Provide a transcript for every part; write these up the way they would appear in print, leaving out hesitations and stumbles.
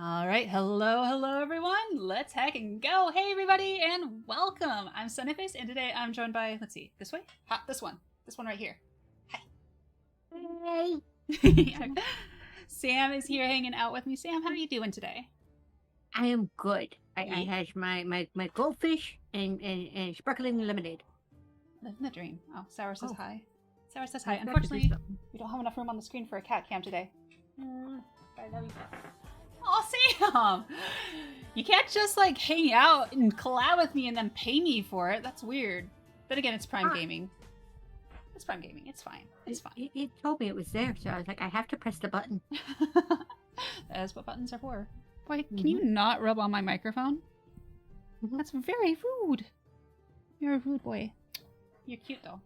All right, hello everyone. Let's hack and go. Hey everybody, and welcome. I'm Sunnyface, and today I'm joined by, let's see, this way? This one right here. Hi. Hey. Sam is here hanging out with me. Sam, how are you doing today? I am good. I had my goldfish and sparkling lemonade. Living the dream. Oh, Sour says hi. Sour says I hi. forgot to do Unfortunately, something. we don't have enough room on the screen for a cat cam today. I love you. Oh, Sam! You can't just like hang out and collab with me and then pay me for it. That's weird. But again, it's Prime Gaming. It's Prime Gaming. It's fine. It's fine. It told me it was there, so I was like, I have to press the button. That is what buttons are for. Boy, can you not rub on my microphone? That's very rude. You're a rude boy. You're cute though.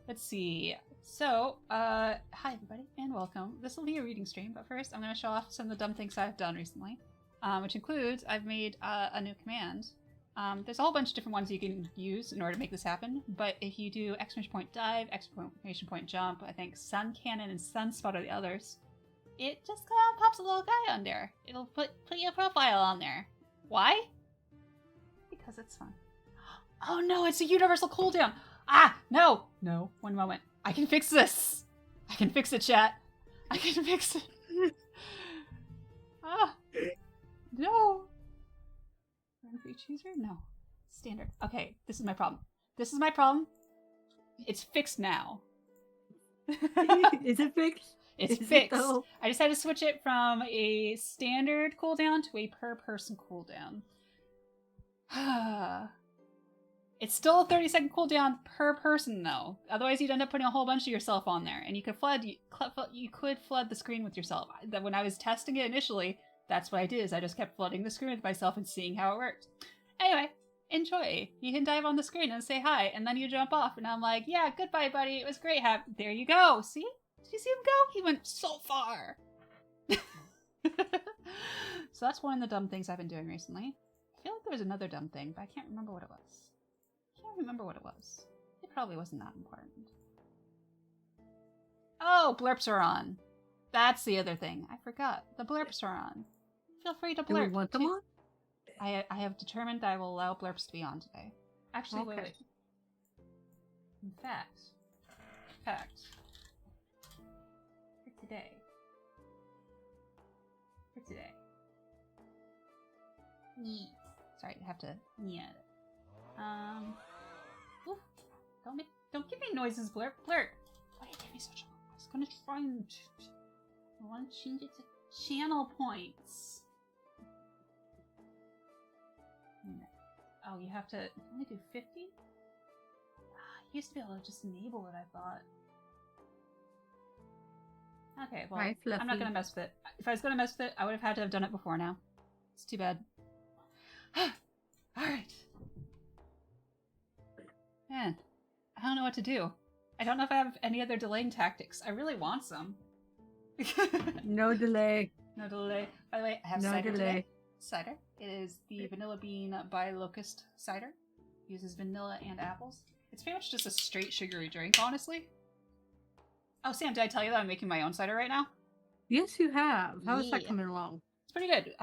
Let's see. So, hi everybody, and welcome. This will be a reading stream, but first I'm going to show off some of the dumb things I've done recently, which includes I've made a new command. There's a whole bunch of different ones you can use in order to make this happen, but if you do exclamation point dive, exclamation point jump, I think sun cannon and sunspot are the others, it just kind of pops a little guy on there. It'll put your profile on there. Why? Because it's fun. Oh no, it's a universal cooldown. No, one moment. I can fix this. I can fix it, chat. I can fix it. No. Free chooser? No. Standard. Okay, this is my problem. It's fixed now. Is it fixed? It's fixed. I just had to switch it from a standard cooldown to a per person cooldown. It's still a 30-second cooldown per person, though. Otherwise, you'd end up putting a whole bunch of yourself on there, and you could flood the screen with yourself. When I was testing it initially, that's what I did. Is I just kept flooding the screen with myself and seeing how it worked. Anyway, enjoy. You can dive on the screen and say hi, and then you jump off, and I'm like, yeah, goodbye, buddy. It was great. There you go. See? Did you see him go? He went so far. So that's one of the dumb things I've been doing recently. I feel like there was another dumb thing, but I can't remember what it was. Remember what it was. It probably wasn't that important. Oh, blurps are on. That's the other thing. I forgot. The blurps are on. Feel free to blurp. Do we want them on? I have determined I will allow blurps to be on today. Actually, okay. wait. In fact, for today. Sorry, I have to Don't give me noises, Blurp. Blurp! Why do you give me such a noise? I was gonna try and... I want to change it to channel points. Oh, you have to only do 50? I used to be able to just enable it, I thought. Okay, well, I'm not gonna mess with it. If I was gonna mess with it, I would have had to have done it before now. It's too bad. Alright. Man. I don't know what to do. I don't know if I have any other delaying tactics. I really want some. No delay. No delay. By the way, I have cider today. Cider. It is the Vanilla Bean by Locust cider. Uses vanilla and apples. It's pretty much just a straight sugary drink, honestly. Oh, Sam, did I tell you that I'm making my own cider right now? Yes, you have. How is that coming along? It's pretty good.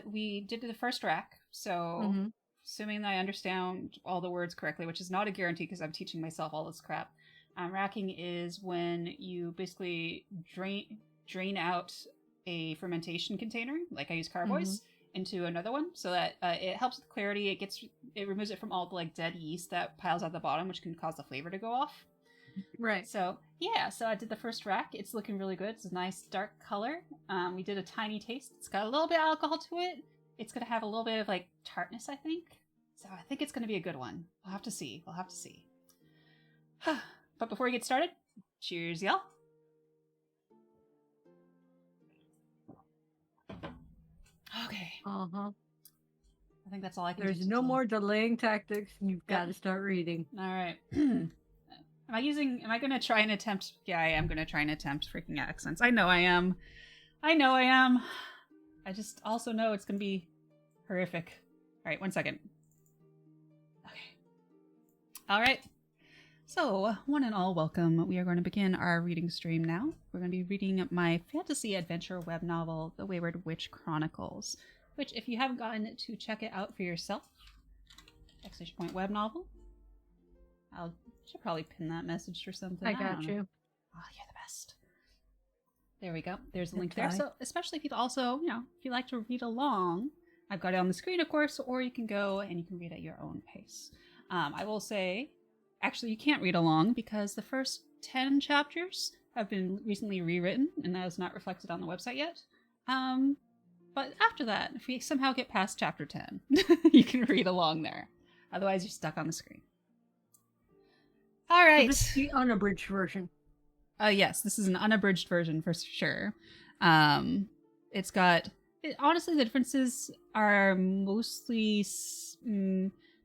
We did the first rack, so... Assuming that I understand all the words correctly, which is not a guarantee because I'm teaching myself all this crap. Racking is when you basically drain out a fermentation container, like I use carboys, into another one, so that it helps with clarity. It removes it from all the like dead yeast that piles at the bottom, which can cause the flavor to go off. Right. So yeah, so I did the first rack. It's looking really good. It's a nice dark color. We did a tiny taste. It's got a little bit of alcohol to it. It's going to have a little bit of, like, tartness, I think. So I think it's going to be a good one. We'll have to see. But before we get started, cheers, y'all. Okay. I think that's all I can do. There's no more delaying tactics, and you've got to start reading. All right. Am I going to try and attempt... Yeah, I am going to try and attempt freaking accents. I know I am. I just also know it's going to be horrific. All right, 1 second. Okay. All right. So, one and all, welcome. We are going to begin our reading stream now. We're going to be reading my fantasy adventure web novel, The Wayward Witch Chronicles, which, if you haven't gotten to check it out for yourself, ! Web novel. I should probably pin that message or something. I got you. Oh, you're the best. There we go. There's a link there. So, especially if you also, if you like to read along, I've got it on the screen, of course, or you can go and you can read at your own pace. I will say, actually, you can't read along because the first 10 chapters have been recently rewritten, and that is not reflected on the website yet. But after that, if we somehow get past chapter 10, you can read along there. Otherwise, you're stuck on the screen. All right. This is the unabridged version. Yes, this is an unabridged version for sure. It's got... honestly, the differences are mostly...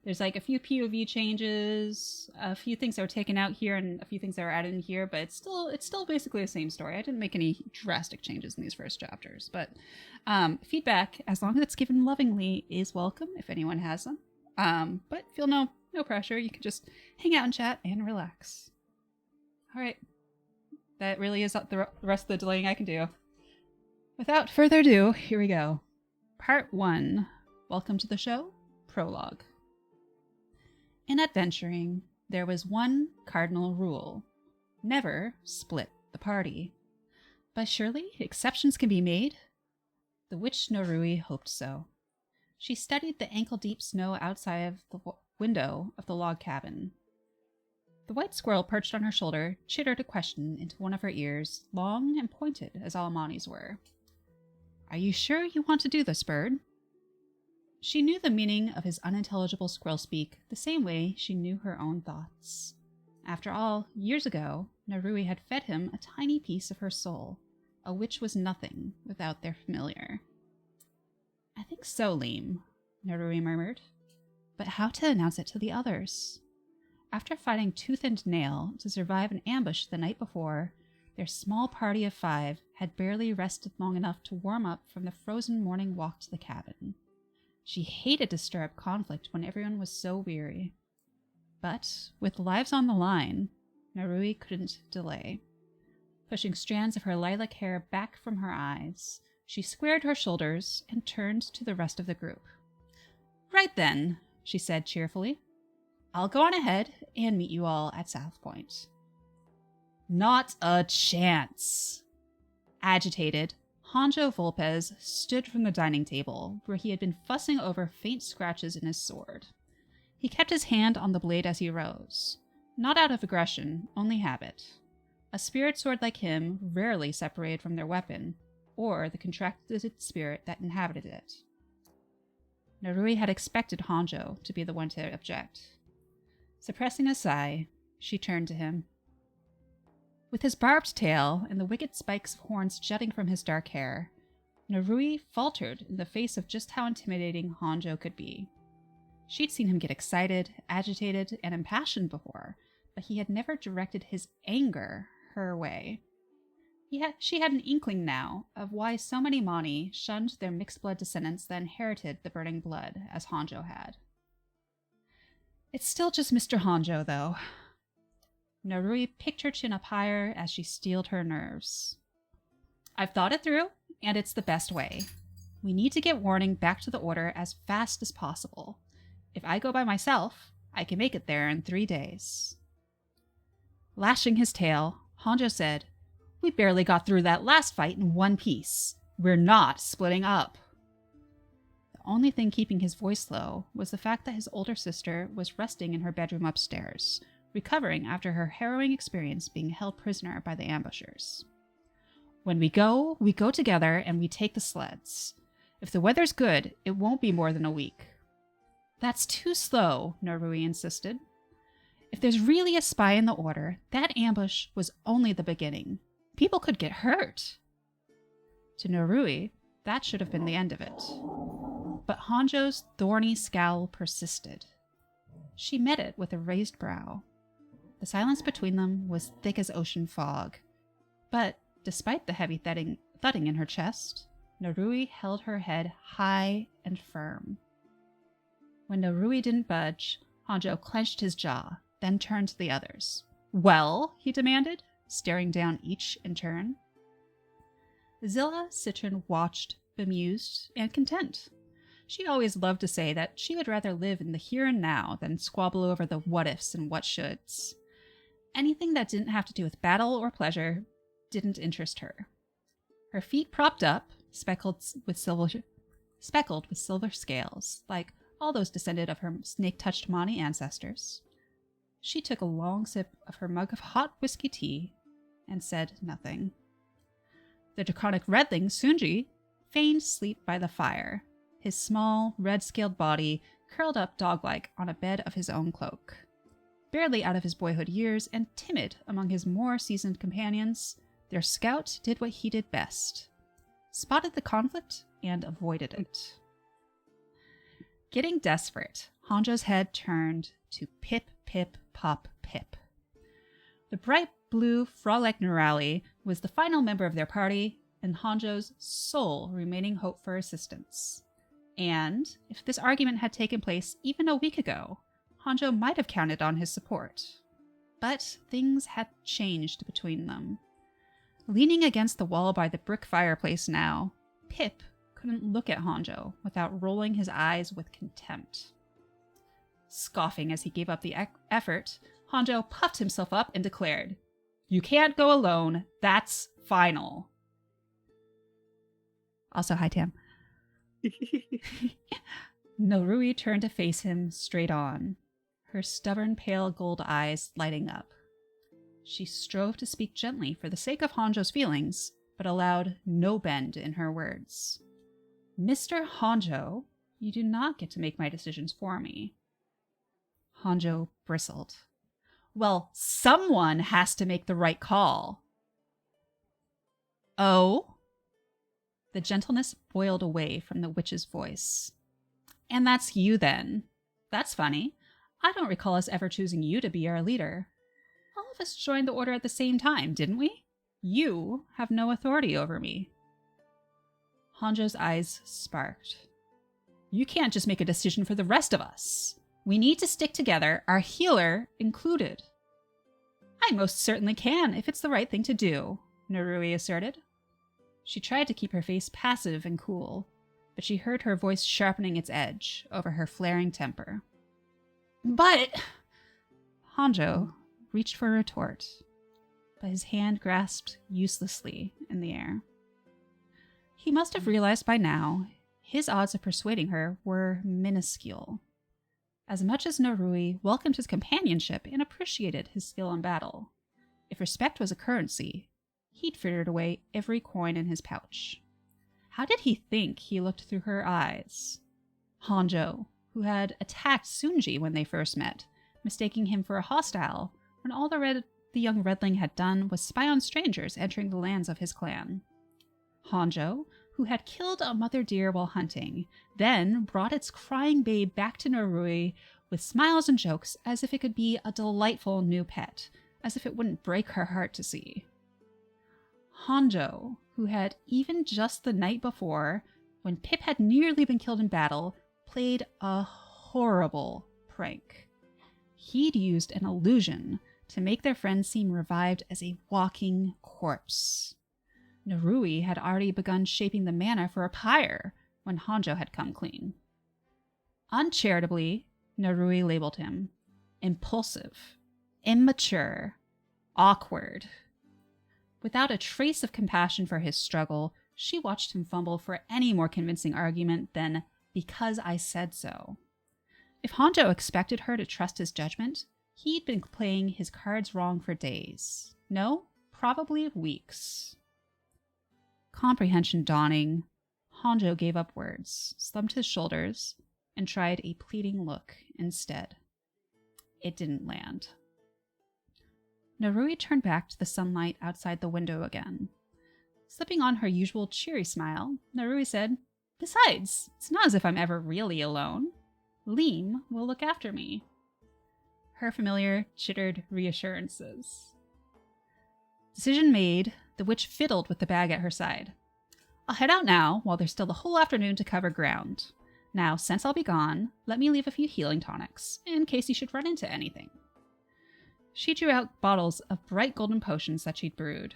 there's like a few POV changes, a few things that were taken out here, and a few things that were added in here, but it's still basically the same story. I didn't make any drastic changes in these first chapters, but feedback, as long as it's given lovingly, is welcome if anyone has them. But feel no pressure. You can just hang out and chat and relax. All right. That really is the rest of the delaying I can do. Without further ado, here we go. Part 1. Welcome to the show. Prologue. In adventuring, there was one cardinal rule. Never split the party. But surely exceptions can be made? The witch Norui hoped so. She studied the ankle-deep snow outside of the window of the log cabin. The white squirrel perched on her shoulder chittered a question into one of her ears, long and pointed as all Amani's were. "Are you sure you want to do this, bird?" She knew the meaning of his unintelligible squirrel speak the same way she knew her own thoughts. After all, years ago, Norui had fed him a tiny piece of her soul. A witch was nothing without their familiar. "I think so, Liam," Norui murmured. But how to announce it to the others? After fighting tooth and nail to survive an ambush the night before, their small party of 5 had barely rested long enough to warm up from the frozen morning walk to the cabin. She hated to stir up conflict when everyone was so weary. But, with lives on the line, Norui couldn't delay. Pushing strands of her lilac hair back from her eyes, she squared her shoulders and turned to the rest of the group. "Right then," she said cheerfully. "I'll go on ahead and meet you all at South Point." "Not a chance!" Agitated, Hanjo Volpez stood from the dining table, where he had been fussing over faint scratches in his sword. He kept his hand on the blade as he rose. Not out of aggression, only habit. A spirit sword like him rarely separated from their weapon, or the contracted spirit that inhabited it. Norui had expected Hanjo to be the one to object. Suppressing a sigh, she turned to him. With his barbed tail and the wicked spikes of horns jutting from his dark hair, Norui faltered in the face of just how intimidating Hanjo could be. She'd seen him get excited, agitated, and impassioned before, but he had never directed his anger her way. She had an inkling now of why so many Mani shunned their mixed-blood descendants that inherited the burning blood, as Hanjo had. "It's still just Mr. Hanjo, though." Norui picked her chin up higher as she steeled her nerves. "I've thought it through, and it's the best way. We need to get warning back to the Order as fast as possible. If I go by myself, I can make it there in 3 days." Lashing his tail, Hanjo said, "We barely got through that last fight in one piece. We're not splitting up." The only thing keeping his voice low was the fact that his older sister was resting in her bedroom upstairs, recovering after her harrowing experience being held prisoner by the ambushers. "When we go together and we take the sleds. If the weather's good, it won't be more than a week." "That's too slow," Norui insisted. "If there's really a spy in the Order, that ambush was only the beginning. People could get hurt." To Norui, that should have been the end of it. But Hanjo's thorny scowl persisted. She met it with a raised brow. The silence between them was thick as ocean fog. But, despite the heavy thudding in her chest, Norui held her head high and firm. When Norui didn't budge, Hanjo clenched his jaw, then turned to the others. Well, he demanded, staring down each in turn. Zilla Citron watched, bemused and content. She always loved to say that she would rather live in the here and now than squabble over the what-ifs and what-shoulds. Anything that didn't have to do with battle or pleasure didn't interest her. Her feet propped up, speckled with silver scales, like all those descended of her snake-touched Mani ancestors. She took a long sip of her mug of hot whiskey tea and said nothing. The draconic redling, Sunji, feigned sleep by the fire, his small, red-scaled body curled up dog-like on a bed of his own cloak. Barely out of his boyhood years and timid among his more seasoned companions, their scout did what he did best. Spotted the conflict and avoided it. Getting desperate, Hanjo's head turned to Pip, Pip, Pop, Pip. The bright blue frog-like Nurali was the final member of their party and Hanjo's sole remaining hope for assistance. And if this argument had taken place even a week ago, Hanjo might have counted on his support. But things had changed between them. Leaning against the wall by the brick fireplace now, Pip couldn't look at Hanjo without rolling his eyes with contempt. Scoffing as he gave up the effort, Hanjo puffed himself up and declared, "You can't go alone. That's final." Also, hi, Tam. Norui turned to face him straight on, her stubborn pale gold eyes lighting up. She strove to speak gently for the sake of Hanjo's feelings, but allowed no bend in her words. "Mr. Hanjo, you do not get to make my decisions for me." Hanjo bristled. "Well, someone has to make the right call." "Oh?" The gentleness boiled away from the witch's voice. "And that's you, then. That's funny. I don't recall us ever choosing you to be our leader. All of us joined the order at the same time, didn't we? You have no authority over me." Hanjo's eyes sparked. "You can't just make a decision for the rest of us. We need to stick together, our healer included." "I most certainly can, if it's the right thing to do," Norui asserted. She tried to keep her face passive and cool, but she heard her voice sharpening its edge over her flaring temper. "But—" Hanjo reached for a retort, but his hand grasped uselessly in the air. He must have realized by now his odds of persuading her were minuscule. As much as Norui welcomed his companionship and appreciated his skill in battle, if respect was a currency, he'd frittered away every coin in his pouch. How did he think he looked through her eyes? Hanjo, who had attacked Sunji when they first met, mistaking him for a hostile, when all the young redling had done was spy on strangers entering the lands of his clan. Hanjo, who had killed a mother deer while hunting, then brought its crying babe back to Norui with smiles and jokes as if it could be a delightful new pet, as if it wouldn't break her heart to see. Hanjo, who had even just the night before, when Pip had nearly been killed in battle, played a horrible prank. He'd used an illusion to make their friend seem revived as a walking corpse. Norui had already begun shaping the manna for a pyre when Hanjo had come clean. Uncharitably, Norui labeled him impulsive, immature, awkward. Without a trace of compassion for his struggle, she watched him fumble for any more convincing argument than "because I said so." If Hanjo expected her to trust his judgment, he'd been playing his cards wrong for days. No, probably weeks. Comprehension dawning, Hanjo gave up words, slumped his shoulders, and tried a pleading look instead. It didn't land. Norui turned back to the sunlight outside the window again. Slipping on her usual cheery smile, Norui said, "Besides, it's not as if I'm ever really alone. Leem will look after me." Her familiar, chittered reassurances. Decision made, the witch fiddled with the bag at her side. "I'll head out now, while there's still the whole afternoon to cover ground. Now, since I'll be gone, let me leave a few healing tonics, in case you should run into anything." She drew out bottles of bright golden potions that she'd brewed,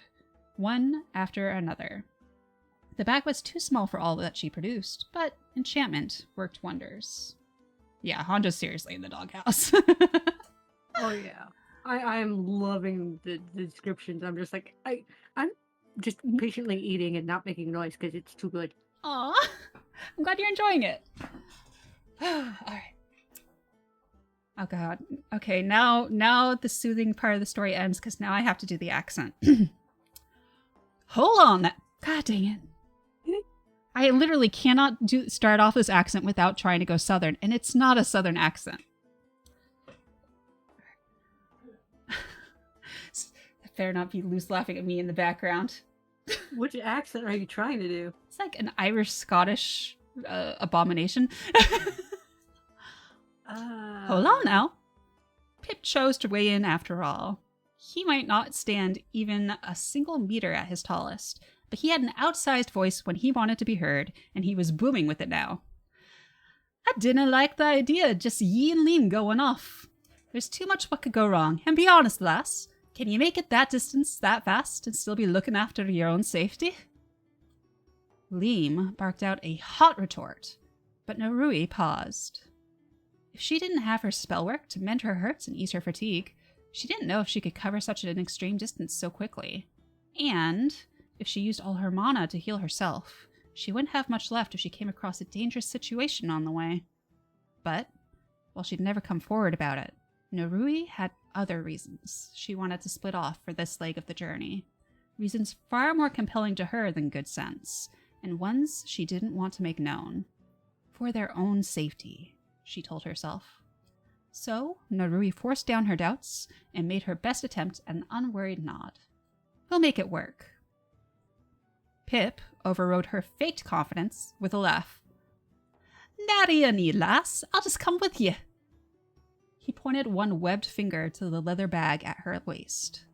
one after another. The bag was too small for all that she produced, but enchantment worked wonders. Yeah, Honjo's seriously in the doghouse. Oh yeah. I'm loving the descriptions. I'm just like I'm just patiently eating and not making noise because it's too good. Aw, I'm glad you're enjoying it. Alright. Oh god. Okay, now the soothing part of the story ends because now I have to do the accent. Hold on. God dang it. I literally cannot start off this accent without trying to go southern, and it's not a southern accent. Better not be loose laughing at me in the background. Which accent are you trying to do? It's like an Irish-Scottish abomination. Hold on now. Pip chose to weigh in after all. He might not stand even a single meter at his tallest, but he had an outsized voice when he wanted to be heard, and he was booming with it now. I didn't like the idea of just ye and Lean going off. There's too much what could go wrong, and be honest, lass. Can you make it that distance that fast and still be looking after your own safety? Leem barked out a hot retort, but Narui paused. If she didn't have her spell work to mend her hurts and ease her fatigue, she didn't know if she could cover such an extreme distance so quickly. And if she used all her mana to heal herself, she wouldn't have much left if she came across a dangerous situation on the way. But, while she'd never come forward about it, Narui had other reasons she wanted to split off for this leg of the journey. Reasons far more compelling to her than good sense, and ones she didn't want to make known. For their own safety, she told herself. So, Narui forced down her doubts and made her best attempt at an unworried nod. We'll make it work. Pip overrode her faked confidence with a laugh. Nary a need, lass. I'll just come with ye. He pointed one webbed finger to the leather bag at her waist.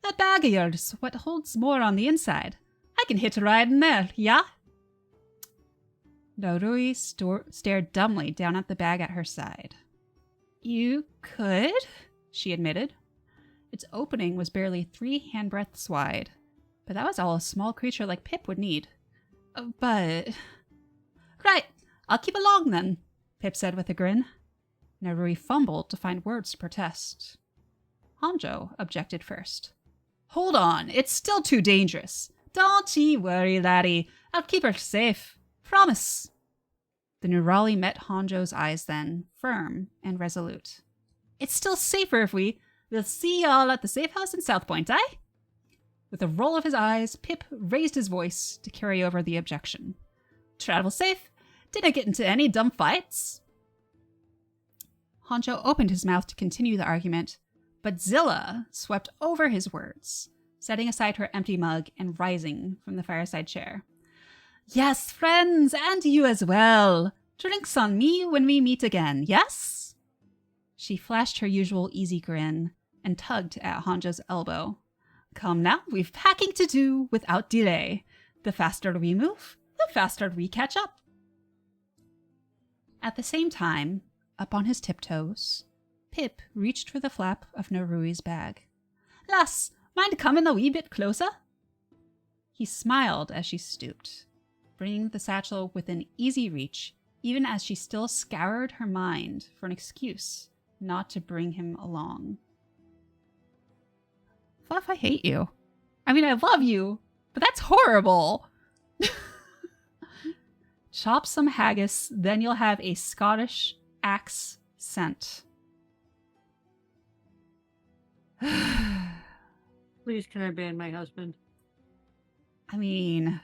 That bag of yours, what holds more on the inside. I can hit a ride in there, yeah? Narui stared dumbly down at the bag at her side. You could, she admitted. Its opening was barely 3 handbreadths wide, but that was all a small creature like Pip would need. But... Right, I'll keep along then, Pip said with a grin. Narui fumbled to find words to protest. Honjo objected first. Hold on, it's still too dangerous. Don't ye worry, laddie. I'll keep her safe. Promise. The Nurali met Honjo's eyes then, firm and resolute. It's still safer if we'll see y'all at the safe house in South Point, eh? With a roll of his eyes, Pip raised his voice to carry over the objection. Travel safe? Didn't get into any dumb fights? Honjo opened his mouth to continue the argument, but Zilla swept over his words, setting aside her empty mug and rising from the fireside chair. Yes, friends, and you as well. Drinks on me when we meet again, yes? She flashed her usual easy grin and tugged at Honjo's elbow. Come now, we've packing to do without delay. The faster we move, the faster we catch up. At the same time, up on his tiptoes, Pip reached for the flap of Narui's bag. Lass, mind coming a wee bit closer? He smiled as she stooped, bringing the satchel within easy reach, even as she still scoured her mind for an excuse not to bring him along. Fluff, I hate you. I mean, I love you, but that's horrible. Chop some haggis, then you'll have a Scottish accent. Please, can I ban my husband? I mean,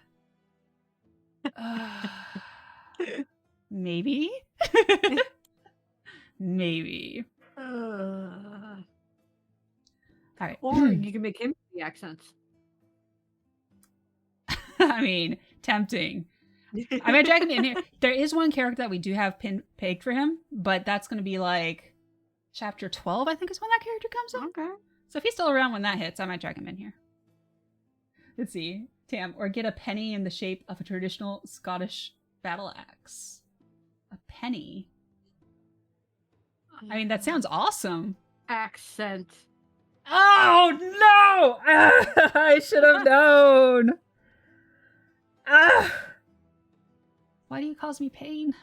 maybe? Maybe. All right. Or you can make him do the accents. I mean, tempting. I might drag him in here. There is one character that we do have pegged for him, but that's going to be like chapter 12, I think is when that character comes up. Okay. So if he's still around when that hits, I might drag him in here. Let's see. Tam, or get a penny in the shape of a traditional Scottish battle axe. A penny? I mean, that sounds awesome. Accent. Oh no! I should have known. Why do you cause me pain?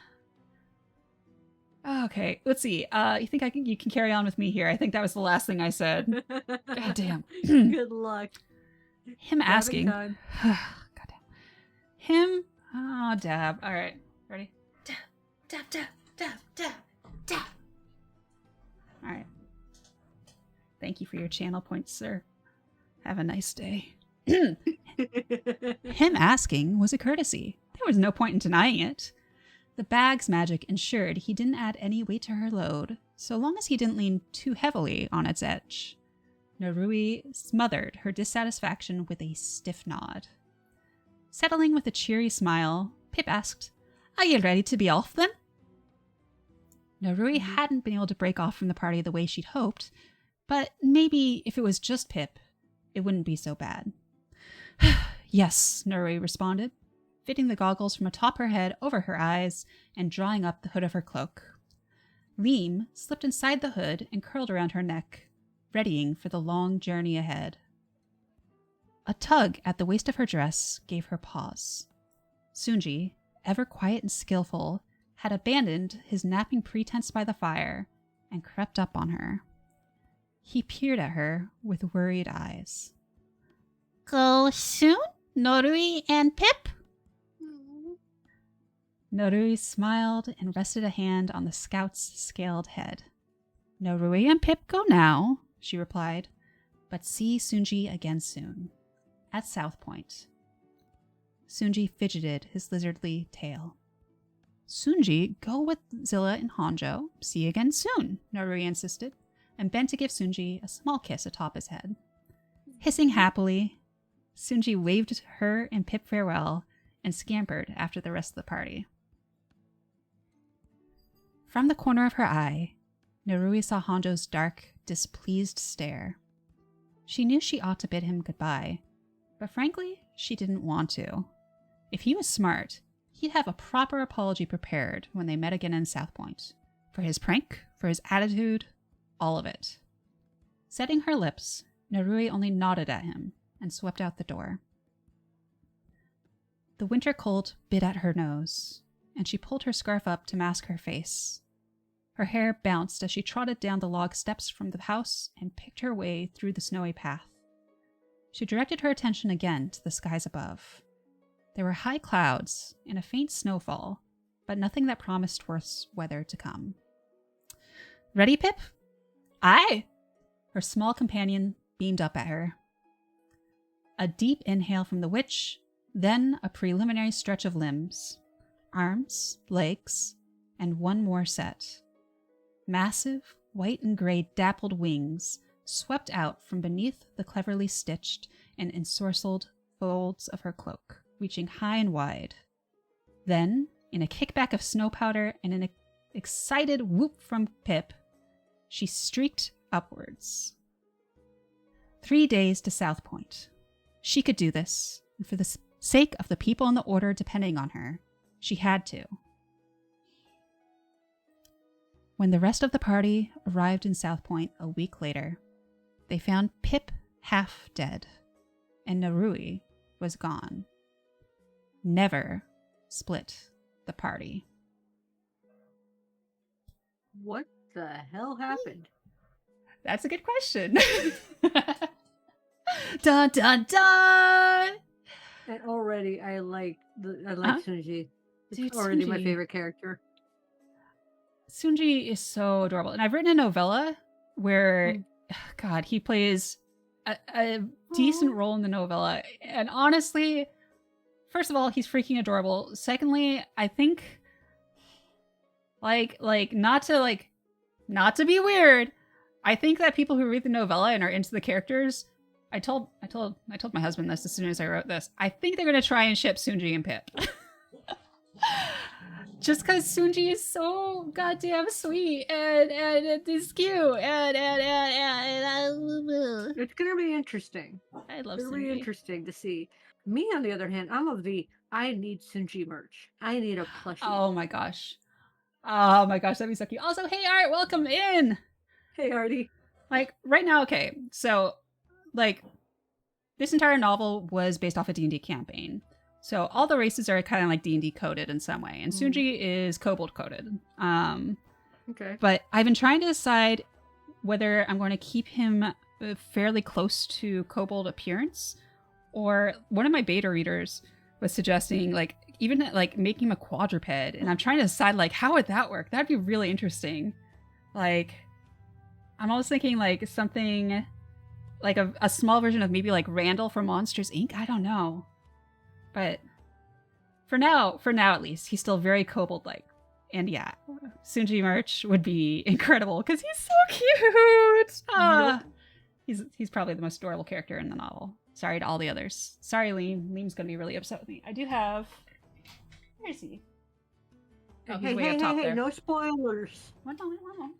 Okay, let's see. You think you can carry on with me here? I think that was the last thing I said. God damn. Good luck. Him asking. Time. God damn. Him. Oh, dab. All right. Ready? Dab, dab, dab, dab, dab, dab. All right. Thank you for your channel points, sir. Have a nice day. Him asking was a courtesy. There was no point in denying it. The bag's magic ensured he didn't add any weight to her load, so long as he didn't lean too heavily on its edge. Narui smothered her dissatisfaction with a stiff nod. Settling with a cheery smile, Pip asked, "Are you ready to be off then?" Narui hadn't been able to break off from the party the way she'd hoped, but maybe if it was just Pip, it wouldn't be so bad. Yes, Narui responded, fitting the goggles from atop her head over her eyes and drawing up the hood of her cloak. Leem slipped inside the hood and curled around her neck, readying for the long journey ahead. A tug at the waist of her dress gave her pause. Sunji, ever quiet and skillful, had abandoned his napping pretense by the fire and crept up on her. He peered at her with worried eyes. "Go soon, Norui and Pip?" Norui smiled and rested a hand on the scout's scaled head. "Norui and Pip go now," she replied, "but see Sunji again soon. At South Point." Sunji fidgeted his lizardly tail. "Sunji, go with Zilla and Hanjo. See again soon," Norui insisted, and bent to give Sunji a small kiss atop his head. Hissing happily, Sunji waved her and Pip farewell and scampered after the rest of the party. From the corner of her eye, Narui saw Hanjo's dark, displeased stare. She knew she ought to bid him goodbye, but frankly, she didn't want to. If he was smart, he'd have a proper apology prepared when they met again in South Point. For his prank, for his attitude, all of it. Setting her lips, Narui only nodded at him and swept out the door. The winter cold bit at her nose, and she pulled her scarf up to mask her face. Her hair bounced as she trotted down the log steps from the house and picked her way through the snowy path. She directed her attention again to the skies above. There were high clouds and a faint snowfall, but nothing that promised worse weather to come. "Ready, Pip?" "Aye!" Her small companion beamed up at her. A deep inhale from the witch, then a preliminary stretch of limbs. Arms, legs, and one more set. Massive, white and gray dappled wings swept out from beneath the cleverly stitched and ensorcelled folds of her cloak, reaching high and wide. Then, in a kickback of snow powder and an excited whoop from Pip, she streaked upwards. 3 days to South Point. She could do this, and for the sake of the people in the Order depending on her, she had to. When the rest of the party arrived in South Point a week later, they found Pip half dead, and Narui was gone. Never split the party. What the hell happened? That's a good question. Dun dun dun! And already I like Sunji. It's Dude, already my Sunji. favorite character. Sunji is so adorable. And I've written a novella where, God, he plays a decent role in the novella. And honestly, first of all, he's freaking adorable. Secondly, I think, not to be weird, I think that people who read the novella and are into the characters, I told my husband this as soon as I wrote this. I think they're gonna try and ship Sunji and Pip. Just because Sunji is so goddamn sweet and he's cute and It's gonna be interesting. I love It's Sunji. gonna be interesting to see. Me, on the other hand, I'm of the I need Sunji merch. I need a plushie. Oh my gosh. Oh my gosh, that'd be so cute. Also, hey Art, welcome in. Hey, Artie. Like, right now, okay, so, like, this entire novel was based off a D&D campaign. So all the races are kind of like D&D coded in some way. And Sunji is kobold coded. Okay. But I've been trying to decide whether I'm going to keep him fairly close to kobold appearance, or one of my beta readers was suggesting like even like making him a quadruped, and I'm trying to decide like how would that work. That'd be really interesting. Like, I'm always thinking like something like a small version of maybe like Randall from Monsters Inc. I don't know, but for now at least, he's still very kobold like. And yeah, Sunji merch would be incredible because he's so cute. He's probably the most adorable character in the novel. Sorry to all the others. Sorry, Liam. Liam's gonna be really upset with me. I do have. Where is he? Oh, he's way up top there. No spoilers. One moment.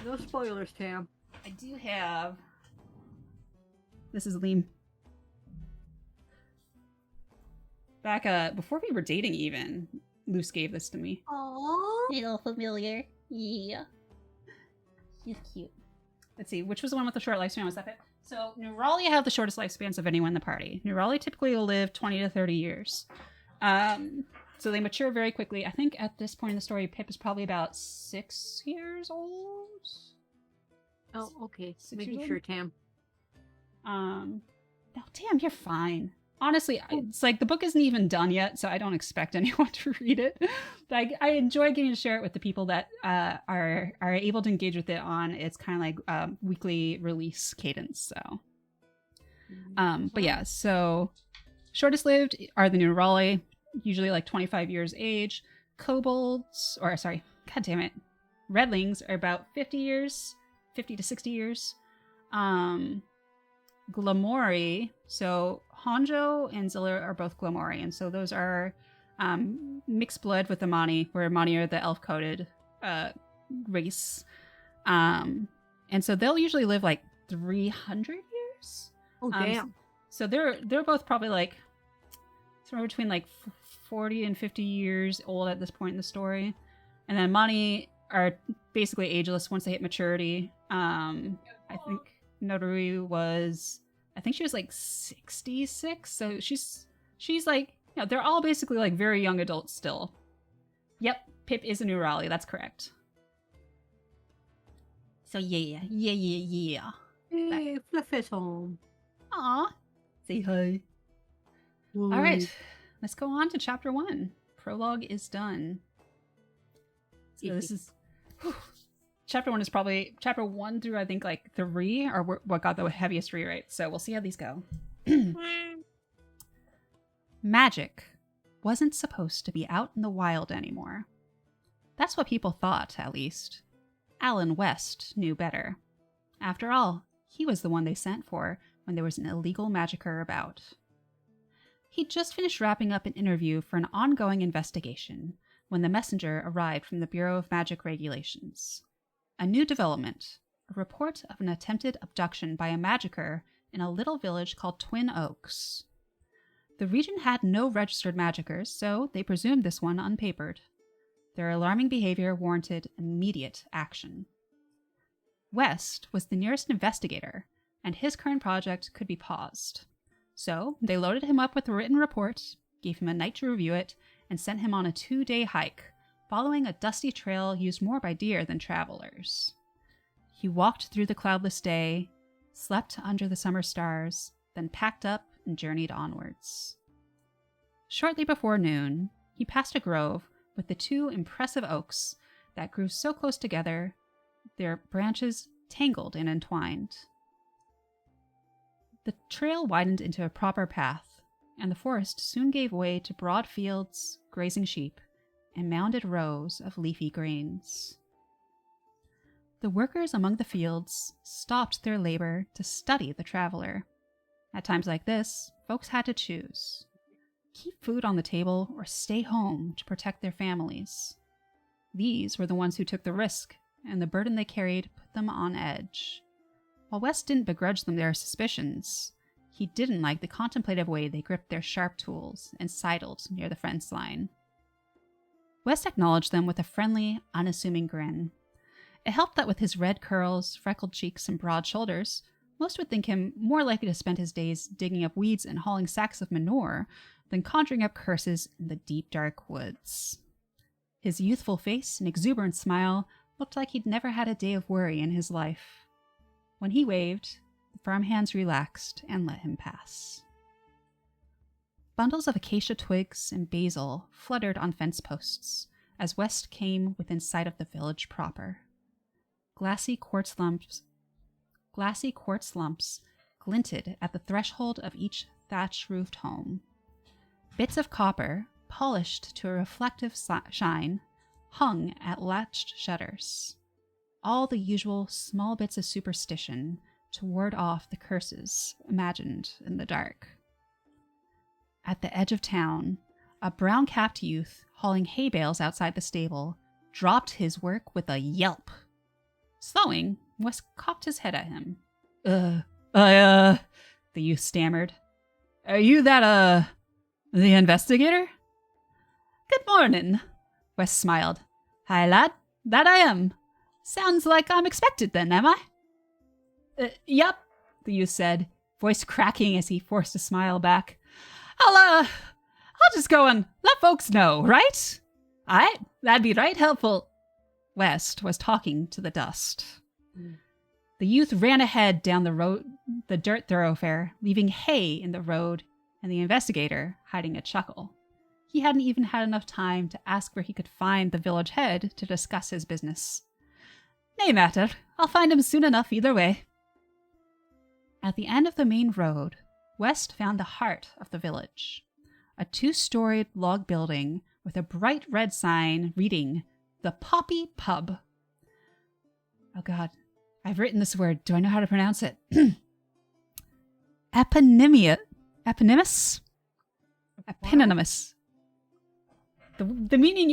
No spoilers, Tam. I do have. This is Liam. Back before we were dating, even Luce gave this to me. Aww. Little familiar. Yeah. He's cute. Let's see, which was the one with the short lifespan? Was that it? So, Neurali have the shortest lifespans of anyone in the party. Neurali typically will live 20 to 30 years. So they mature very quickly. I think at this point in the story, Pip is probably about 6 years old. Oh, okay. 6 Making years sure, old? Tam. No, Tam, you're fine. Honestly, it's like the book isn't even done yet, so I don't expect anyone to read it. But I enjoy getting to share it with the people that are able to engage with it on its kind of like weekly release cadence. So, but yeah, so shortest lived are the Neurali, usually like 25 years age. Kobolds, or sorry, god damn it, Redlings are about 50 to 60 years. Glamori, so Honjo and Zilla are both Glamori, and so those are mixed blood with Amani, where Amani are the elf-coded race. And so they'll usually live like 300 years. Oh, damn. So they're both probably like somewhere between like 40 and 50 years old at this point in the story. And then Amani are basically ageless once they hit maturity. I think Notaru was, I think she was like 66, so she's like, you know, they're all basically like very young adults still. Yep, Pip is a Neurali, that's correct. So yeah. Hey, Fluff is home. Aw, say hi. Why? All right, let's go on to chapter 1. Prologue is done. So this is... whew. Chapter 1 is probably chapter 1 through I think like 3 are what got the heaviest rewrite. So we'll see how these go. Magic wasn't supposed to be out in the wild anymore. That's what people thought, at least. Alan West knew better. After all, he was the one they sent for when there was an illegal magicer about. He'd just finished wrapping up an interview for an ongoing investigation when the messenger arrived from the Bureau of Magic Regulations. A new development, a report of an attempted abduction by a magicer in a little village called Twin Oaks. The region had no registered magicers, so they presumed this one unpapered. Their alarming behavior warranted immediate action. West was the nearest investigator, and his current project could be paused. So they loaded him up with a written report, gave him a night to review it, and sent him on a 2-day hike, following a dusty trail used more by deer than travelers. He walked through the cloudless day, slept under the summer stars, then packed up and journeyed onwards. Shortly before noon, he passed a grove with the 2 impressive oaks that grew so close together, their branches tangled and entwined. The trail widened into a proper path, and the forest soon gave way to broad fields, grazing sheep, and mounded rows of leafy grains. The workers among the fields stopped their labor to study the traveler. At times like this, folks had to choose: keep food on the table or stay home to protect their families. These were the ones who took the risk, and the burden they carried put them on edge. While West didn't begrudge them their suspicions, he didn't like the contemplative way they gripped their sharp tools and sidled near the fence line. West acknowledged them with a friendly, unassuming grin, It helped that with his red curls, freckled cheeks, and broad shoulders, most would think him more likely to spend his days digging up weeds and hauling sacks of manure than conjuring up curses in the deep, dark woods. His youthful face and exuberant smile looked like he'd never had a day of worry in his life. When he waved, the farmhands relaxed and let him pass. Bundles of acacia twigs and basil fluttered on fence posts as West came within sight of the village proper. Glassy quartz lumps glinted at the threshold of each thatch-roofed home. Bits of copper, polished to a reflective shine, hung at latched shutters. All the usual small bits of superstition to ward off the curses imagined in the dark. At the edge of town, a brown-capped youth hauling hay bales outside the stable dropped his work with a yelp. Slowing, Wes cocked his head at him. The youth stammered. Are you that, the investigator? Good morning, Wes smiled. Hi, lad. That I am. Sounds like I'm expected then, am I? Yep, the youth said, voice cracking as he forced a smile back. I'll just go and let folks know, right? Aight, that'd be right helpful. West was talking to the dust. The youth ran ahead down the dirt thoroughfare, leaving hay in the road and the investigator hiding a chuckle. He hadn't even had enough time to ask where he could find the village head to discuss his business. Nay matter, I'll find him soon enough either way. At the end of the main road, West found the heart of the village. A 2-storied log building with a bright red sign reading, The Poppy Pub. Oh god, I've written this word. Do I know how to pronounce it? Eponymus? Eponymous. The meaning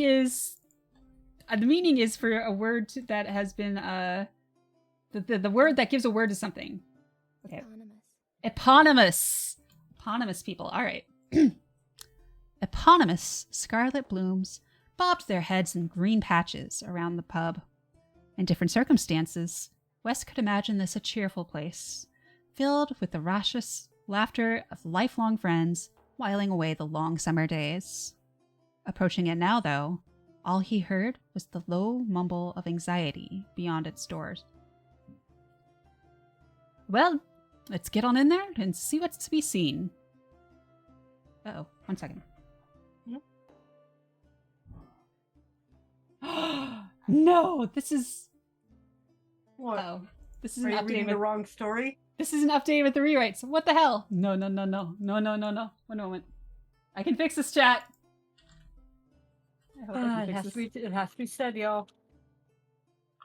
is for a word that has been the word that gives a word to something. Okay. Eponymous. Eponymous people. All right. Eponymous scarlet blooms bobbed their heads in green patches around the pub. In different circumstances, Wes could imagine this a cheerful place, filled with the raucous laughter of lifelong friends whiling away the long summer days. Approaching it now, though, all he heard was the low mumble of anxiety beyond its doors. Well, let's get on in there and see what's to be seen. Uh-oh, 1 second. No, this is... What? Oh, this is Are an you update reading with... the wrong story? This is an update with the rewrites. What the hell? No. 1 moment. I can fix this, chat. I hope I can fix this. It has to be said, y'all.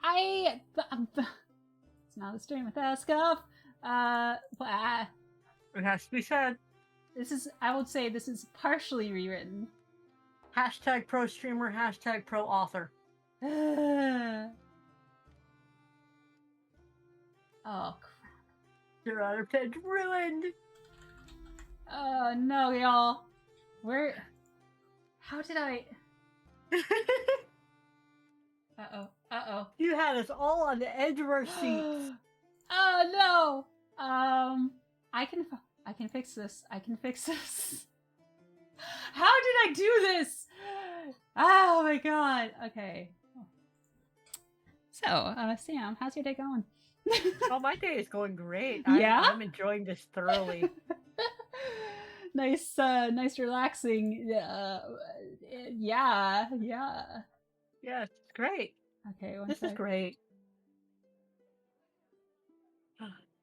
It's not a stream with Escoff. It has to be said. I would say this is partially rewritten. Hashtag pro streamer, hashtag pro author. Oh, crap. Your honor page ruined. Oh, no, y'all. How did I... Uh-oh. You had us all on the edge of our seats. Oh, no. I can fix this. How did I do this? Oh my god. Okay. So, Sam, how's your day going? Oh, my day is going great. Yeah? I'm enjoying this thoroughly. Nice, relaxing. Yeah. Yeah, it's great. Okay, This is great.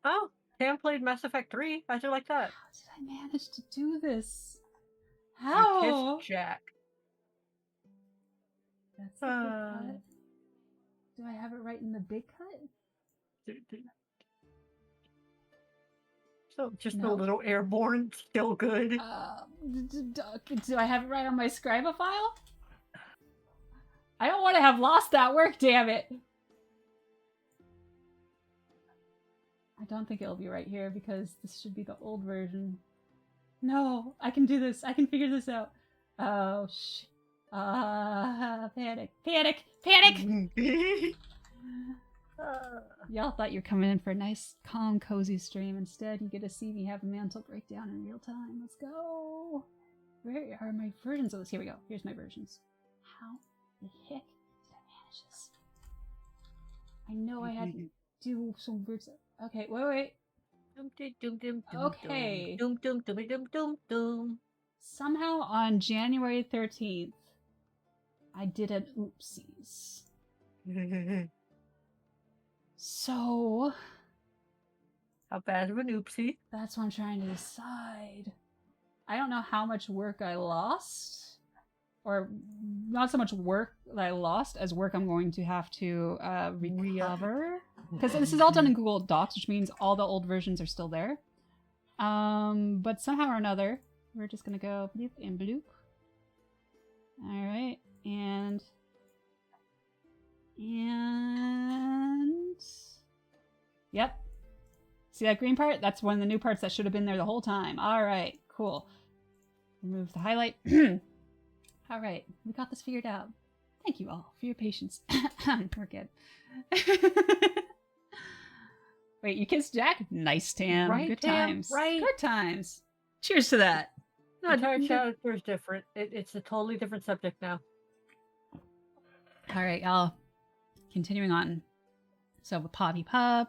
Oh, Sam played Mass Effect 3. How'd you like that? How did I manage to do this? You How? kissed Jack. That's the big cut. Do I have it right in the big cut? So just No. a little airborne, still good. Do I have it right on my Scriba file? I don't want to have lost that work, damn it! I don't think it'll be right here because this should be the old version. No, I can do this. I can figure this out. Oh, shit. Panic. Y'all thought you were coming in for a nice, calm, cozy stream. Instead, you get to see me have a mental breakdown in real time. Let's go. Where are my versions of this? Here we go. Here's my versions. How the heck did I manage this? I know I had to do some weird stuff. Okay, wait. Okay. Somehow on January 13th, I did an oopsies. So... How bad of an oopsie? That's what I'm trying to decide. I don't know how much work I lost. Or not so much work that I lost as work I'm going to have to recover. Because this is all done in Google Docs, which means all the old versions are still there. But somehow or another, we're just going to go bloop and bloop. Alright, and... Yep. See that green part? That's one of the new parts that should have been there the whole time. Alright, cool. Remove the highlight. Alright, we got this figured out. Thank you all for your patience. We're good. Wait, you kissed Jack? Nice, Tam. Right, Good Tam, times. right. Good times. Cheers to that. No, entire character is different. It's a totally different subject now. Alright, y'all. Continuing on. So, with Poppy Pub,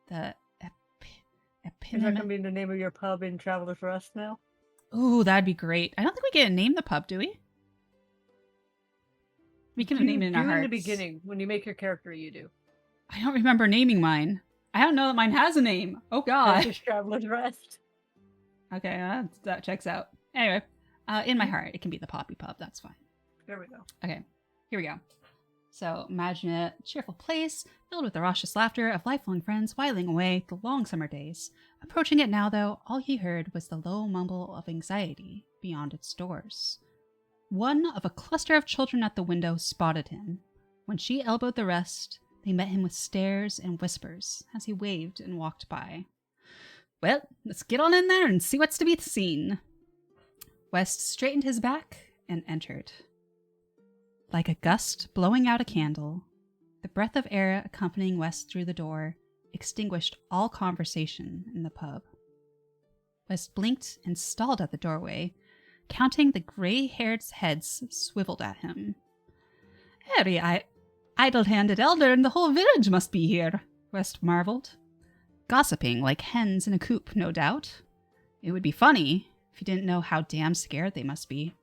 the Is that going to be the name of your pub in Traveler's Rest now? Ooh, that'd be great. I don't think we get to name the pub, do we? We can name it in our hearts. In the beginning, when you make your character, you do. I don't remember naming mine. I don't know that mine has a name. Oh, God. It's Traveler's Rest. Okay, that checks out. Anyway, in my heart, it can be the Poppy Pub. That's fine. There we go. Okay, here we go. So, imagine a cheerful place filled with the raucous laughter of lifelong friends whiling away the long summer days. Approaching it now, though, all he heard was the low mumble of anxiety beyond its doors. One of a cluster of children at the window spotted him. When she elbowed the rest, they met him with stares and whispers as he waved and walked by. Well, let's get on in there and see what's to be seen. West straightened his back and entered. Like a gust blowing out a candle, the breath of air accompanying West through the door extinguished all conversation in the pub. West blinked and stalled at the doorway, counting the gray-haired heads swiveled at him. Every idle-handed elder in the whole village must be here, West marveled. Gossiping like hens in a coop, no doubt. It would be funny if you didn't know how damn scared they must be.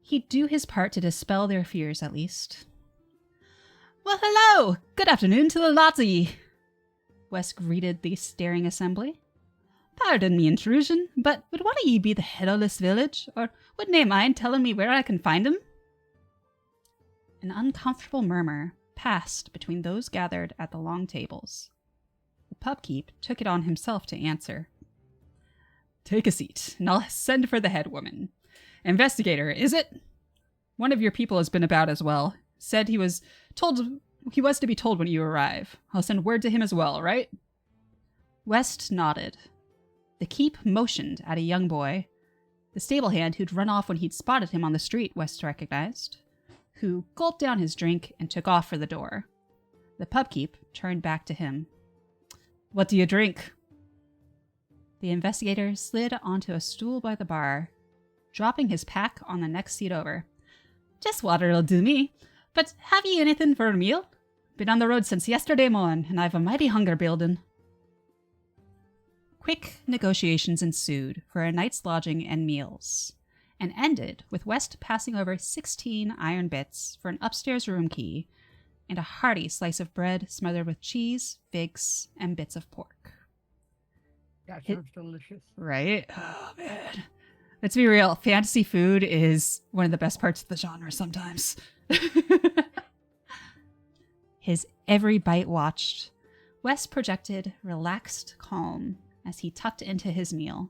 He'd do his part to dispel their fears, at least. Well, hello! Good afternoon to the lot of ye! West greeted the staring assembly. Pardon me intrusion, but would one of ye be the head of this village, or would nae mind telling me where I can find him? An uncomfortable murmur passed between those gathered at the long tables. The pubkeep took it on himself to answer. Take a seat, and I'll send for the head woman. Investigator, is it? One of your people has been about as well. Said he was to be told when you arrive. I'll send word to him as well, right? West nodded. The keep motioned at a young boy, the stable hand who'd run off when he'd spotted him on the street, West recognized, who gulped down his drink and took off for the door. The pubkeep turned back to him. What do you drink? The investigator slid onto a stool by the bar, dropping his pack on the next seat over. Just water'll do me. But have ye anything for a meal? Been on the road since yesterday morn, and I've a mighty hunger building. Quick negotiations ensued for a night's lodging and meals, and ended with West passing over 16 iron bits for an upstairs room key and a hearty slice of bread smothered with cheese, figs, and bits of pork. That sounds delicious. Right? Oh, man. Let's be real. Fantasy food is one of the best parts of the genre sometimes. His every bite watched, Wes projected relaxed calm as he tucked into his meal.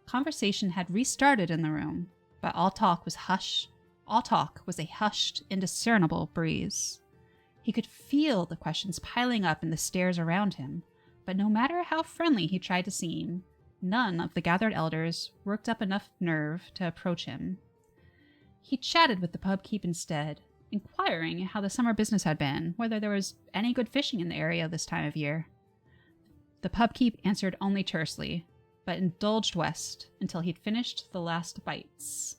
Conversation had restarted in the room, but all talk was a hushed, indiscernible breeze. He could feel the questions piling up in the stares around him, but no matter how friendly he tried to seem, none of the gathered elders worked up enough nerve to approach him. He chatted with the pubkeep instead, inquiring how the summer business had been, whether there was any good fishing in the area this time of year. The pubkeep answered only tersely, but indulged West until he'd finished the last bites.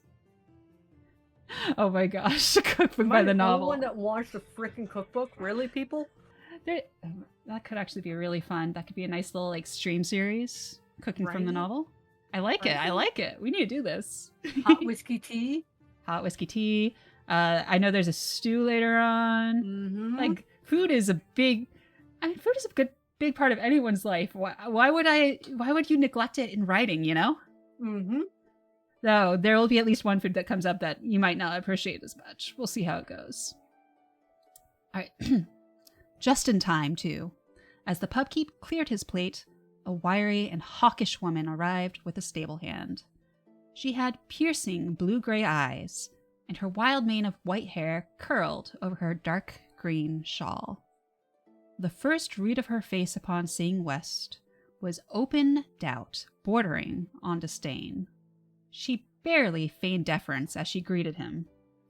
Oh my gosh, a cookbook by the novel. One that watched the freaking cookbook? Really, people? That could actually be really fun. That could be a nice little like stream series, cooking from the novel. I like it. I like it. We need to do this. Hot whiskey tea. Hot whiskey tea. I know there's a stew later on. Mm-hmm. Like food is a big big part of anyone's life. Why would you neglect it in writing, you know? Mm-hmm. Though there will be at least one food that comes up that you might not appreciate as much. We'll see how it goes. All right. Just in time, too. As the pubkeep cleared his plate, a wiry and hawkish woman arrived with a stable hand. She had piercing blue-gray eyes, and her wild mane of white hair curled over her dark green shawl. The first read of her face upon seeing West was open doubt, bordering on disdain. She barely feigned deference as she greeted him.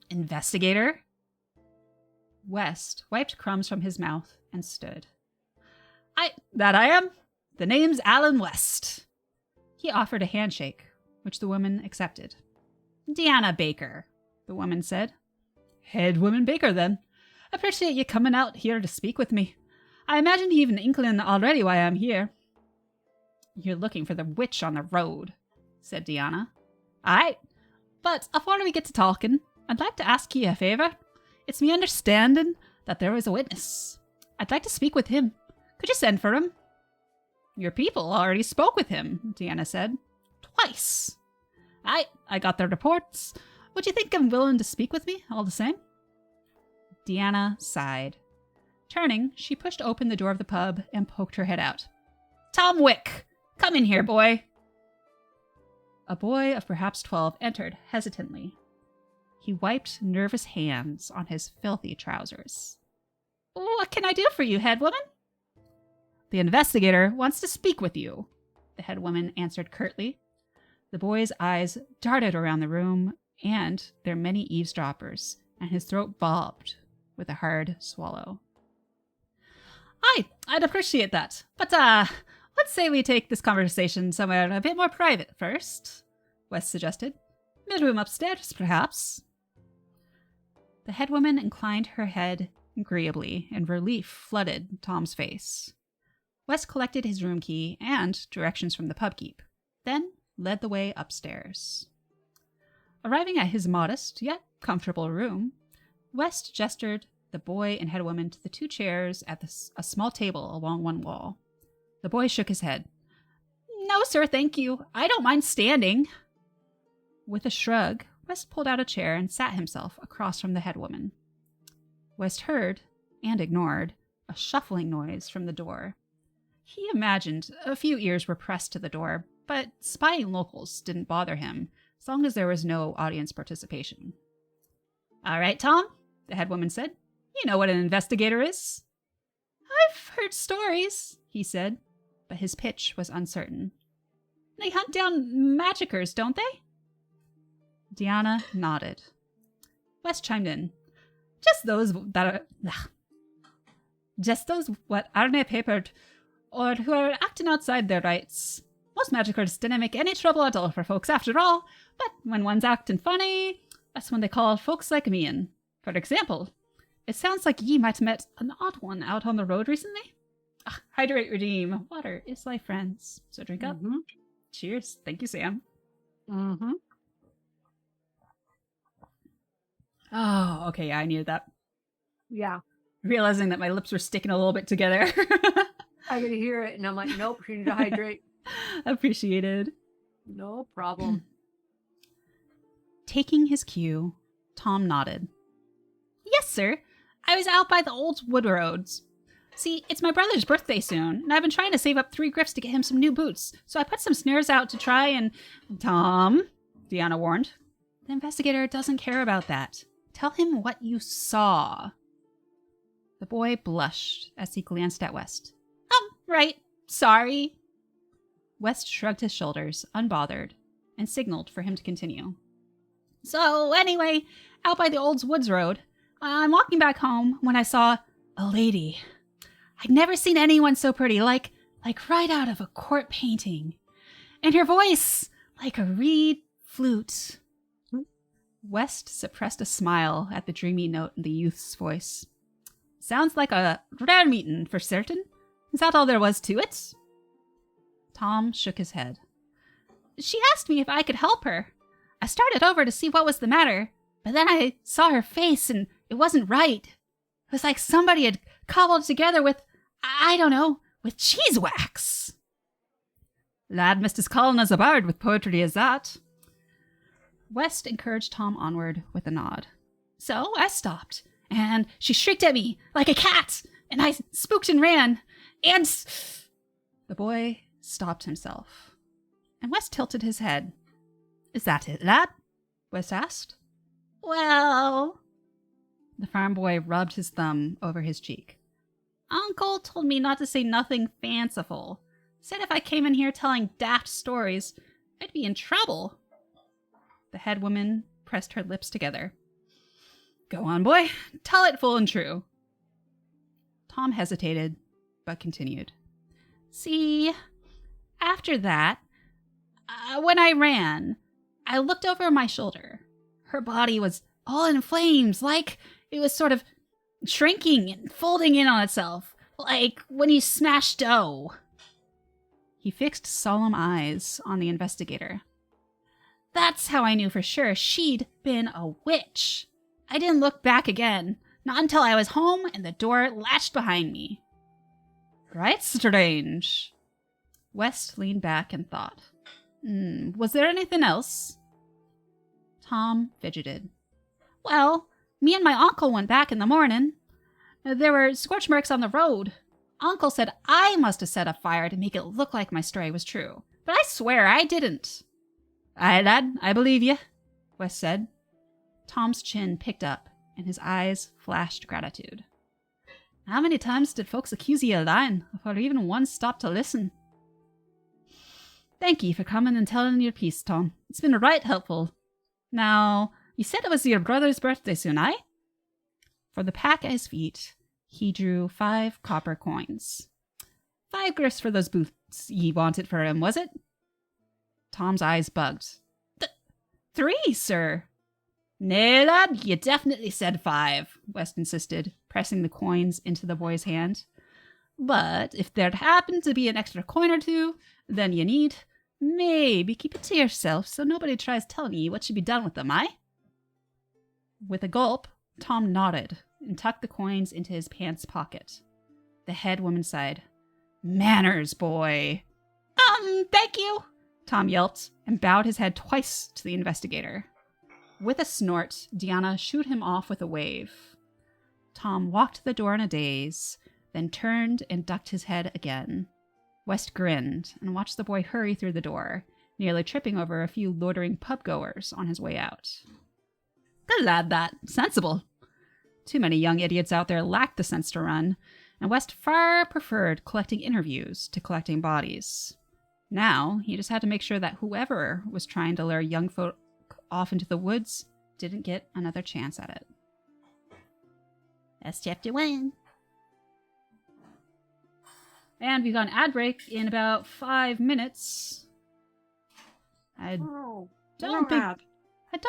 "Investigator?" West wiped crumbs from his mouth and stood. That I am. The name's Alan West." He offered a handshake, which the woman accepted. "Deanna Baker," the woman said. "Head woman Baker, then. Appreciate you coming out here to speak with me. I imagine you've an inkling already why I'm here." "You're looking for the witch on the road," said Deanna. "Aye, but afore we get to talking, I'd like to ask you a favour. It's me understanding that there was a witness. I'd like to speak with him. Could you send for him?" "Your people already spoke with him," Deanna said. "Twice." "Aye, I got their reports. Would you think I'm willing to speak with me, all the same?" Deanna sighed. Turning, she pushed open the door of the pub and poked her head out. "Tom Wick! Come in here, boy!" A boy of perhaps 12 entered hesitantly. He wiped nervous hands on his filthy trousers. "What can I do for you, head woman?" "The investigator wants to speak with you," the head woman answered curtly. The boy's eyes darted around the room and their many eavesdroppers, and his throat bobbed with a hard swallow. I'd appreciate that. But, let's say we take this conversation somewhere a bit more private first," West suggested. "Midroom upstairs, perhaps." The head woman inclined her head agreeably, and relief flooded Tom's face. West collected his room key and directions from the pubkeep, then led the way upstairs. Arriving at his modest, yet comfortable room, West gestured the boy and head woman to the two chairs at a small table along one wall. The boy shook his head. "No, sir, thank you. I don't mind standing." With a shrug, West pulled out a chair and sat himself across from the head woman. West heard, and ignored, a shuffling noise from the door. He imagined a few ears were pressed to the door, but spying locals didn't bother him, as long as there was no audience participation. "All right, Tom," the head woman said. "You know what an investigator is." "I've heard stories," he said, but his pitch was uncertain. "They hunt down magicers, don't they?" Deanna nodded. West chimed in. Just those what aren't papered, or who are acting outside their rights. Most magicers didn't make any trouble at all for folks after all, but when one's acting funny, that's when they call folks like me in. For example, it sounds like ye might have met an odd one out on the road recently. Hydrate, redeem. Water is life, friends. So drink up. Mm-hmm. Cheers. Thank you, Sam. Mm-hmm. Oh, okay. Yeah, I needed that. Yeah. Realizing that my lips were sticking a little bit together. I could hear it, and I'm like, nope, you need to hydrate. Appreciated. No problem. Taking his cue, Tom nodded. "Yes, sir. I was out by the old wood roads. See, it's my brother's birthday soon, and I've been trying to save up 3 griffs to get him some new boots, so I put some snares out to try and—" "Tom," Deanna warned. "The investigator doesn't care about that. Tell him what you saw." The boy blushed as he glanced at West. Right. Sorry." West shrugged his shoulders, unbothered, and signaled for him to continue. "So, anyway, out by the old woods road, I'm walking back home when I saw a lady. I'd never seen anyone so pretty, like right out of a court painting. And her voice, like a reed flute. West suppressed a smile at the dreamy note in the youth's voice. Sounds like a rare meeting, for certain. Is that all there was to it? Tom shook his head. She asked me if I could help her. I started over to see what was the matter, but then I saw her face and it wasn't right. It was like somebody had cobbled together with, I don't know, with cheese wax. Lad missed his calling as a bard with poetry as that. West encouraged Tom onward with a nod. So I stopped, and she shrieked at me like a cat, and I spooked and ran, and... The boy stopped himself, and West tilted his head. Is that it, lad? West asked. Well... The farm boy rubbed his thumb over his cheek. Uncle told me not to say nothing fanciful. Said if I came in here telling daft stories, I'd be in trouble. The head woman pressed her lips together. Go on, boy. Tell it full and true. Tom hesitated, but continued. See, after that, when I ran, I looked over my shoulder. Her body was all in flames, like it was sort of shrinking and folding in on itself, like when you smash dough. He fixed solemn eyes on the investigator. That's how I knew for sure she'd been a witch. I didn't look back again, not until I was home and the door latched behind me. Right strange. West leaned back and thought. Was there anything else? Tom fidgeted. Well, me and my uncle went back in the morning. There were scorch marks on the road. Uncle said I must have set a fire to make it look like my story was true, but I swear I didn't. Aye, lad, I believe ye, West said. Tom's chin picked up, and his eyes flashed gratitude. How many times did folks accuse ye of lying before even one stopped to listen? Thank ye for coming and telling your piece, Tom. It's been right helpful. Now, you said it was your brother's birthday soon, aye? For the pack at his feet, he drew 5 copper coins. 5 grifts for those boots ye wanted for him, was it? Tom's eyes bugged. 3, sir. Nay, lad, you definitely said 5, West insisted, pressing the coins into the boy's hand. But if there'd happened to be an extra coin or 2, then you need maybe keep it to yourself so nobody tries telling you what should be done with them, aye? With a gulp, Tom nodded and tucked the coins into his pants pocket. The head woman sighed. Manners, boy. Thank you, Tom yelped and bowed his head twice to the investigator. With a snort, Deanna shooed him off with a wave. Tom walked to the door in a daze, then turned and ducked his head again. West grinned and watched the boy hurry through the door, nearly tripping over a few loitering pub-goers on his way out. Good lad, that. Sensible. Too many young idiots out there lacked the sense to run, and West far preferred collecting interviews to collecting bodies. Now, he just had to make sure that whoever was trying to lure young folk off into the woods didn't get another chance at it. That's chapter 1. And we've got an ad break in about 5 minutes. I don't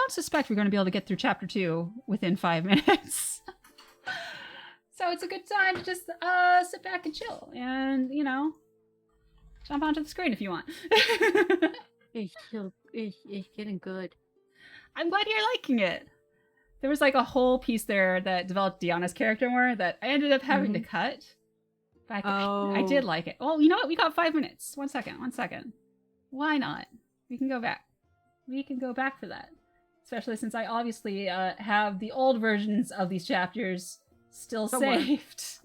suspect we're going to be able to get through chapter 2 within 5 minutes. So it's a good time to just sit back and chill and, jump onto the screen if you want. It's getting good. I'm glad you're liking it. There was like a whole piece there that developed Deanna's character more that I ended up having to cut. But I did like it. Oh, you know what? We got 5 minutes. One second. Why not? We can go back. We can go back for that. Especially since I obviously have the old versions of these chapters still saved.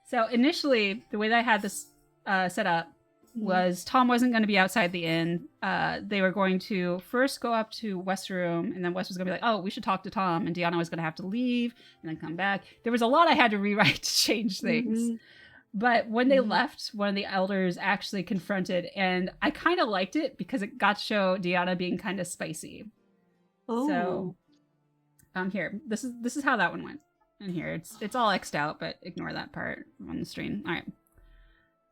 So initially, the way that I had this set up was Tom wasn't going to be outside the inn. They were going to first go up to West's room, and then West was going to be like, oh, we should talk to Tom, and Deanna was going to have to leave and then come back. There was a lot I had to rewrite to change things. But when they left, one of the elders actually confronted, and I kind of liked it because it got to show Deanna being kind of spicy. Oh. So Here. This is how that one went. And here, it's all X'd out, but ignore that part on the screen. All right.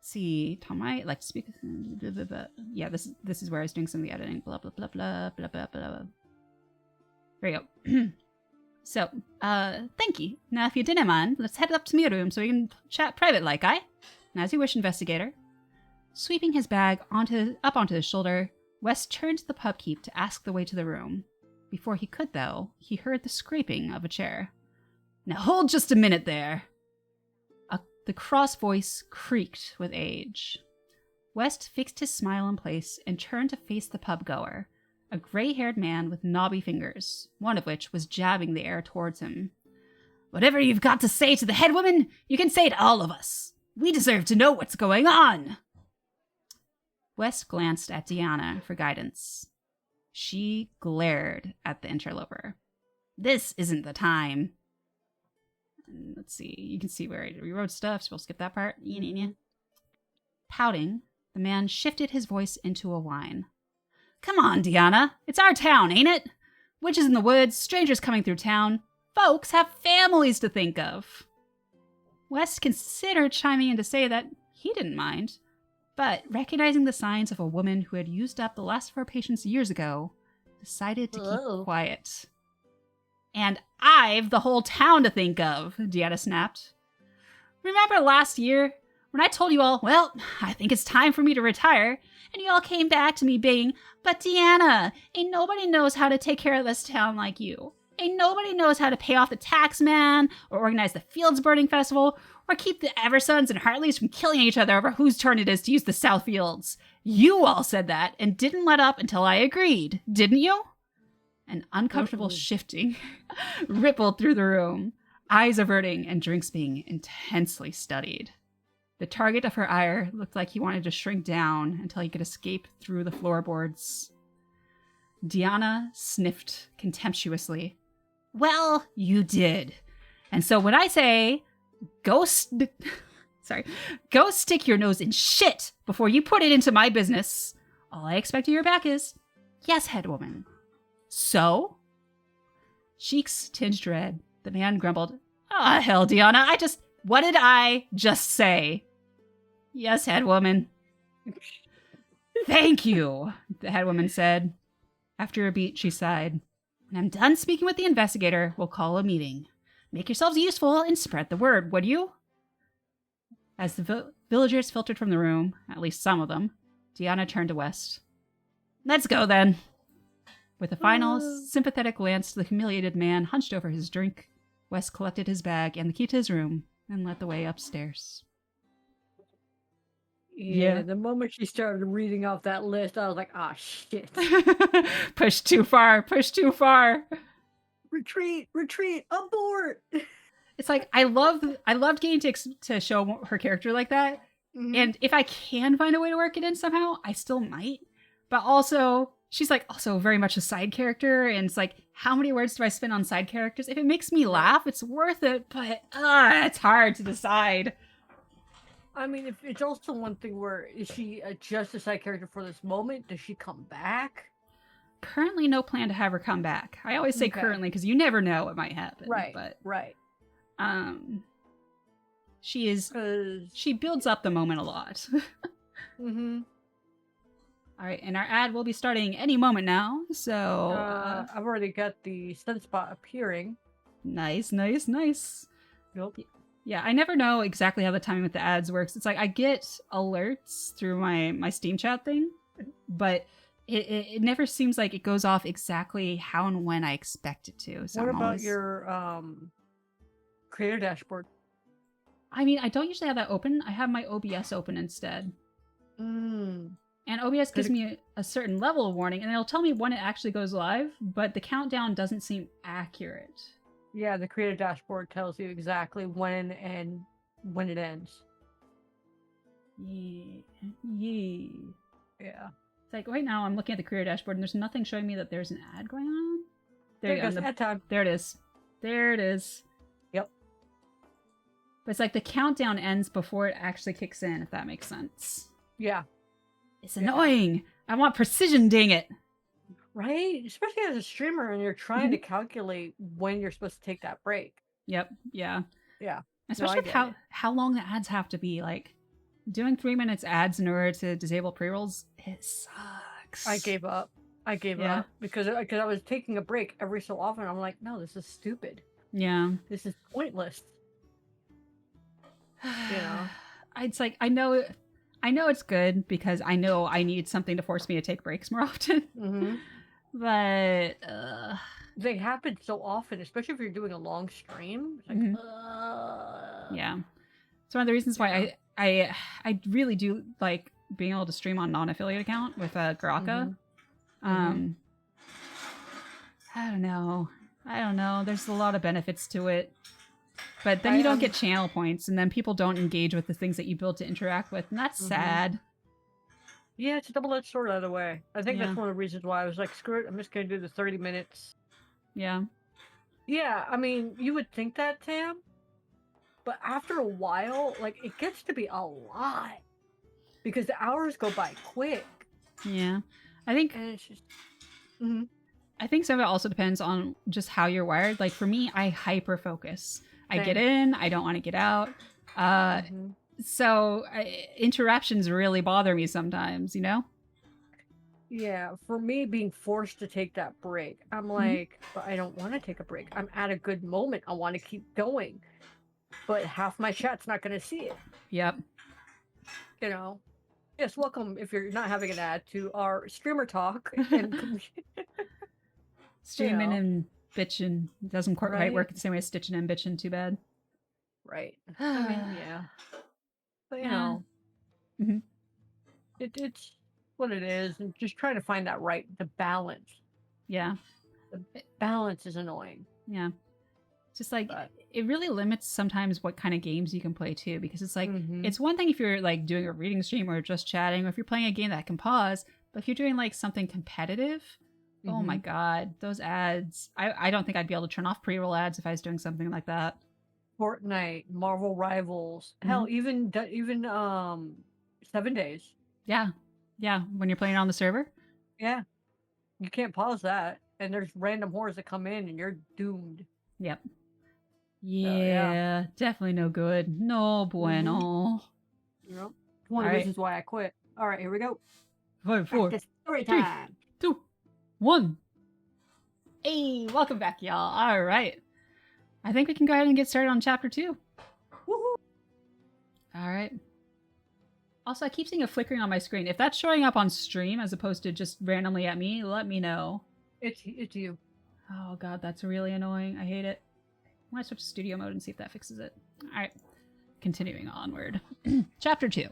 See, Tom might like to speak. Blah, blah, blah. Yeah, this is where I was doing some of the editing. Blah blah blah blah blah blah blah. There you go. So, thank you. Now, if you didn't mind, let's head up to my room so we can chat private like, aye? And as you wish, investigator. Sweeping his bag up onto his shoulder, West turned to the pubkeep to ask the way to the room. Before he could, though, he heard the scraping of a chair. Now hold just a minute there. The cross voice creaked with age. West fixed his smile in place and turned to face the pub goer, a gray-haired man with knobby fingers, one of which was jabbing the air towards him. Whatever you've got to say to the head woman, you can say to all of us. We deserve to know what's going on. West glanced at Deanna for guidance. She glared at the interloper. This isn't the time. Let's see. You can see where I rewrote stuff, so we'll skip that part. Pouting, the man shifted his voice into a whine. Come on, Deanna. It's our town, ain't it? Witches in the woods, strangers coming through town. Folks have families to think of. West considered chiming in to say that he didn't mind, but recognizing the signs of a woman who had used up the last of her patience years ago, decided to keep quiet. And I've the whole town to think of, Deanna snapped. Remember last year when I told you all, well, I think it's time for me to retire, and you all came back to me being, but Deanna, ain't nobody knows how to take care of this town like you. Ain't nobody knows how to pay off the tax man, or organize the Fields Burning Festival, or keep the Eversons and Hartleys from killing each other over whose turn it is to use the South Fields. You all said that and didn't let up until I agreed, didn't you? An uncomfortable shifting rippled through the room, eyes averting and drinks being intensely studied. The target of her ire looked like he wanted to shrink down until he could escape through the floorboards. Deanna sniffed contemptuously. Well, you did. And so when I say, go stick your nose in shit before you put it into my business, all I expect of your back is, yes, head woman. So? Cheeks tinged red. The man grumbled, ah, hell, Deanna, what did I just say? Yes, head woman. Thank you, the head woman said. After a beat, she sighed. When I'm done speaking with the investigator, we'll call a meeting. Make yourselves useful and spread the word, would you? As the villagers filtered from the room, at least some of them, Deanna turned to West. Let's go, then. With a final, sympathetic glance to the humiliated man hunched over his drink, West collected his bag and the key to his room and led the way upstairs. Yeah, the moment she started reading off that list, I was like, ah, shit. Push too far, push too far. Retreat, abort. It's like, I loved getting to show her character like that. Mm-hmm. And if I can find a way to work it in somehow, I still might. But also, she's like also very much a side character. And it's like, how many words do I spend on side characters? If it makes me laugh, it's worth it. But it's hard to decide. I mean, if it's also one thing where, is she just a side character for this moment? Does she come back? Currently, no plan to have her come back. I always say currently because you never know what might happen. Right, but, right. She builds up the moment a lot. Mm-hmm. All right, and our ad will be starting any moment now. So I've already got the sunspot appearing. Nice. Yep. Yeah, I never know exactly how the timing with the ads works. It's like I get alerts through my Steam chat thing, but it never seems like it goes off exactly how and when I expect it to. So what about your creator dashboard? I mean, I don't usually have that open. I have my OBS open instead. And OBS gives me a certain level of warning, and it'll tell me when it actually goes live, but the countdown doesn't seem accurate. Yeah, the creator dashboard tells you exactly when and when it ends. Yeah. It's like right now I'm looking at the creator dashboard and there's nothing showing me that there's an ad going on. There you go. Ad time. There it is. Yep. But it's like the countdown ends before it actually kicks in, if that makes sense. Yeah. It's annoying. I want precision, dang it. Right? Especially as a streamer and you're trying to calculate when you're supposed to take that break. Yep. Yeah. Yeah. Especially with how long the ads have to be. Like, doing 3 minutes ads in order to disable pre-rolls, it sucks. I gave up. I gave up because I was taking a break every so often. I'm like, no, this is stupid. Yeah. This is pointless. You know? It's like, I know it's good because I know I need something to force me to take breaks more often. Mm-hmm. But they happen so often, especially if you're doing a long stream. It's like, yeah. It's one of the reasons why I really do like being able to stream on non-affiliate account with Garaka. I don't know. There's a lot of benefits to it. But then you don't get channel points, and then people don't engage with the things that you build to interact with, and that's sad. Yeah, it's a double-edged sword either way. I think that's one of the reasons why I was like, screw it, I'm just going to do the 30 minutes. Yeah. Yeah, I mean, you would think that, Tam, but after a while, like, it gets to be a lot. Because the hours go by quick. Yeah. I think... And it's just... I think some of it also depends on just how you're wired. Like, for me, I hyper-focus. I get in, I don't want to get out. So interruptions really bother me sometimes, you know? Yeah, for me, being forced to take that break, I'm like, but I don't want to take a break. I'm at a good moment. I want to keep going. But half my chat's not going to see it. Yep. You know? Yes, welcome, if you're not having an ad, to our streamer talk. Streaming and bitching doesn't quite work the same way as stitching and bitching, too bad. Right. I mean, yeah. But, you know, it's what it is. And just trying to find that the balance. Yeah. The balance is annoying. Yeah. Just like, it really limits sometimes what kind of games you can play, too. Because it's like, it's one thing if you're like doing a reading stream or just chatting, or if you're playing a game that can pause. But if you're doing like something competitive... Oh my god, those ads. I don't think I'd be able to turn off pre-roll ads if I was doing something like that. Fortnite, Marvel Rivals, hell, even 7 days. Yeah. Yeah, when you're playing on the server. Yeah. You can't pause that. And there's random whores that come in and you're doomed. Yep. Yeah, definitely no good. No bueno. Yep. One of the reasons why I quit. All right, here we go. 5, 4, story time. 3, 2, 1. Hey, welcome back, y'all. All right. I think we can go ahead and get started on chapter 2. Woohoo! All right. Also, I keep seeing a flickering on my screen. If that's showing up on stream as opposed to just randomly at me, let me know. It's you. Oh god, that's really annoying. I hate it. I want to switch to studio mode and see if that fixes it. All right. Continuing onward. Chapter 2.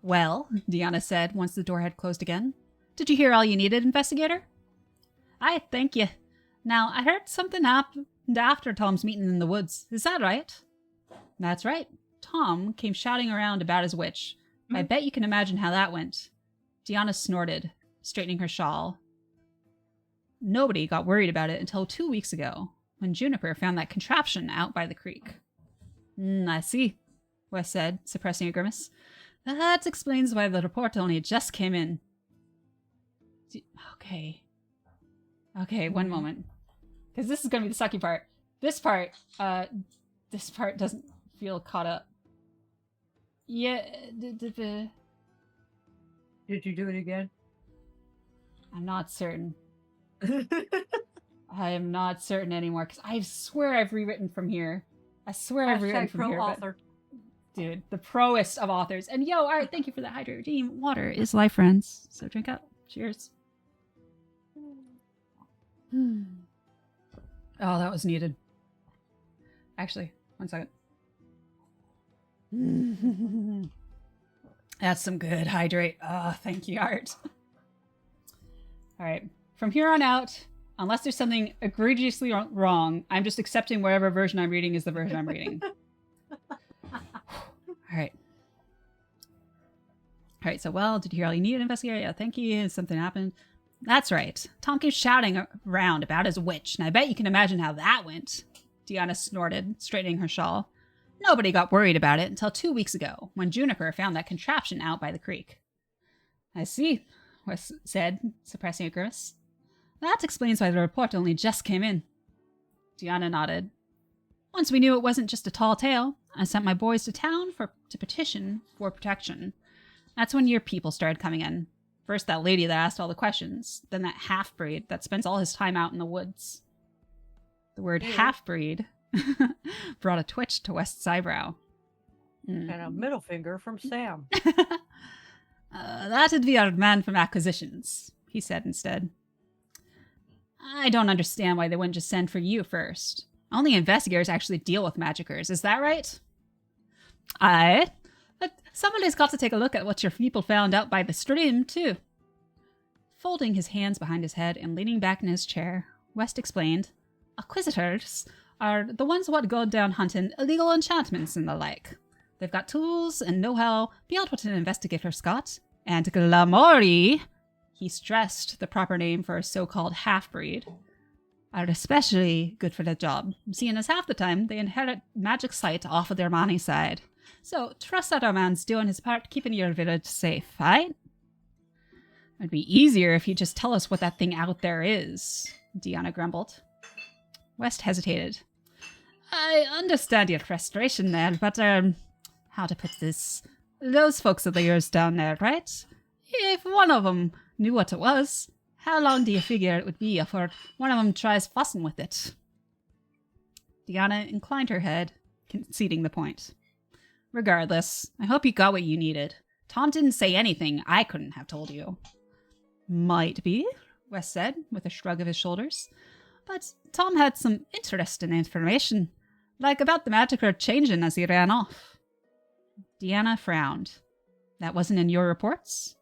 Well, Deanna said once the door had closed again. Did you hear all you needed, investigator? Aye, thank you. Now, I heard something happened after Tom's meeting in the woods. Is that right? That's right. Tom came shouting around about his witch. I bet you can imagine how that went. Deanna snorted, straightening her shawl. Nobody got worried about it until 2 weeks ago, when Juniper found that contraption out by the creek. I see, Wes said, suppressing a grimace. That explains why the report only just came in. Okay, one moment. Because this is going to be the sucky part. This part doesn't feel caught up. Yeah. Did you do it again? I'm not certain. I am not certain anymore, because I swear I've rewritten from here. I swear I've rewritten from here. Author. Dude, the proest of authors. And yo, alright, thank you for that hydrate redeem. Water is life, friends. So drink up. Cheers. Oh, that was needed. Actually, 1 second. That's some good hydrate. Oh, thank you, Art. Alright. From here on out, unless there's something egregiously wrong, I'm just accepting whatever version I'm reading is the version I'm reading. Alright. Alright, so, well, did you hear all you needed, investigator? Yeah, thank you. Something happened. That's right. Tom keeps shouting around about his witch, and I bet you can imagine how that went. Deanna snorted, straightening her shawl. Nobody got worried about it until 2 weeks ago, when Juniper found that contraption out by the creek. I see. Wes said, suppressing a grimace. That explains why the report only just came in. Deanna nodded. Once we knew it wasn't just a tall tale, I sent my boys to town to petition for protection. That's when your people started coming in. First that lady that asked all the questions, then that half-breed that spends all his time out in the woods. The word half-breed brought a twitch to West's eyebrow. And a middle finger from Sam. That'd be our man from acquisitions, he said instead. I don't understand why they wouldn't just send for you first. Only investigators actually deal with magicers, is that right? Aye. But somebody's got to take a look at what your people found out by the stream, too. Folding his hands behind his head and leaning back in his chair, West explained, Acquisitors are the ones what go down hunting illegal enchantments and the like. They've got tools and know-how beyond what an investigator's got. And Glamori, he stressed the proper name for a so-called half-breed, are especially good for the job, seeing as half the time they inherit magic sight off of their money side. So trust that our man's doing his part keeping your village safe, right? It'd be easier if you just tell us what that thing out there is, Deanna grumbled. West hesitated. I understand your frustration there, but, how to put this? Those folks of yours down there, right? If one of them knew what it was, how long do you figure it would be before one of them tries fussing with it? Deanna inclined her head, conceding the point. Regardless, I hope you got what you needed. Tom didn't say anything I couldn't have told you. Might be, Wes said, with a shrug of his shoulders. But Tom had some interesting information, like about the magicker changing as he ran off. Deanna frowned. That wasn't in your reports?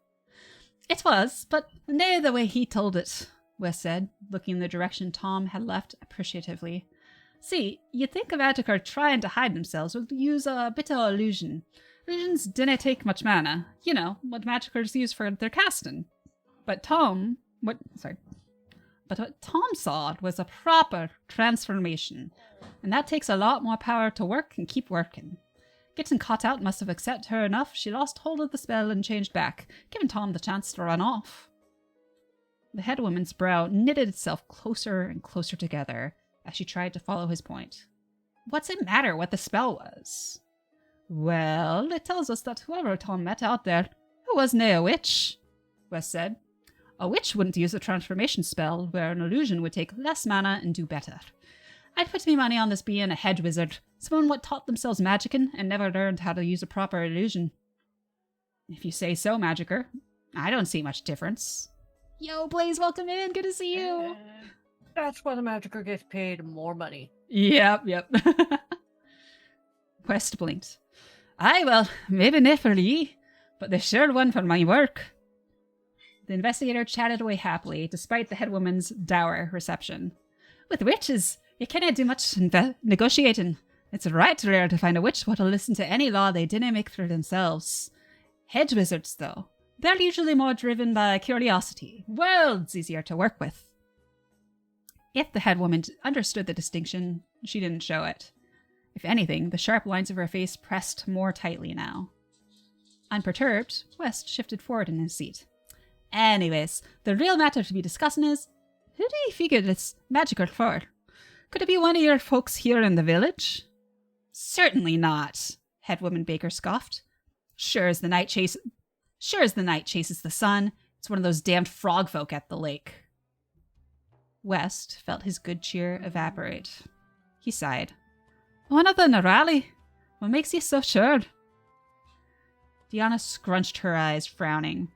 It was, but nae the way he told it, Wes said, looking in the direction Tom had left appreciatively. See, you'd think a magicker trying to hide themselves would use a bit of illusion. Illusions dinna take much mana. You know, what magickers use for their casting. But what Tom saw was a proper transformation. And that takes a lot more power to work and keep working. Getting caught out must have upset her enough she lost hold of the spell and changed back, giving Tom the chance to run off. The head woman's brow knitted itself closer and closer together as she tried to follow his point. What's it matter what the spell was? Well, it tells us that whoever Tom met out there, it was nae a witch, Wes said. A witch wouldn't use a transformation spell, where an illusion would take less mana and do better. I'd put me money on this being a hedge wizard, someone what taught themselves magicking and never learned how to use a proper illusion. If you say so, magicker. I don't see much difference. Yo, Blaze, welcome in. Good to see you. That's why the magicker gets paid more money. Yep. West blinked. Aye, well, maybe nae for ye, but they sure won for my work. The investigator chatted away happily, despite the head woman's dour reception. With witches, you can't do much negotiating. It's right rare to find a witch what'll listen to any law they didn't make for themselves. Hedge wizards, though, they're usually more driven by curiosity. Worlds easier to work with. If the head woman understood the distinction, she didn't show it. If anything, the sharp lines of her face pressed more tightly now. Unperturbed, West shifted forward in his seat. Anyways, the real matter to be discussing is, who do you figure this magicker for? Could it be one of your folks here in the village? Certainly not, Headwoman Baker scoffed. Sure as the night chases the sun, it's one of those damned frog folk at the lake. West felt his good cheer evaporate. He sighed. One of the Narali? What makes you so sure? Deanna scrunched her eyes, frowning.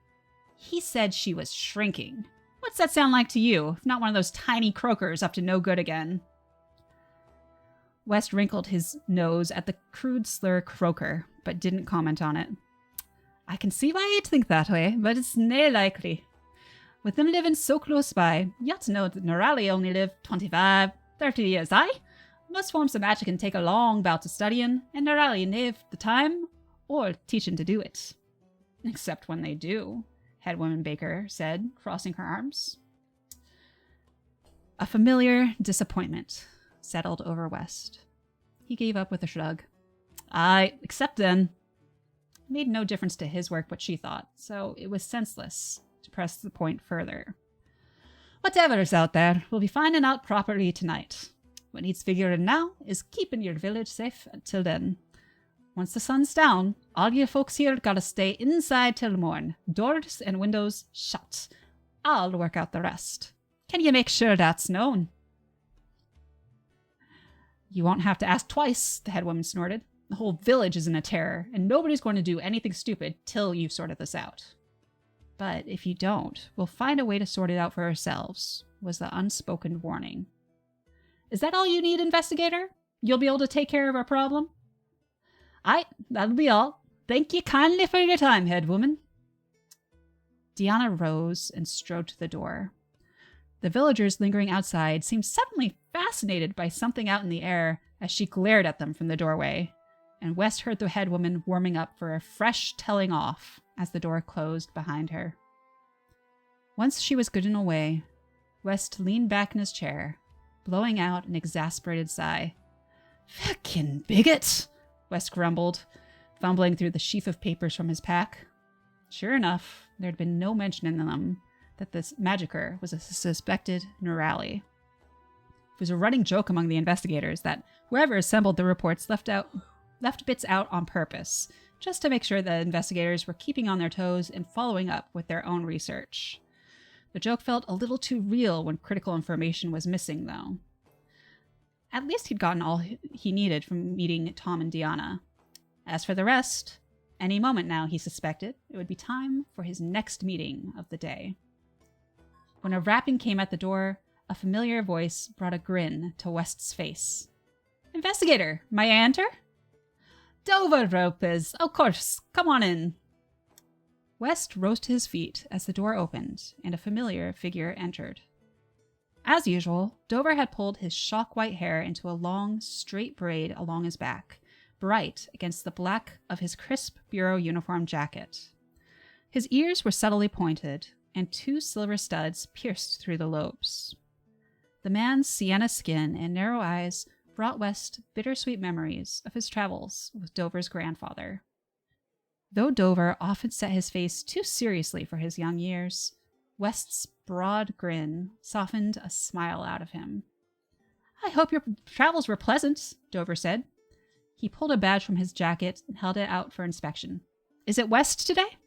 He said she was shrinking. What's that sound like to you, if not one of those tiny croakers up to no good again? West wrinkled his nose at the crude slur croaker, but didn't comment on it. I can see why you'd think that way, but it's nae likely. With them living so close by, you ought to know that Norali only live 25, 30 years, aye? Most forms of magic can take a long bout of studying, and Norali ne've the time or teaching to do it. Except when they do, Headwoman Baker said, crossing her arms. A familiar disappointment settled over West. He gave up with a shrug. Aye, except then. It made no difference to his work what she thought, so it was senseless to press the point further. Whatever's out there, we'll be finding out properly tonight. What needs figuring now is keeping your village safe until then. Once the sun's down, all you folks here gotta stay inside till morn. Doors and windows shut. I'll work out the rest. Can you make sure that's known? You won't have to ask twice, the head woman snorted. The whole village is in a terror, and nobody's going to do anything stupid till you've sorted this out. But if you don't, we'll find a way to sort it out for ourselves, was the unspoken warning. Is that all you need, investigator? You'll be able to take care of our problem? Aye, that'll be all. Thank you kindly for your time, head woman. Deanna rose and strode to the door. The villagers lingering outside seemed suddenly fascinated by something out in the air as she glared at them from the doorway, and West heard the head woman warming up for a fresh telling off as the door closed behind her. Once she was good and away, West leaned back in his chair, blowing out an exasperated sigh. "Feckin' bigot!" West grumbled, fumbling through the sheaf of papers from his pack. Sure enough, there had been no mention in them that this magicker was a suspected Neurali. It was a running joke among the investigators that whoever assembled the reports left bits out on purpose, just to make sure the investigators were keeping on their toes and following up with their own research. The joke felt a little too real when critical information was missing, though. At least he'd gotten all he needed from meeting Tom and Deanna. As for the rest, any moment now, he suspected, it would be time for his next meeting of the day. When a rapping came at the door, a familiar voice brought a grin to West's face. "Investigator, may I enter?" "Dover Ropes, of course. Come on in." West rose to his feet as the door opened and a familiar figure entered. As usual, Dover had pulled his shock white hair into a long, straight braid along his back, bright against the black of his crisp bureau uniform jacket. His ears were subtly pointed, and 2 silver studs pierced through the lobes. The man's sienna skin and narrow eyes brought West bittersweet memories of his travels with Dover's grandfather. Though Dover often set his face too seriously for his young years, West's broad grin softened a smile out of him. "I hope your travels were pleasant," Dover said. He pulled a badge from his jacket and held it out for inspection. "Is it West today?"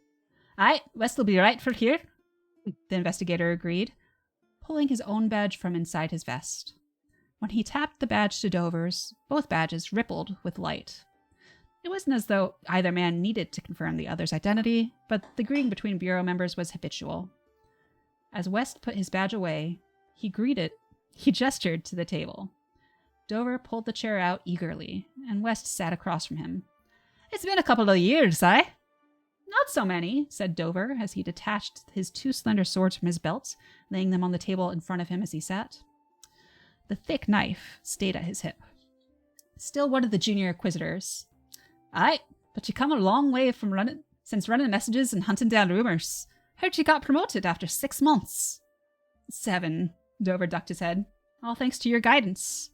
"Aye, West will be right for here," the investigator agreed, pulling his own badge from inside his vest. When he tapped the badge to Dover's, both badges rippled with light. It wasn't as though either man needed to confirm the other's identity, but the greeting between bureau members was habitual. As West put his badge away, he gestured to the table. Dover pulled the chair out eagerly, and West sat across from him. "It's been a couple of years, eh?" "Not so many," said Dover as he detached his 2 slender swords from his belt, laying them on the table in front of him as he sat. The thick knife stayed at his hip. Still one of the junior inquisitors. "Aye, but you come a long way since running messages and hunting down rumors. Heard you got promoted after 6 months." 7, Dover ducked his head. "All thanks to your guidance."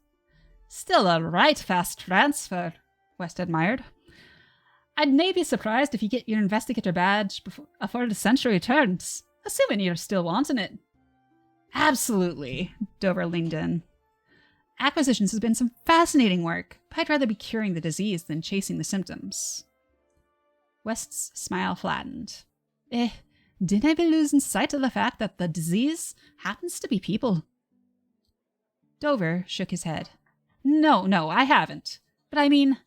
"Still a right fast transfer," West admired. "I'd nae be surprised if you get your investigator badge afore the century turns, assuming you're still wanting it." "Absolutely," Dover leaned in. "Acquisitions has been some fascinating work, but I'd rather be curing the disease than chasing the symptoms." West's smile flattened. Didn't I be losing sight of the fact that the disease happens to be people?" Dover shook his head. No, I haven't. But I mean,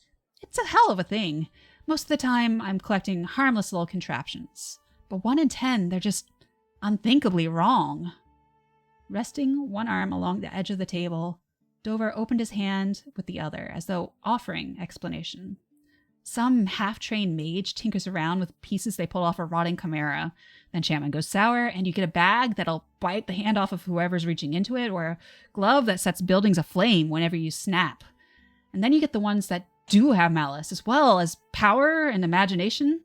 it's a hell of a thing. Most of the time, I'm collecting harmless little contraptions. But 1 in 10, they're just unthinkably wrong." Resting one arm along the edge of the table, Dover opened his hand with the other, as though offering explanation. Some half-trained mage tinkers around with pieces they pull off a rotting chimera. Then enchantment goes sour, and you get a bag that'll bite the hand off of whoever's reaching into it, or a glove that sets buildings aflame whenever you snap. And then you get the ones that do have malice, as well as power and imagination.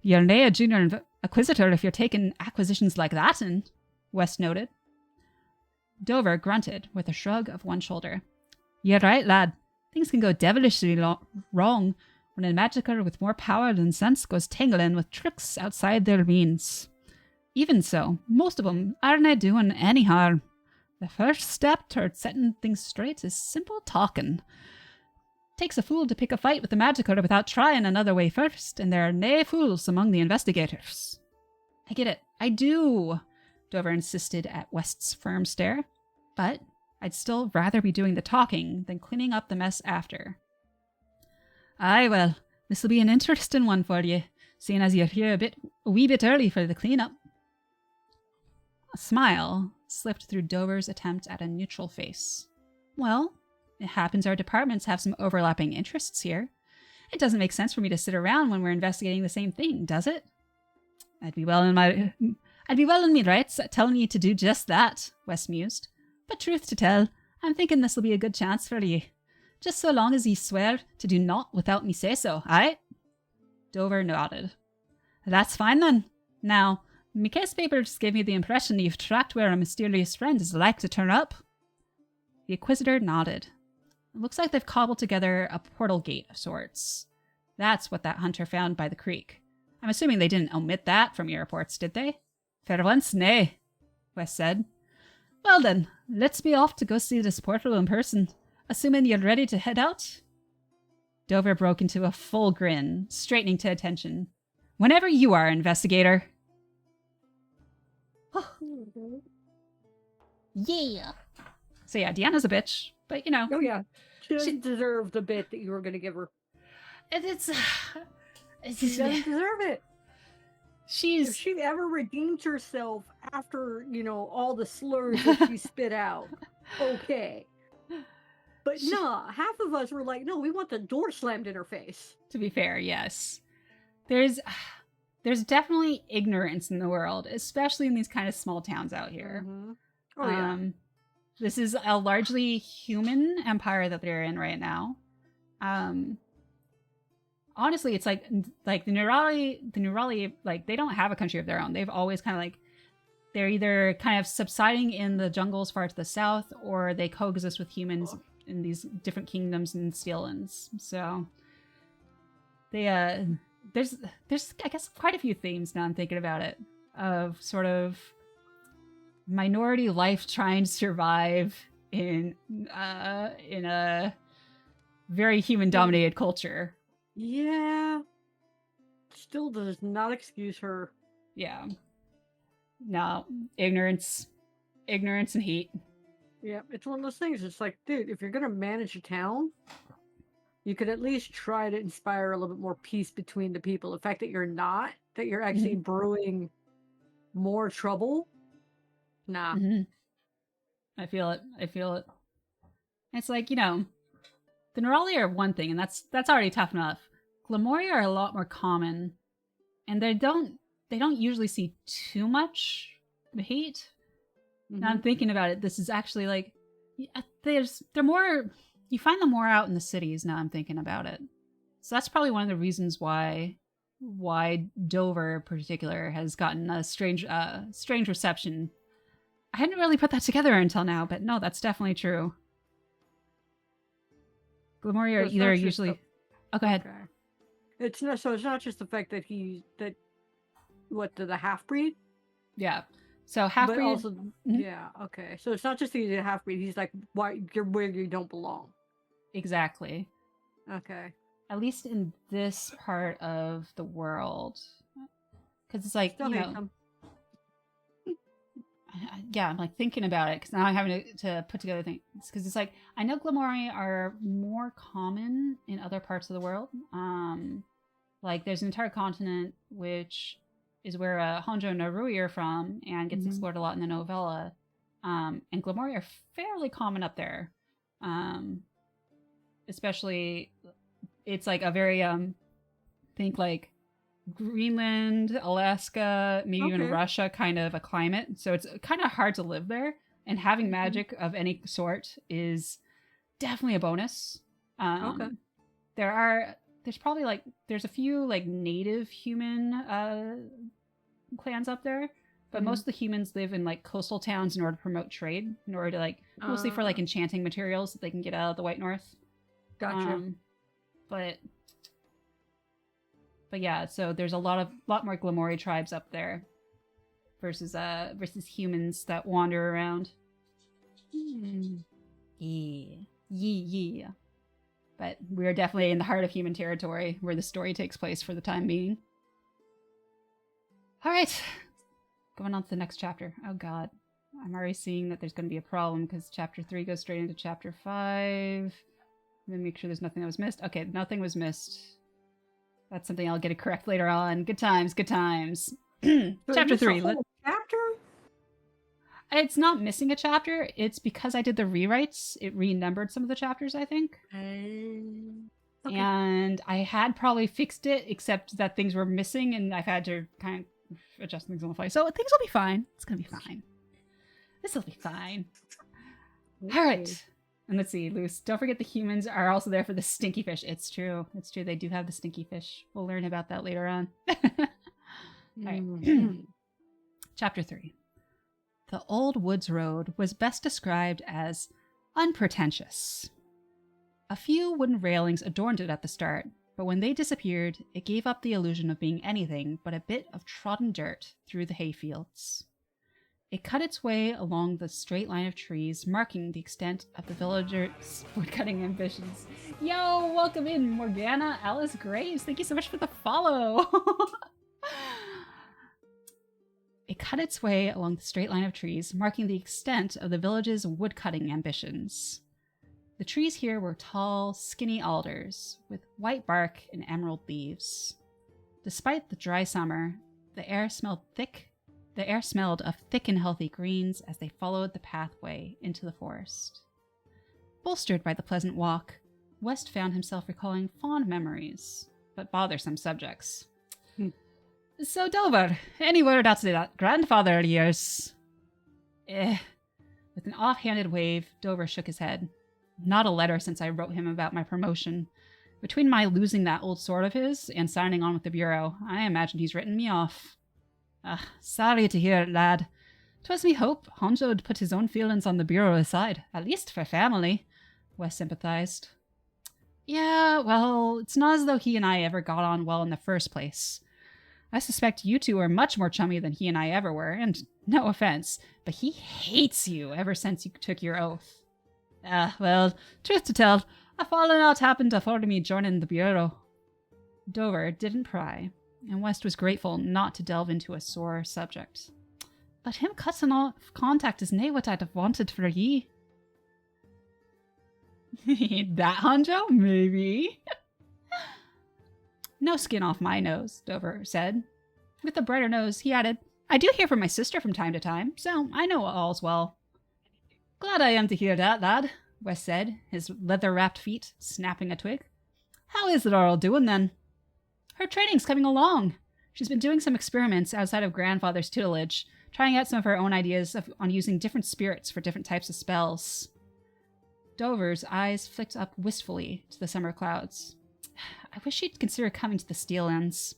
You're nae a junior inquisitor if you're taking acquisitions like that in, West noted. Dover grunted with a shrug of one shoulder. "You're right, lad. Things can go devilishly wrong when a magicka with more power than sense goes tangling with tricks outside their means. Even so, most of 'em aren't doing any harm. The first step toward setting things straight is simple talking. Takes a fool to pick a fight with the Magicker without trying another way first, and there are nae fools among the investigators. I get it. I do, Dover insisted at West's firm stare. But I'd still rather be doing the talking than cleaning up the mess after. Aye, well, this'll be an interesting one for you, seeing as you're here a wee bit early for the cleanup. A smile slipped through Dover's attempt at a neutral face. Well, it happens our departments have some overlapping interests here. It doesn't make sense for me to sit around when we're investigating the same thing, does it? I'd be well in me rights telling you to do just that, West mused. But truth to tell, I'm thinking this'll be a good chance for ye. Just so long as ye swear to do naught without me say so, aye? Dover nodded. That's fine then. Now, me case papers gave me the impression you've tracked where a mysterious friend is like to turn up. The Inquisitor nodded. It looks like they've cobbled together a portal gate of sorts. That's what that hunter found by the creek. I'm assuming they didn't omit that from your reports, did they? Fair once, nay, West said. Well then, let's be off to go see this portal in person, assuming you're ready to head out. Dover broke into a full grin, straightening to attention. Whenever you are, investigator. Yeah. So yeah, Deanna's a bitch, but you know. Oh yeah, she deserved the bit that you were going to give her. It's She doesn't deserve it. She's... If she ever redeems herself after, all the slurs that she spit out, okay. But nah, half of us were like, no, we want the door slammed in her face. To be fair, yes. There's definitely ignorance in the world, especially in these kind of small towns out here. Mm-hmm. Oh, yeah. This is a largely human empire that they're in right now. Honestly, it's like the Nurali, like, they don't have a country of their own. They've always kind of like, they're either kind of subsiding in the jungles far to the south, or they coexist with humans in these different kingdoms and steellands. So they there's I guess quite a few themes now I'm thinking about it, of sort of minority life trying to survive in a very human dominated culture. Yeah. Still does not excuse her. Yeah. No, ignorance and heat. Yeah, it's one of those things. It's like, dude, if you're gonna manage a town, you could at least try to inspire a little bit more peace between the people. The fact that you're not, that you're actually brewing more trouble, nah. Mm-hmm. I feel it. It's like, the Nurali are one thing, and that's already tough enough. Glamoria are a lot more common, and they don't usually see too much hate. Mm-hmm. Now I'm thinking about it, this is actually like, they're more, you find them more out in the cities now I'm thinking about it. So that's probably one of the reasons why Dover in particular has gotten a strange reception. I hadn't really put that together until now, but no, that's definitely true. Glamoria are either usually... Oh, go ahead. Okay. It's not just the fact that the half-breed? Yeah. So half-breed... But also, yeah, okay. So it's not just that he's a half-breed, he's like, why, you're where you don't belong. Exactly. Okay. At least in this part of the world. Because it's like, yeah, I'm like thinking about it, because now I'm having to put together things. Because it's like, I know Glamoria are more common in other parts of the world. Like there's an entire continent which is where Honjo and Narui are from, and gets explored a lot in the novella. And Glamoria are fairly common up there. Especially, it's like a very think like Greenland, Alaska, maybe even Russia kind of a climate. So it's kind of hard to live there, and having magic of any sort is definitely a bonus. There's a few like native human clans up there, but most of the humans live in like coastal towns in order to promote trade, in order to like mostly for like enchanting materials that they can get out of the White North. Gotcha. But yeah, so there's a lot more Glamori tribes up there. versus humans that wander around. Yeah. But we're definitely in the heart of human territory where the story takes place for the time being. All right, going on to the next chapter. Oh god, I'm already seeing that there's going to be a problem because chapter 3 goes straight into chapter 5. Let me make sure there's nothing that was missed. Okay, nothing was missed. That's something I'll get it correct later on. Good times, good times. Chapter 3. Chapter? It's not missing a chapter. It's because I did the rewrites. It renumbered some of the chapters, I think. Okay. And I had probably fixed it, except that things were missing, and I've had to kind of adjust things on the fly. So things will be fine. It's going to be fine. This will be fine. Okay. All right. And let's see, Luce, don't forget the humans are also there for the stinky fish. It's true. It's true. They do have the stinky fish. We'll learn about that later on. All right. Chapter 3. The Old Woods Road was best described as unpretentious. A few wooden railings adorned it at the start, but when they disappeared, it gave up the illusion of being anything but a bit of trodden dirt through the hayfields. It cut its way along the straight line of trees, marking the extent of the villagers' woodcutting ambitions. Yo, welcome in, Morgana, Alice Graves. Thank you so much for the follow. It cut its way along the straight line of trees, marking the extent of the village's woodcutting ambitions. The trees here were tall, skinny alders, with white bark and emerald leaves. Despite the dry summer, the air smelled of thick and healthy greens as they followed the pathway into the forest. Bolstered by the pleasant walk, West found himself recalling fond memories, but bothersome subjects. So, Dover, any word out to that grandfather of yours? With an offhanded wave, Dover shook his head. Not a letter since I wrote him about my promotion. Between my losing that old sword of his and signing on with the Bureau, I imagine he's written me off. Sorry to hear it, lad. 'Twas me hope Honjo would put his own feelings on the Bureau aside, at least for family, Wes sympathized. Yeah, well, it's not as though he and I ever got on well in the first place. I suspect you two are much more chummy than he and I ever were, and no offense, but he hates you ever since you took your oath. Well, truth to tell, a falling out happened afore me joining the Bureau. Dover didn't pry, and West was grateful not to delve into a sore subject. But him cutting off contact is nae what I'd have wanted for ye. That, Honjo? Maybe. No skin off my nose, Dover said. With a brighter nose, he added, I do hear from my sister from time to time, so I know all's well. Glad I am to hear that, lad, Wes said, his leather-wrapped feet snapping a twig. How is Laurel doing, then? Her training's coming along. She's been doing some experiments outside of Grandfather's tutelage, trying out some of her own ideas on using different spirits for different types of spells. Dover's eyes flicked up wistfully to the summer clouds. I wish she'd consider coming to the Steel Ends.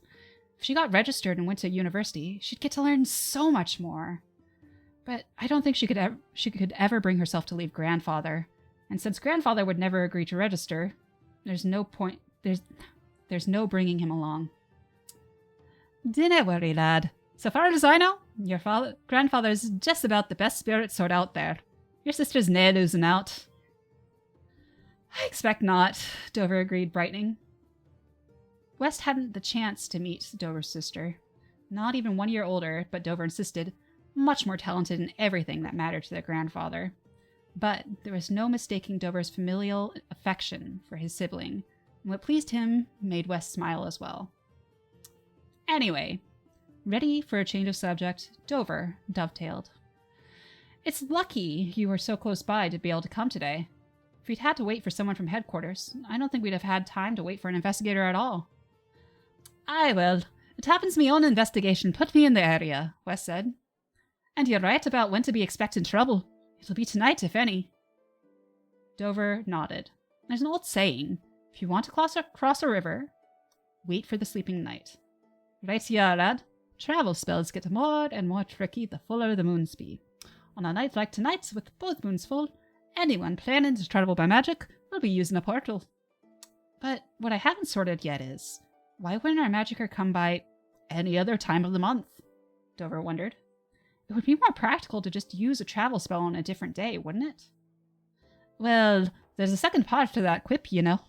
If she got registered and went to university, she'd get to learn so much more. But I don't think she could ever bring herself to leave Grandfather. And since Grandfather would never agree to register, there's no bringing him along. Dinna worry, lad. So far as I know, your grandfather's just about the best spirit sort out there. Your sister's nae losing out. I expect not, Dover agreed, brightening. West hadn't the chance to meet Dover's sister. Not even 1 year older, but Dover insisted, much more talented in everything that mattered to their grandfather. But there was no mistaking Dover's familial affection for his sibling, and what pleased him made West smile as well. Anyway, ready for a change of subject, Dover dovetailed. It's lucky you were so close by to be able to come today. If we'd had to wait for someone from headquarters, I don't think we'd have had time to wait for an investigator at all. Aye, well, it happens me own investigation put me in the area, Wes said. And you're right about when to be expecting trouble. It'll be tonight, if any. Dover nodded. There's an old saying, if you want to cross a river, wait for the sleeping night. Right here, lad. Travel spells get more and more tricky the fuller the moons be. On a night like tonight's, with both moons full, anyone planning to travel by magic will be using a portal. But what I haven't sorted yet is, why wouldn't our magicker come by any other time of the month? Dover wondered. It would be more practical to just use a travel spell on a different day, wouldn't it? Well, there's a second part to that quip, you know.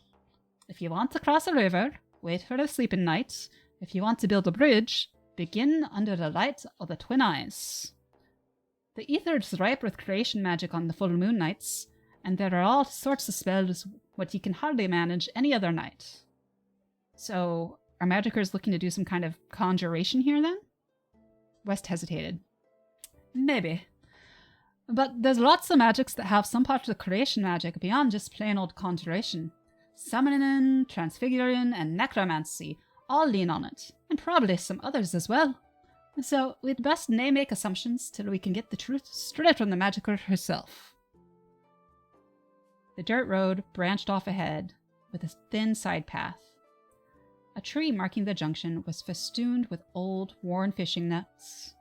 If you want to cross a river, wait for the sleeping night. If you want to build a bridge, begin under the light of the twin eyes. The ether is ripe with creation magic on the full moon nights, and there are all sorts of spells what you can hardly manage any other night. So, are magicers looking to do some kind of conjuration here then? West hesitated. Maybe. But there's lots of magics that have some part of the creation magic beyond just plain old conjuration. Summoning, transfiguring, and necromancy all lean on it, and probably some others as well. So we'd best nae make assumptions till we can get the truth straight from the magicer herself. The dirt road branched off ahead, with a thin side path. A tree marking the junction was festooned with old, worn fishing nets,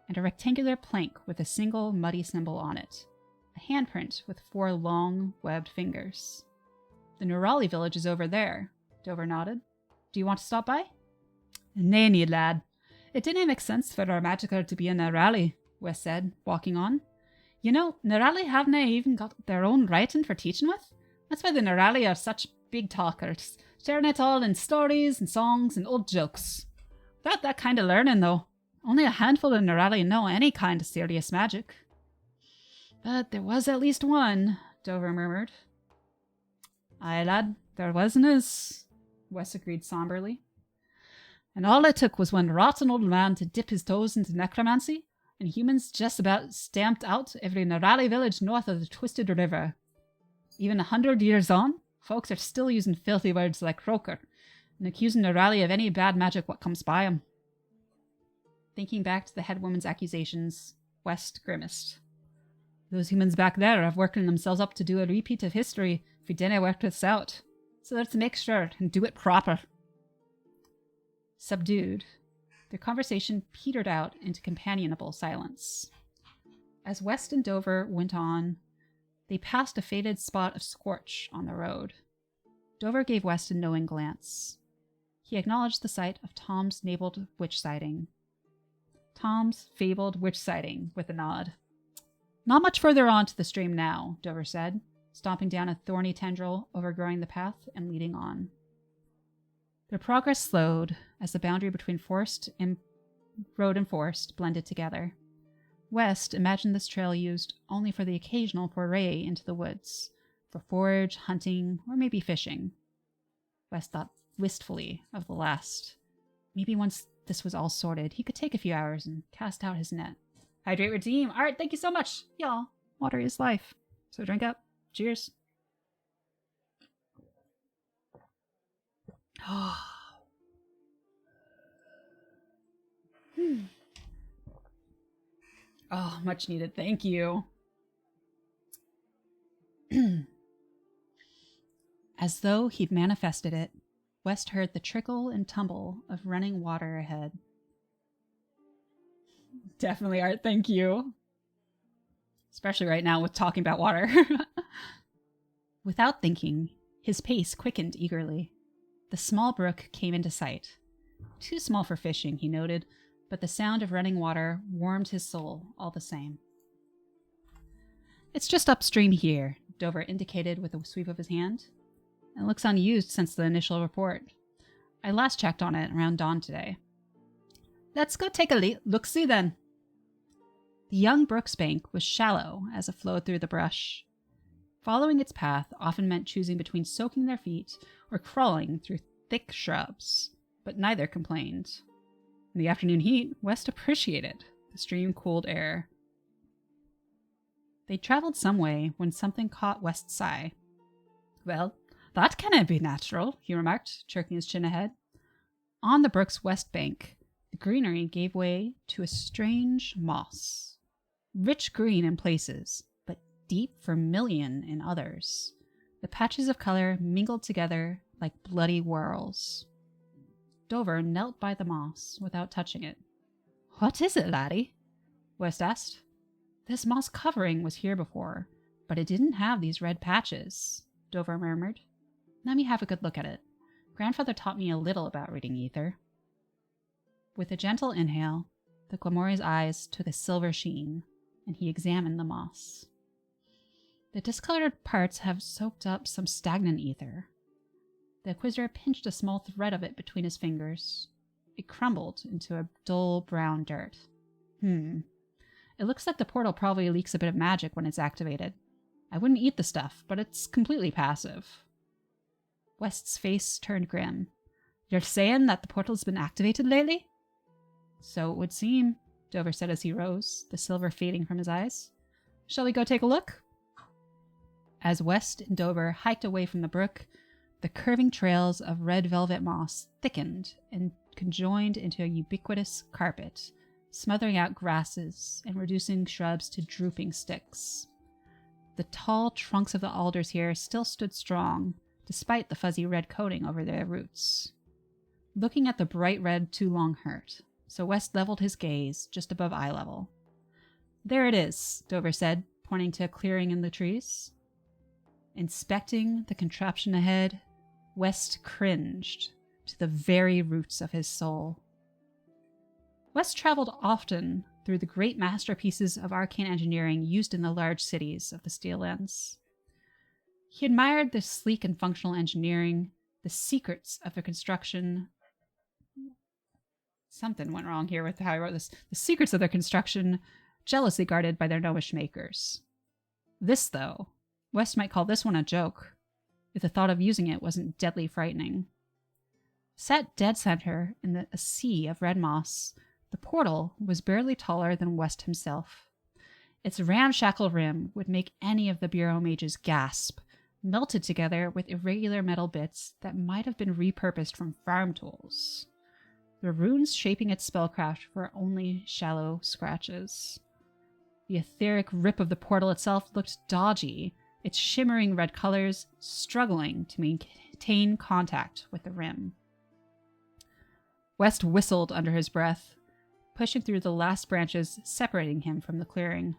and a rectangular plank with a single muddy symbol on it, a handprint with 4 long, webbed fingers. The Nurali village is over there, Dover nodded. Do you want to stop by? Nay need, lad. It didn't make sense for our magicer to be in Nurali, Wes said, walking on. You know, Nurali haven't even got their own writing for teaching with. That's why the Nurali are such big talkers, sharing it all in stories and songs and old jokes. Without that kind of learning, though, only a handful of Nurali know any kind of serious magic. But there was at least one, Dover murmured. Aye, lad, there was and is, Wes agreed somberly. And all it took was one rotten old man to dip his toes into necromancy, and humans just about stamped out every Nurali village north of the Twisted River. Even 100 years on, folks are still using filthy words like croaker, and accusing Nurali of any bad magic what comes by 'em. Thinking back to the head woman's accusations, West grimaced. Those humans back there are working themselves up to do a repeat of history if we didn't work this out. So let's make sure and do it proper. Subdued, their conversation petered out into companionable silence. As West and Dover went on, they passed a faded spot of scorch on the road. Dover gave West a knowing glance. He acknowledged the sight of Tom's fabled witch sighting. With a nod. Not much further on to the stream now, Dover said, stomping down a thorny tendril overgrowing the path and leading on. Their progress slowed as the boundary between road and forest blended together. West imagined this trail used only for the occasional foray into the woods, for forage, hunting, or maybe fishing. West thought wistfully of the last. Maybe once this was all sorted, he could take a few hours and cast out his net. Hydrate, redeem. All right, thank you so much. Y'all, water is life. So drink up. Cheers. Oh, much needed. Thank you. As though he'd manifested it, West heard the trickle and tumble of running water ahead. Definitely, Art. Thank you. Especially right now with talking about water. Without thinking, his pace quickened eagerly. The small brook came into sight. Too small for fishing, he noted, but the sound of running water warmed his soul all the same. It's just upstream here, Dover indicated with a sweep of his hand. It looks unused since the initial report. I last checked on it around dawn today. Let's go take a look-see then. The young brook's bank was shallow as it flowed through the brush. Following its path often meant choosing between soaking their feet or crawling through thick shrubs, but neither complained. In the afternoon heat, West appreciated the stream-cooled air. They traveled some way when something caught West's eye. Well, that cannot be natural, he remarked, jerking his chin ahead. On the brook's west bank, the greenery gave way to a strange moss. Rich green in places, but deep vermilion in others. The patches of color mingled together like bloody whorls. Dover knelt by the moss without touching it. What is it, laddie? West asked. This moss covering was here before, but it didn't have these red patches, Dover murmured. Let me have a good look at it. Grandfather taught me a little about reading ether. With a gentle inhale, The Glamori's eyes took a silver sheen, and he examined the moss. The discolored parts have soaked up some stagnant ether. The Inquisitor pinched a small thread of it between his fingers. It crumbled into a dull brown dirt. It looks like the portal probably leaks a bit of magic when it's activated. I wouldn't eat the stuff, but it's completely passive. West's face turned grim. You're saying that the portal's been activated lately? So it would seem, Dover said as he rose, the silver fading from his eyes. Shall we go take a look? As West and Dover hiked away from the brook, the curving trails of red velvet moss thickened and conjoined into a ubiquitous carpet, smothering out grasses and reducing shrubs to drooping sticks. The tall trunks of the alders here still stood strong, despite the fuzzy red coating over their roots. Looking at the bright red too long hurt, so West leveled his gaze just above eye level. There it is, Dover said, pointing to a clearing in the trees. Inspecting the contraption ahead, West cringed to the very roots of his soul. West traveled often through the great masterpieces of arcane engineering used in the large cities of the Steellands. He admired the sleek and functional engineering, the secrets of their construction. Something went wrong here with how I wrote this. The secrets of their construction, jealously guarded by their gnomish makers. This, though, West might call this one a joke, if the thought of using it wasn't deadly frightening. Set dead center in a sea of red moss, the portal was barely taller than West himself. Its ramshackle rim would make any of the Bureau mages gasp, melted together with irregular metal bits that might have been repurposed from farm tools. The runes shaping its spellcraft were only shallow scratches. The etheric rip of the portal itself looked dodgy, its shimmering red colors struggling to maintain contact with the rim. West whistled under his breath, pushing through the last branches separating him from the clearing.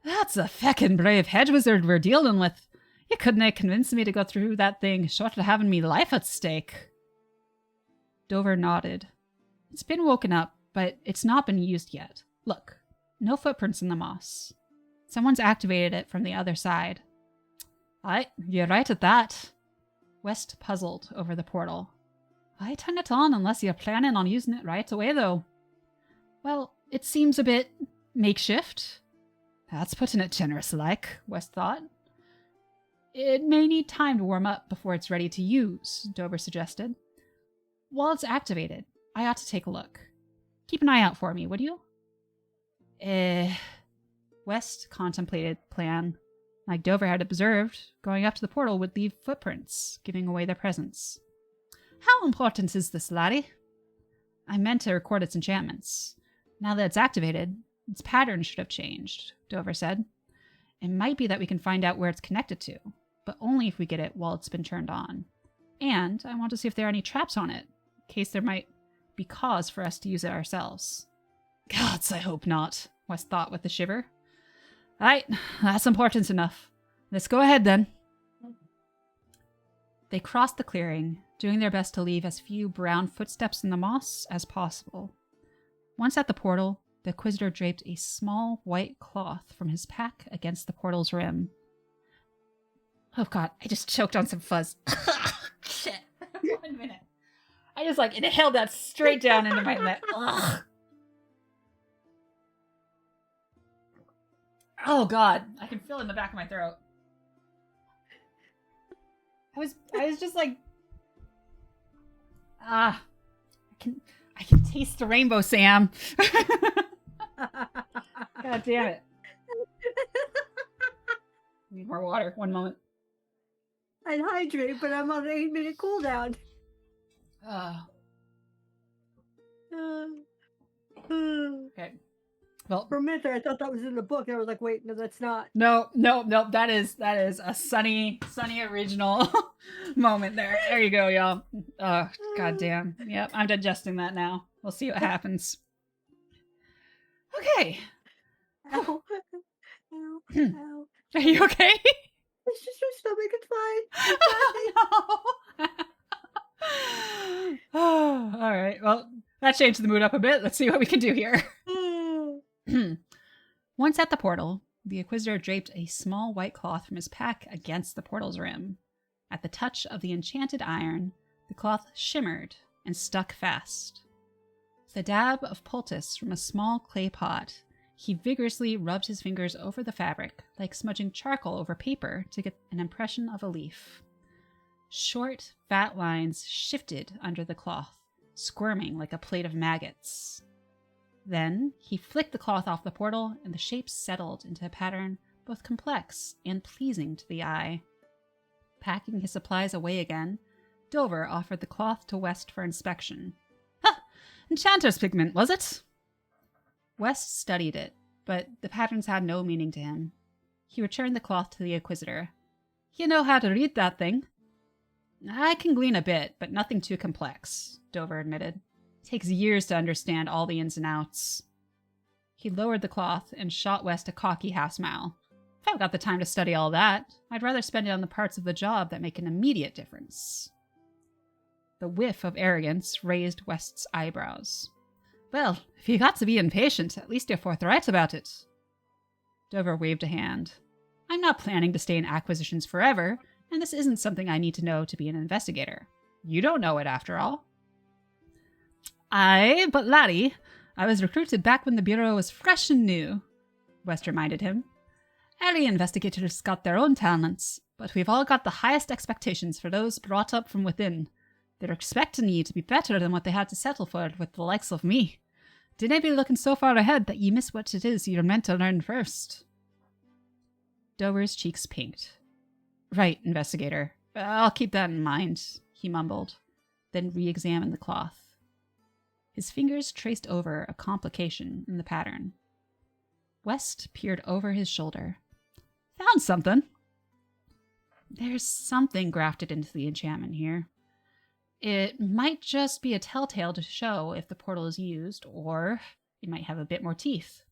That's a feckin' brave hedge wizard we're dealing with. You couldn't have convinced me to go through that thing short of having me life at stake. Dover nodded. It's been woken up, but it's not been used yet. Look, no footprints in the moss. Someone's activated it from the other side. Aye, you're right at that. West puzzled over the portal. Why turn it on unless you're planning on using it right away, though? Well, it seems a bit makeshift. That's putting it generous-like, West thought. It may need time to warm up before it's ready to use, Dover suggested. While it's activated, I ought to take a look. Keep an eye out for me, would you? West contemplated the plan. Like Dover had observed, going up to the portal would leave footprints, giving away their presence. How important is this, laddie? I meant to record its enchantments. Now that it's activated, its pattern should have changed, Dover said. It might be that we can find out where it's connected to, but only if we get it while it's been turned on. And I want to see if there are any traps on it, in case there might be cause for us to use it ourselves. Gods, I hope not, West thought with a shiver. Right, that's important enough. Let's go ahead then. They crossed the clearing, doing their best to leave as few brown footsteps in the moss as possible. Once at the portal, the Inquisitor draped a small white cloth from his pack against the portal's rim. Oh god, I just choked on some fuzz. Shit. 1 minute. I just inhaled that straight down into my neck. Ugh. Oh god, I can feel it in the back of my throat. I was just I can taste the rainbow, Sam. God damn it. Need more water. 1 moment. I'd hydrate, but I'm on an 8-minute cooldown. Okay. Well, for a minute there, I thought that was in the book. I was like, wait, no, that's not. No. That is a sunny original moment there. There you go, y'all. Oh, goddamn. Yep, I'm digesting that now. We'll see what happens. Okay. Ow. Ow. Ow. Are you okay? It's just my stomach. It's fine. Oh, no. Oh, all right. Well, that changed the mood up a bit. Let's see what we can do here. Once at the portal, the Inquisitor draped a small white cloth from his pack against the portal's rim. At the touch of the enchanted iron, the cloth shimmered and stuck fast. With a dab of poultice from a small clay pot, he vigorously rubbed his fingers over the fabric, like smudging charcoal over paper to get an impression of a leaf. Short, fat lines shifted under the cloth, squirming like a plate of maggots. Then he flicked the cloth off the portal, and the shape settled into a pattern both complex and pleasing to the eye. Packing his supplies away again, Dover offered the cloth to West for inspection. "Ha! Enchanter's pigment, was it?" West studied it, but the patterns had no meaning to him. He returned the cloth to the Inquisitor. "You know how to read that thing?" "I can glean a bit, but nothing too complex," Dover admitted. "It takes years to understand all the ins and outs." He lowered the cloth and shot West a cocky half-smile. "If I've got the time to study all that, I'd rather spend it on the parts of the job that make an immediate difference." The whiff of arrogance raised West's eyebrows. "Well, if you got to be impatient, at least you're forthright about it." Dover waved a hand. "I'm not planning to stay in acquisitions forever, and this isn't something I need to know to be an investigator. You don't know it, after all." "Aye, but laddie, I was recruited back when the Bureau was fresh and new," West reminded him. "Every investigator's got their own talents, but we've all got the highest expectations for those brought up from within. They're expecting ye to be better than what they had to settle for with the likes of me. Dinna be looking so far ahead that ye miss what it is you're meant to learn first." Dover's cheeks pinked. "Right, investigator. I'll keep that in mind," he mumbled, then re-examined the cloth. His fingers traced over a complication in the pattern. West peered over his shoulder. "Found something." "There's something grafted into the enchantment here. It might just be a telltale to show if the portal is used, or it might have a bit more teeth."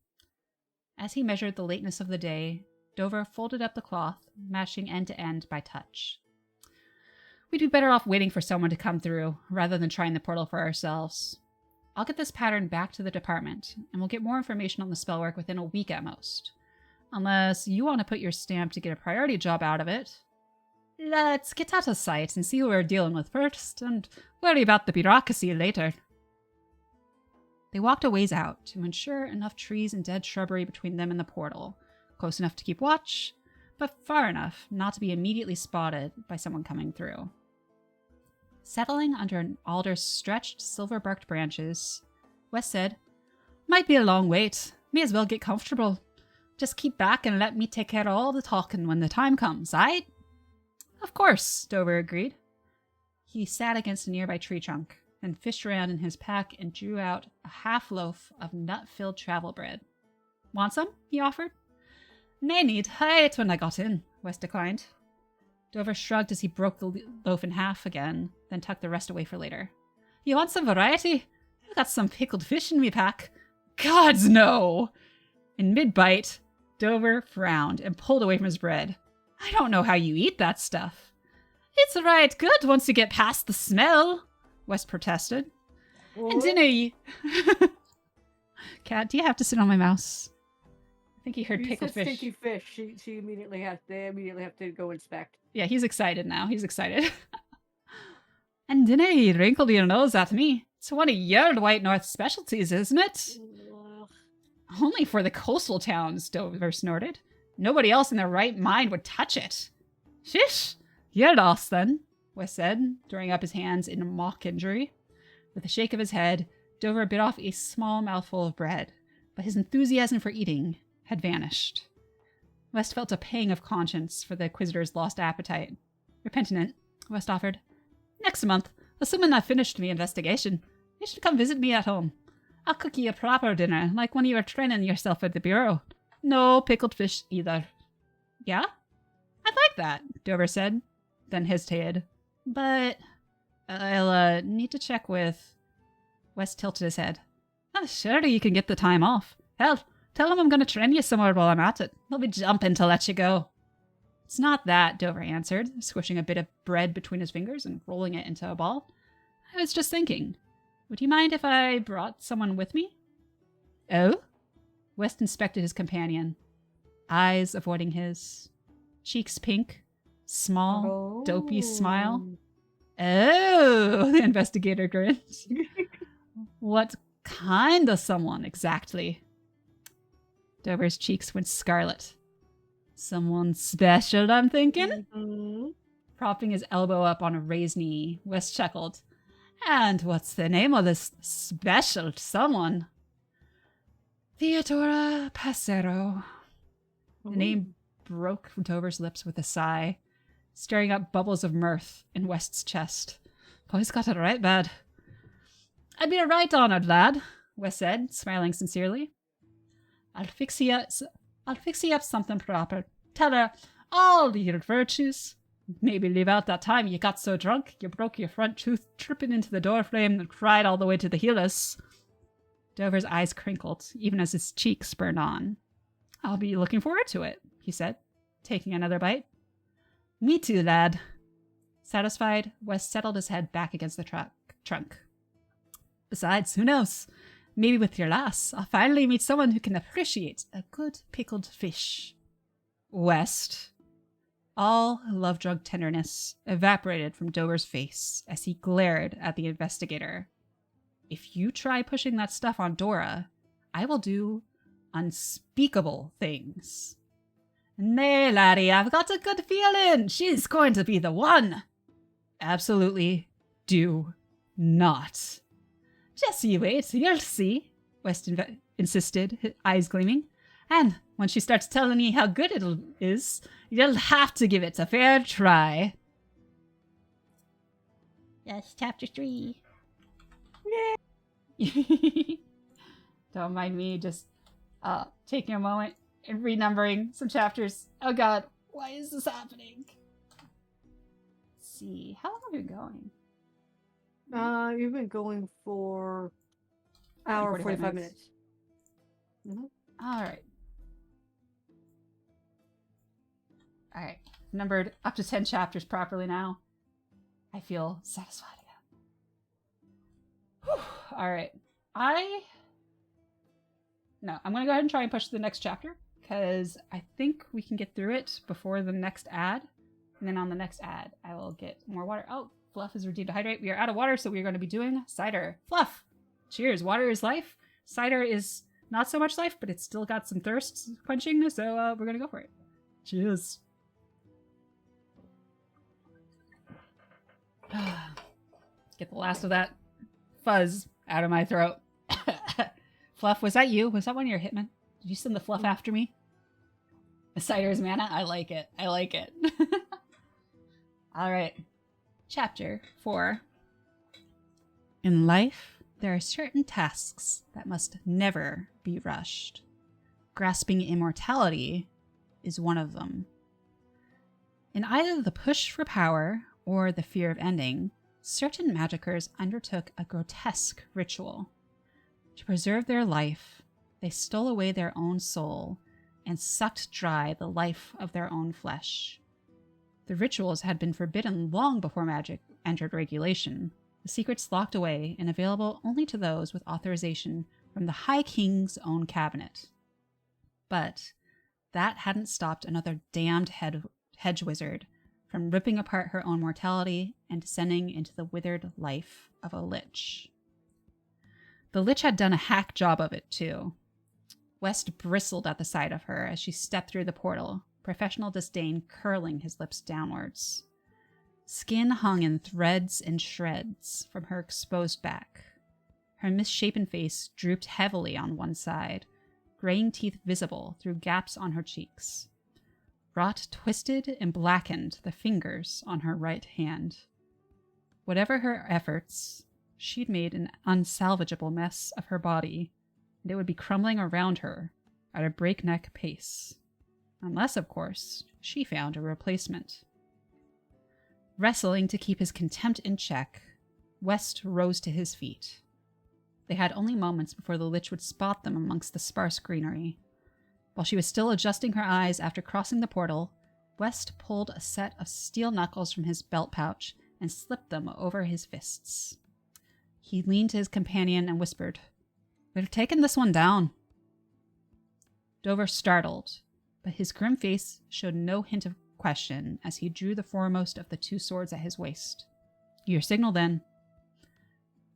As he measured the lateness of the day, Dover folded up the cloth, matching end to end by touch. "We'd be better off waiting for someone to come through, rather than trying the portal for ourselves. I'll get this pattern back to the department, and we'll get more information on the spellwork within a week at most. Unless you want to put your stamp to get a priority job out of it. Let's get out of sight and see who we're dealing with first, and worry about the bureaucracy later." They walked a ways out to ensure enough trees and dead shrubbery between them and the portal, close enough to keep watch, but far enough not to be immediately spotted by someone coming through. Settling under an alder's stretched, silver-barked branches, West said, "Might be a long wait. May as well get comfortable. Just keep back and let me take care of all the talking when the time comes, aight?" "Of course," Dover agreed. He sat against a nearby tree trunk, then fished around in his pack and drew out a half-loaf of nut-filled travel bread. "Want some?" he offered. "Nae need. I ate when I got in," West declined. Dover shrugged as he broke the loaf in half again, then tucked the rest away for later. "You want some variety? I've got some pickled fish in me pack." "Gods, no!" In mid-bite, Dover frowned and pulled away from his bread. "I don't know how you eat that stuff." "It's right good once you get past the smell," West protested. What? "And dinna ye..." Cat, do you have to sit on my mouse? I think he heard You pickled said fish. stinky fish. They immediately have to go inspect. Yeah, he's excited now. He's excited. "And dinna ye wrinkle your nose at me. It's one of your White North specialties, isn't it?" Ugh. "Only for the coastal towns," Dover snorted. "Nobody else in their right mind would touch it." "Shish! You're lost then," West said, throwing up his hands in mock injury. With a shake of his head, Dover bit off a small mouthful of bread, but his enthusiasm for eating had vanished. West felt a pang of conscience for the Inquisitor's lost appetite. Repentant, West offered, "Next month, assuming I've finished the investigation, you should come visit me at home. I'll cook you a proper dinner, like when you were training yourself at the Bureau. No pickled fish either." "Yeah? I'd like that," Dover said, then hesitated. "But I'll need to check with..." West tilted his head. "Oh, surely you can get the time off. Hell, tell them I'm going to train you somewhere while I'm at it. They'll be jumping to let you go." "It's not that," Dover answered, squishing a bit of bread between his fingers and rolling it into a ball. "I was just thinking, would you mind if I brought someone with me?" "Oh?" West inspected his companion, eyes avoiding his, cheeks pink, small, dopey smile. Oh, the investigator grinned. What kind of someone exactly? Dover's cheeks went scarlet. Someone special, I'm thinking? Mm-hmm. Propping his elbow up on a raised knee, West chuckled. And what's the name of this special someone? Theodora Passero. The name broke from Dover's lips with a sigh, stirring up bubbles of mirth in West's chest. Boy's got it right bad. I'd be a right honored lad, West said, smiling sincerely. I'll fix ye up something proper. Tell her all your virtues. Maybe leave out that time you got so drunk you broke your front tooth tripping into the doorframe and cried all the way to the healers. Dover's eyes crinkled, even as his cheeks burned on. I'll be looking forward to it, he said, taking another bite. Me too, lad. Satisfied, West settled his head back against the trunk. Besides, who knows? Maybe with your lass, I'll finally meet someone who can appreciate a good pickled fish. West. All love-drug tenderness evaporated from Dover's face as he glared at the investigator. If you try pushing that stuff on Dora, I will do unspeakable things. Nay, laddie, I've got a good feeling she's going to be the one. Absolutely do not. Just you wait, you'll see, West insisted, his eyes gleaming. And when she starts telling me how good it is, you'll have to give it a fair try. Yes, chapter 3. Don't mind me just taking a moment and renumbering some chapters. Oh god, why is this happening? Let's see, how long have you been going? You've been going for hour 45 minutes. Mm-hmm. Alright. Alright. Numbered up to 10 chapters properly now. I feel satisfied again. Alright. No, I'm going to go ahead and try and push to the next chapter, because I think we can get through it before the next ad. And then on the next ad, I will get more water. Oh, Fluff is redeemed to hydrate. We are out of water, so we are going to be doing cider. Fluff! Cheers. Water is life. Cider is not so much life, but it's still got some thirst quenching, so we're going to go for it. Cheers. Get the last of that fuzz out of my throat. Fluff, was that you? Was that one of your hitmen? Did you send the fluff after me? The cider's mana? I like it. I like it. Alright. Chapter 4. In life, there are certain tasks that must never be rushed. Grasping immortality is one of them. In either the push for power or the fear of ending, certain magickers undertook a grotesque ritual. To preserve their life, they stole away their own soul and sucked dry the life of their own flesh. The rituals had been forbidden long before magic entered regulation, the secrets locked away and available only to those with authorization from the High King's own cabinet. But that hadn't stopped another damned hedge wizard from ripping apart her own mortality and descending into the withered life of a lich. The lich had done a hack job of it, too. West bristled at the sight of her as she stepped through the portal, professional disdain curling his lips downwards. Skin hung in threads and shreds from her exposed back. Her misshapen face drooped heavily on one side, graying teeth visible through gaps on her cheeks. Rot twisted and blackened the fingers on her right hand. Whatever her efforts, she'd made an unsalvageable mess of her body, and it would be crumbling around her at a breakneck pace. Unless, of course, she found a replacement. Wrestling to keep his contempt in check, West rose to his feet. They had only moments before the lich would spot them amongst the sparse greenery. While she was still adjusting her eyes after crossing the portal, West pulled a set of steel knuckles from his belt pouch and slipped them over his fists. He leaned to his companion and whispered, "We're taking this one down." Dover startled, but his grim face showed no hint of question as he drew the foremost of the two swords at his waist. Your signal, then.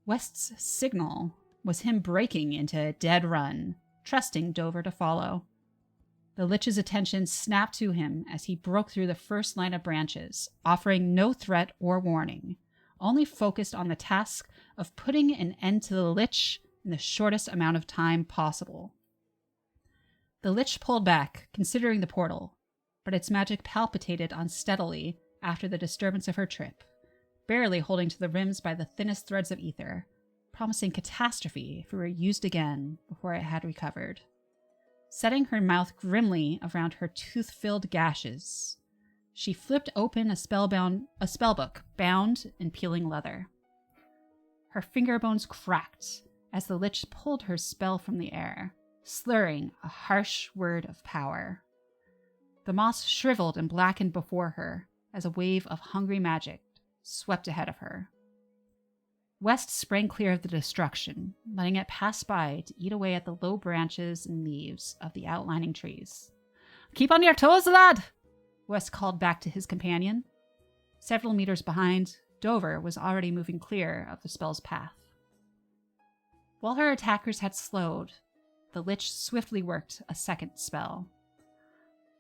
West's signal was him breaking into a dead run, trusting Dover to follow. The Lich's attention snapped to him as he broke through the first line of branches, offering no threat or warning, only focused on the task of putting an end to the Lich in the shortest amount of time possible. The Lich pulled back, considering the portal, but its magic palpitated unsteadily after the disturbance of her trip, barely holding to the rims by the thinnest threads of ether, promising catastrophe if it were used again before it had recovered. Setting her mouth grimly around her tooth-filled gashes, she flipped open a spellbook bound in peeling leather. Her finger bones cracked as the Lich pulled her spell from the air, slurring a harsh word of power. The moss shriveled and blackened before her as a wave of hungry magic swept ahead of her. West sprang clear of the destruction, letting it pass by to eat away at the low branches and leaves of the outlining trees. "Keep on your toes, lad!" West called back to his companion. Several meters behind, Dover was already moving clear of the spell's path. While her attackers had slowed, the Lich swiftly worked a second spell.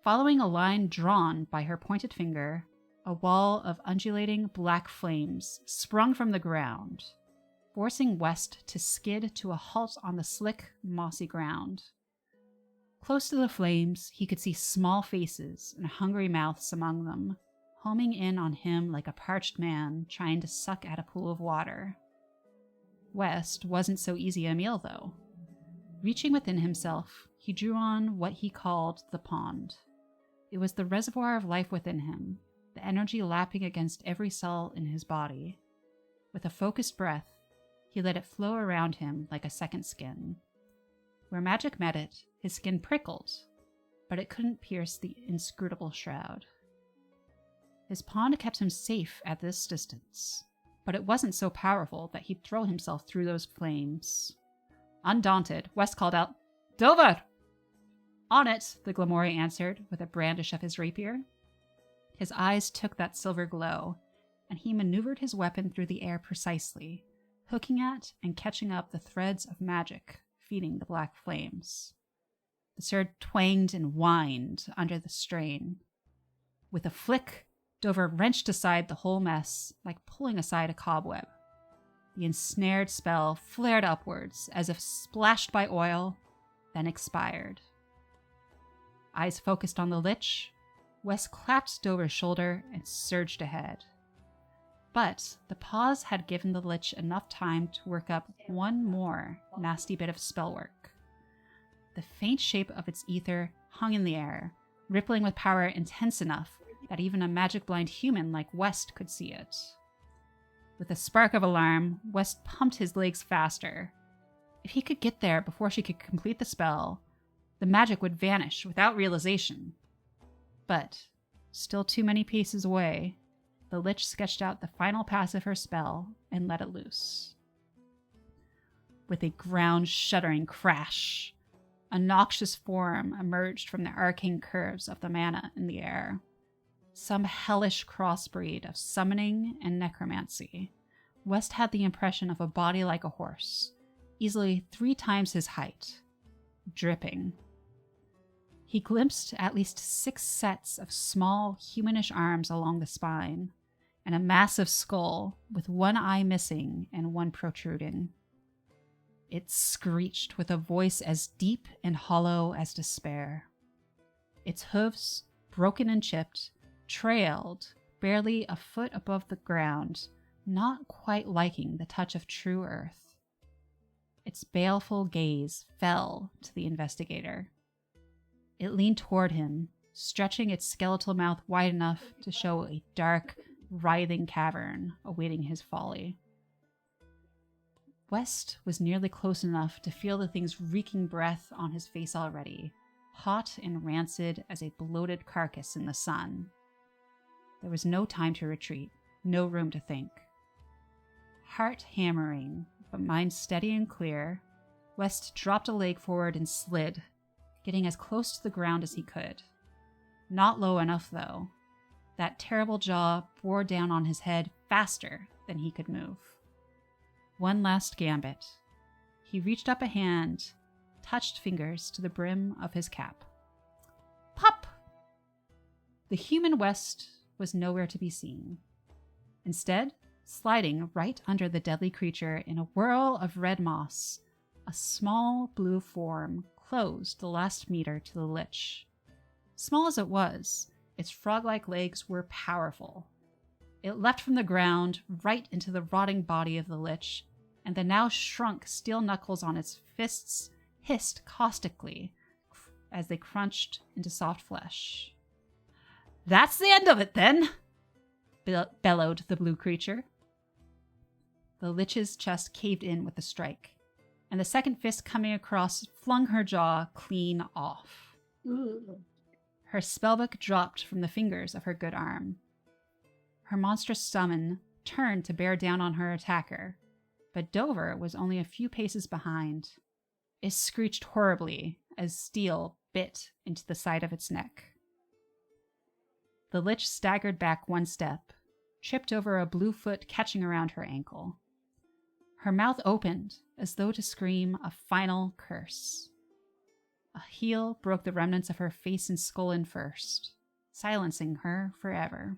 Following a line drawn by her pointed finger, a wall of undulating black flames sprung from the ground, forcing West to skid to a halt on the slick, mossy ground. Close to the flames, he could see small faces and hungry mouths among them, homing in on him like a parched man trying to suck at a pool of water. West wasn't so easy a meal, though. Reaching within himself, he drew on what he called the pond. It was the reservoir of life within him, the energy lapping against every cell in his body. With a focused breath, he let it flow around him like a second skin. Where magic met it, his skin prickled, but it couldn't pierce the inscrutable shroud. His pond kept him safe at this distance, but it wasn't so powerful that he'd throw himself through those flames. Undaunted, West called out, "Dover!" "On it," the Glamori answered with a brandish of his rapier. His eyes took that silver glow, and he maneuvered his weapon through the air precisely, hooking at and catching up the threads of magic feeding the black flames. The sword twanged and whined under the strain. With a flick, Dover wrenched aside the whole mess, like pulling aside a cobweb. The ensnared spell flared upwards, as if splashed by oil, then expired. Eyes focused on the Lich, Wes clapped Dover's shoulder and surged ahead. But the pause had given the Lich enough time to work up one more nasty bit of spellwork. The faint shape of its ether hung in the air, rippling with power intense enough that even a magic-blind human like West could see it. With a spark of alarm, West pumped his legs faster. If he could get there before she could complete the spell, the magic would vanish without realization. But, still too many paces away, the Lich sketched out the final pass of her spell and let it loose. With a ground-shuddering crash, a noxious form emerged from the arcane curves of the mana in the air. Some hellish crossbreed of summoning and necromancy. West had the impression of a body like a horse, easily 3 times his height, dripping. He glimpsed at least 6 sets of small, humanish arms along the spine, and a massive skull with 1 eye missing and 1 protruding. It screeched with a voice as deep and hollow as despair. Its hooves, broken and chipped, trailed barely a foot above the ground, not quite liking the touch of true earth. Its baleful gaze fell to the investigator. It leaned toward him, stretching its skeletal mouth wide enough to show a dark, writhing cavern awaiting his folly. West was nearly close enough to feel the thing's reeking breath on his face already, hot and rancid as a bloated carcass in the sun. There was no time to retreat, no room to think. Heart hammering, but mind steady and clear, West dropped a leg forward and slid, getting as close to the ground as he could. Not low enough, though. That terrible jaw bore down on his head faster than he could move. One last gambit. He reached up a hand, touched fingers to the brim of his cap. Pop! The human West was nowhere to be seen. Instead, sliding right under the deadly creature in a whirl of red moss, a small blue form closed the last meter to the lich. Small as it was, its frog-like legs were powerful. It leapt from the ground right into the rotting body of the lich, and the now shrunk steel knuckles on its fists hissed caustically as they crunched into soft flesh. "That's the end of it, then!" bellowed the blue creature. The lich's chest caved in with the strike, and the second fist coming across flung her jaw clean off. Ugh. Her spellbook dropped from the fingers of her good arm. Her monstrous summon turned to bear down on her attacker, but Dover was only a few paces behind. It screeched horribly as steel bit into the side of its neck. The lich staggered back one step, tripped over a blue foot catching around her ankle. Her mouth opened as though to scream a final curse. A heel broke the remnants of her face and skull in first, silencing her forever.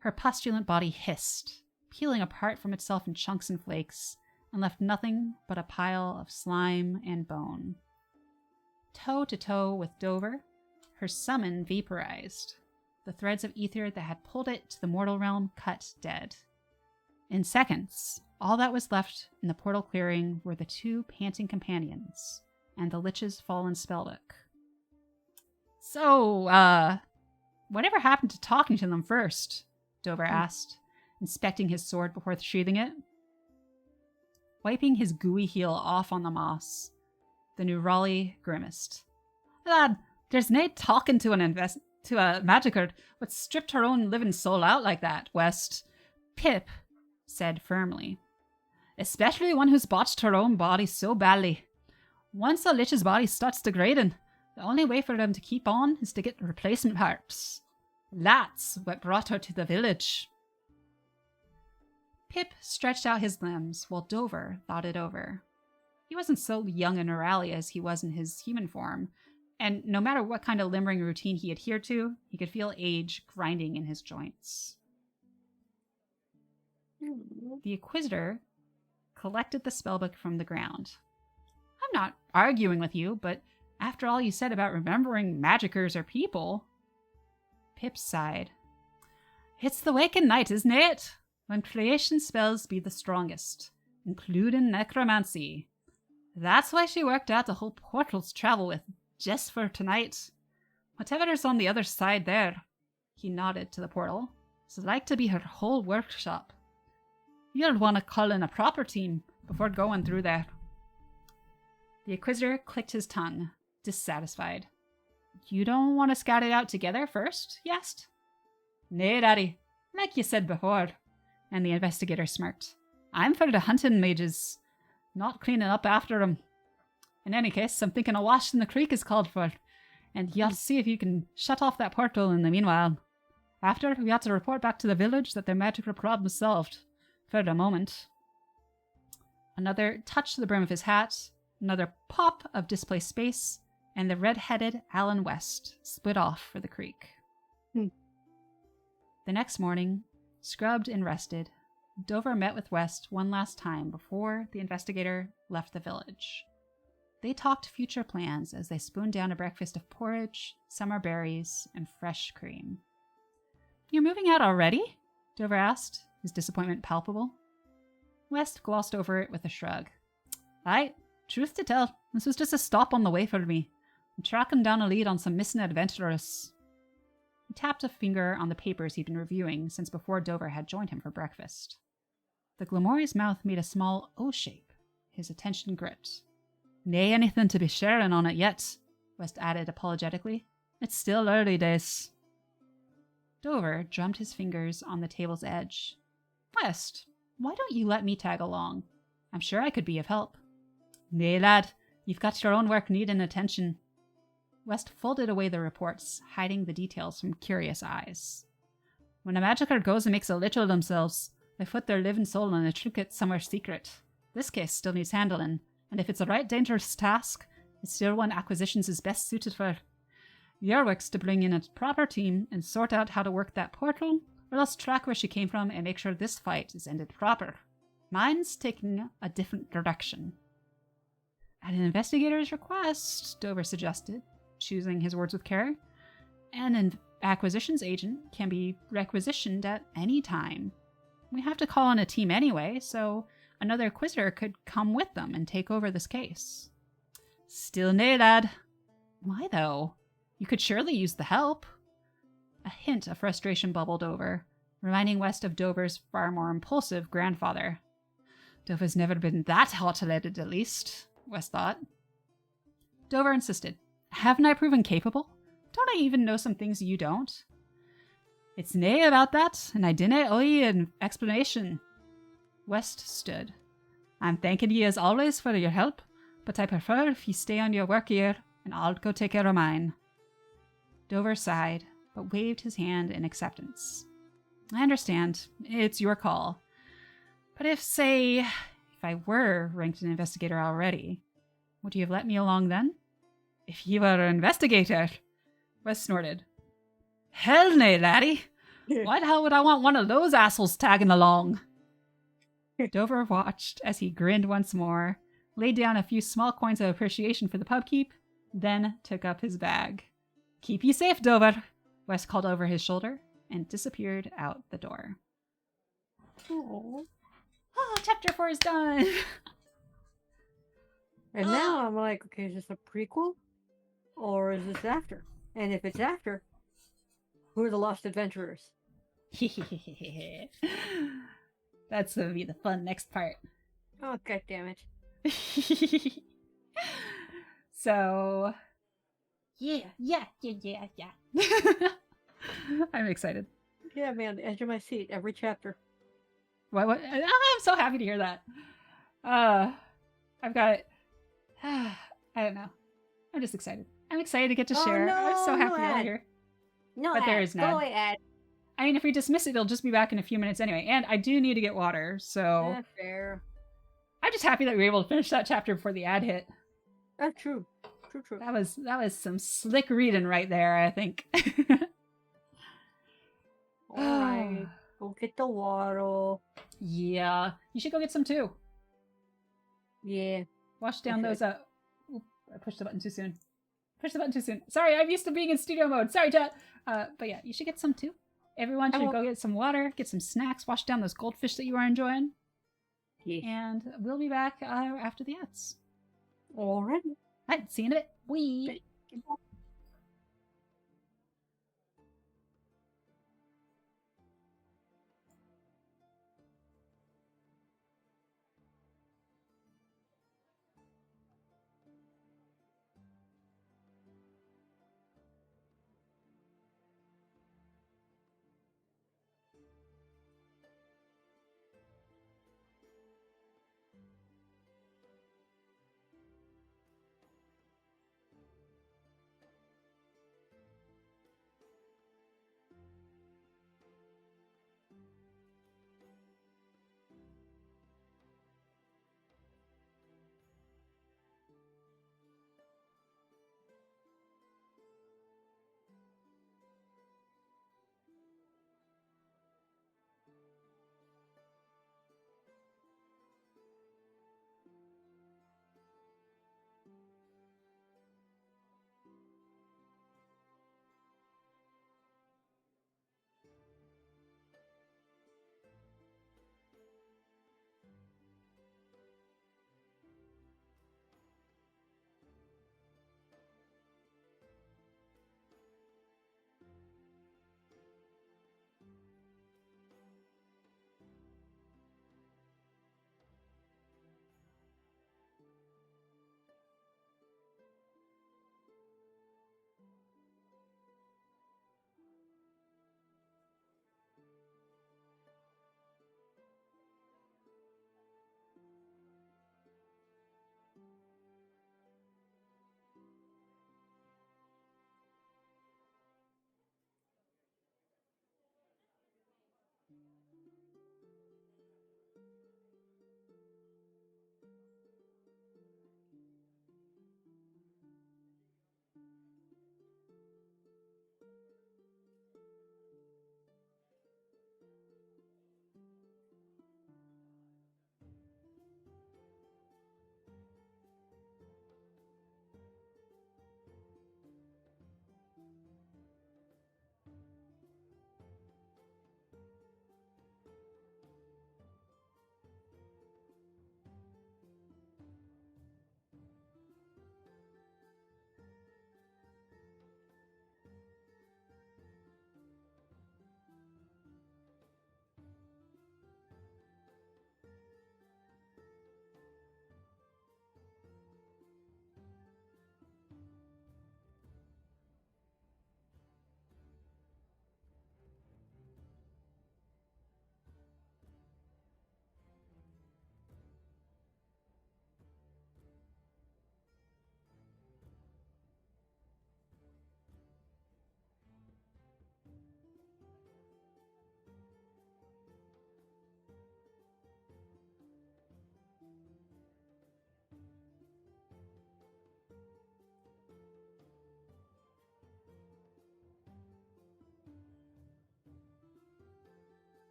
Her pustulant body hissed, peeling apart from itself in chunks and flakes, and left nothing but a pile of slime and bone. Toe to toe with Dover, her summon vaporized, the threads of ether that had pulled it to the mortal realm cut dead. In seconds, all that was left in the portal clearing were the two panting companions and the lich's fallen spellbook. "So, whatever happened to talking to them first?" Dover asked, inspecting his sword before sheathing it. Wiping his gooey heel off on the moss, the new Raleigh grimaced. "Lad, there's nae talking to a magicker what stripped her own living soul out like that, West," Pip said firmly. "Especially one who's botched her own body so badly. Once a lich's body starts degrading, the only way for them to keep on is to get replacement parts. That's what brought her to the village." Pip stretched out his limbs while Dover thought it over. He wasn't so young and rally as he was in his human form, and no matter what kind of limbering routine he adhered to, he could feel age grinding in his joints. The Inquisitor collected the spellbook from the ground. "I'm not arguing with you, but after all you said about remembering magickers are people..." Pip sighed. "It's the waking night, isn't it? When creation spells be the strongest, including necromancy. That's why she worked out the whole portals travel with, just for tonight. Whatever's on the other side there," he nodded to the portal, "is like to be her whole workshop. You'll want to call in a proper team before going through there." The Inquisitor clicked his tongue, dissatisfied. "You don't want to scout it out together first?" he asked. "Nay, Daddy, like you said before," and the investigator smirked. "I'm for the hunting mages, not cleaning up after them. In any case, I'm thinking a wash in the creek is called for, and you ought to see if you can shut off that portal in the meanwhile. After, we ought to report back to the village that their magical problem is solved, for the moment." Another touch to the brim of his hat, another pop of displaced space, and the red-headed Alan West split off for the creek. The next morning, scrubbed and rested, Dover met with West one last time before the investigator left the village. They talked future plans as they spooned down a breakfast of porridge, summer berries, and fresh cream. "You're moving out already?" Dover asked, his disappointment palpable. West glossed over it with a shrug. "Aye, truth to tell, this was just a stop on the way for me. I'm tracking down a lead on some missing adventurers." He tapped a finger on the papers he'd been reviewing since before Dover had joined him for breakfast. The Glamori's mouth made a small O shape, his attention gripped. "Nae anything to be sharing on it yet," West added apologetically. "It's still early days." Dover drummed his fingers on the table's edge. "West, why don't you let me tag along? I'm sure I could be of help." "Nay, lad, You've got your own work needing attention. West folded away the reports, hiding the details from curious eyes. When a magicker goes and makes a lich of themselves, they put their living soul in a trinket somewhere secret. This case still needs handling, and if it's a right dangerous task, it's still one Acquisitions is best suited for. Your work's to bring in a proper team and sort out how to work that portal, or else track where she came from and make sure this fight is ended proper. Mine's taking a different direction. At an investigator's request, Dover suggested, choosing his words with care, an acquisitions agent can be requisitioned at any time. We have to call on a team anyway, so another Quizzer could come with them and take over this case. Still nay, lad. Why, though? You could surely use the help. A hint of frustration bubbled over, reminding West of Dover's far more impulsive grandfather. Dover's never been that hot-headed, at least, West thought. Dover insisted. Haven't I proven capable? Don't I even know some things you don't? It's nae about that, and I dinna owe ye an explanation. West stood. I'm thanking ye as always for your help, but I prefer if ye stay on your work here, and I'll go take care of mine. Dover sighed, but waved his hand in acceptance. I understand. It's your call. But if I were ranked an investigator already, would you have let me along then? If you were an investigator, West snorted. Hell nay, laddie. Why the hell would I want one of those assholes tagging along? Dover watched as he grinned once more, laid down a few small coins of appreciation for the pubkeep, then took up his bag. Keep ye safe, Dover, West called over his shoulder, and disappeared out the door. Aww. Oh, chapter 4 is done! And now I'm like, okay, is this a prequel? Or is this after? And if it's after, who are the lost adventurers? That's gonna be the fun next part. Oh, god damn it. So... Yeah. I'm excited. Yeah, man, the edge of my seat every chapter. What? I'm so happy to hear that. I've got... I don't know. I'm just excited. I'm excited to get to share. I'm so happy you're here. No, But there is none. Go away, Ed. I mean, if we dismiss it, it'll just be back in a few minutes anyway. And I do need to get water, so... That's fair. I'm just happy that we were able to finish that chapter before the ad hit. That's true. True. That was some slick reading right there, I think. Alright. Go get the water. Yeah. You should go get some too. Yeah. Wash down Okay. those Oop, I pushed the button too soon. Sorry, I'm used to being in studio mode. Sorry, chat. But yeah, you should get some too. Everyone should go get some water, get some snacks, wash down those goldfish that you are enjoying. Yeah. And we'll be back after the ads. Alright. Alright, see you in a bit. Wee.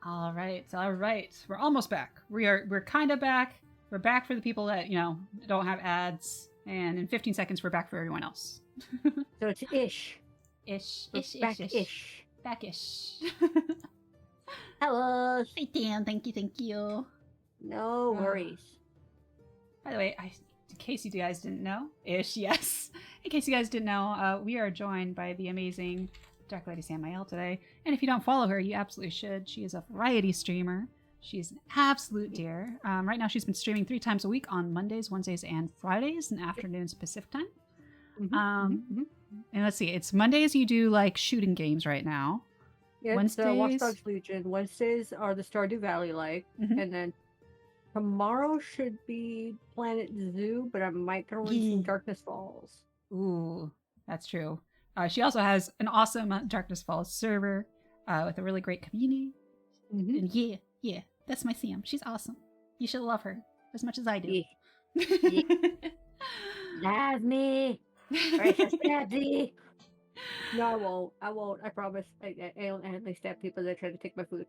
All right. We're almost back. We're kind of back. We're back for the people that, don't have ads. And in 15 seconds, we're back for everyone else. So it's ish. Ish. Back-ish. Back-ish. Hello. Hey, Dan. Thank you. No worries. By the way, in case you guys didn't know, yes. In case you guys didn't know, we are joined by the amazing Dark Lady Samael today. And if you don't follow her, you absolutely should. She is a variety streamer. She's an absolute dear. Right now, she's been streaming 3 times a week on Mondays, Wednesdays, and Fridays, and afternoons Pacific time. And let's see, it's Mondays you do like shooting games right now. Yeah, Wednesdays, it's Watch Dogs Legion. Wednesdays are the Stardew Valley and then tomorrow should be Planet Zoo, but I might throw in some Darkness Falls. Ooh, that's true. She also has an awesome Darkness Falls server with a really great community. And yeah, that's my Sam. She's awesome. You should love her as much as I do. Yeah. Love me. Precious daddy. No, I won't. I promise. I only stab people that try to take my food.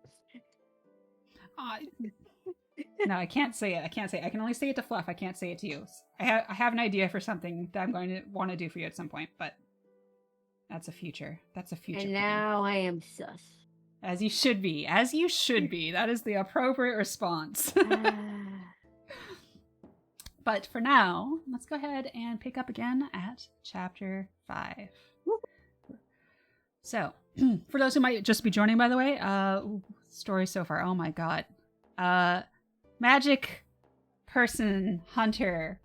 No, I can't say it. I can only say it to Fluff. I can't say it to you. I have an idea for something that I'm going to want to do for you at some point, but that's a future. And plan. Now I am sus. As you should be. That is the appropriate response. But for now, let's go ahead and pick up again at chapter 5. So, for those who might just be joining, by the way, story so far. Oh my god. Magic person hunter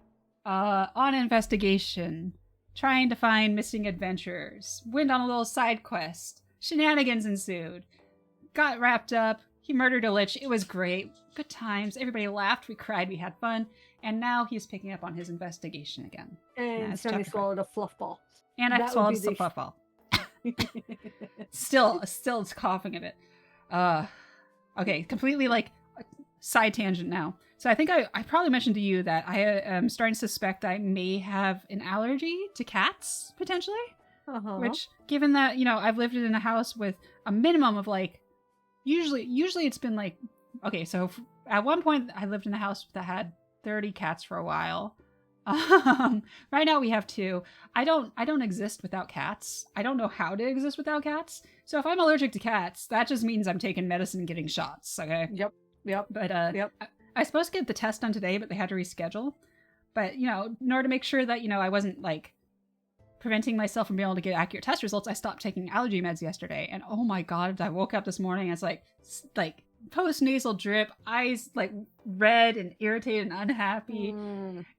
on investigation, trying to find missing adventurers, went on a little side quest, shenanigans ensued, got wrapped up, he murdered a lich, it was great, good times, everybody laughed, we cried, we had fun, and now he's picking up on his investigation again. And Sonny swallowed a fluff ball. And I swallowed some fluff ball. Still it's coughing a bit. Okay, completely like side tangent now. So I think I probably mentioned to you that I am starting to suspect I may have an allergy to cats, potentially. Which, given that, I've lived in a house with a minimum of like, usually it's been like, okay, so at one point I lived in a house that had 30 cats for a while. Right now we have 2. I don't exist without cats. I don't know how to exist without cats. So if I'm allergic to cats, that just means I'm taking medicine and getting shots. Okay. Yep. But I was supposed to get the test done today, but they had to reschedule. But in order to make sure that I wasn't like preventing myself from being able to get accurate test results, I stopped taking allergy meds yesterday. And oh my god, I woke up this morning, it's like post-nasal drip, eyes like red and irritated and unhappy,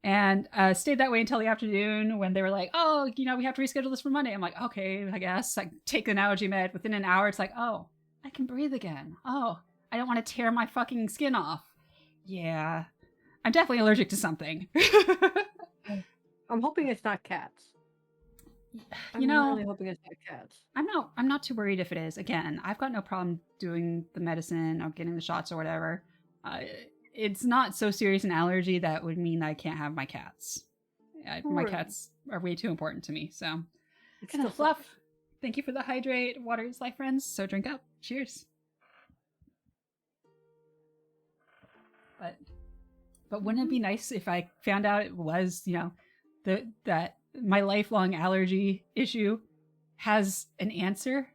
and stayed that way until the afternoon when they were like, oh, we have to reschedule this for Monday. I'm like, okay, I guess. I take an allergy med. Within an hour, it's like, oh, I can breathe again. Oh, I don't want to tear my fucking skin off. Yeah, I'm definitely allergic to something. I'm hoping it's not cats. I'm really hoping it's not cats. I'm not too worried if it is. Again, I've got no problem doing the medicine or getting the shots or whatever. It's not so serious an allergy that would mean that I can't have my cats. My cats are way too important to me. So, it's still Fluff. Thank you for the hydrate. Water is life, friends. So drink up. Cheers. But wouldn't it be nice if I found out it was, that my lifelong allergy issue has an answer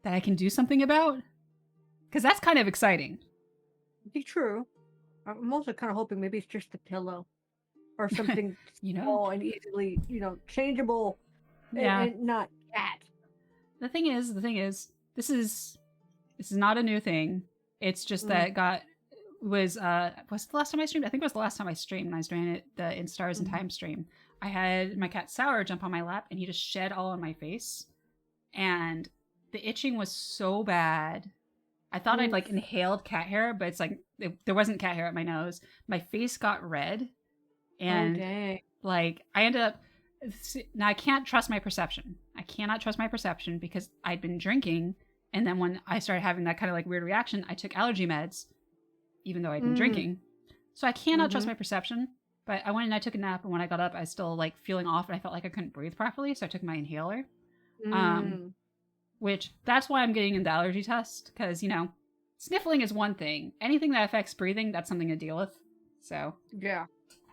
that I can do something about? Because that's kind of exciting. Be true. I'm also kind of hoping maybe it's just a pillow or something small and easily, changeable. Yeah. And not cat. The thing is, this is not a new thing. It's just that was the last time I streamed? I think it was the last time I streamed. I was doing it in Stars and Time stream. I had my cat Sour jump on my lap and he just shed all on my face. And the itching was so bad. I thought I'd like inhaled cat hair, but it's like there wasn't cat hair at my nose. My face got red. And like I ended up now I can't trust my perception. I cannot trust my perception because I'd been drinking, and then when I started having that kind of like weird reaction, I took allergy meds even though I'd been drinking. So I cannot trust my perception. But I went and I took a nap, and when I got up, I was still like feeling off, and I felt like I couldn't breathe properly, so I took my inhaler. Which that's why I'm getting in the allergy test, because Sniffling is one thing. Anything that affects breathing, that's something to deal with. So Yeah.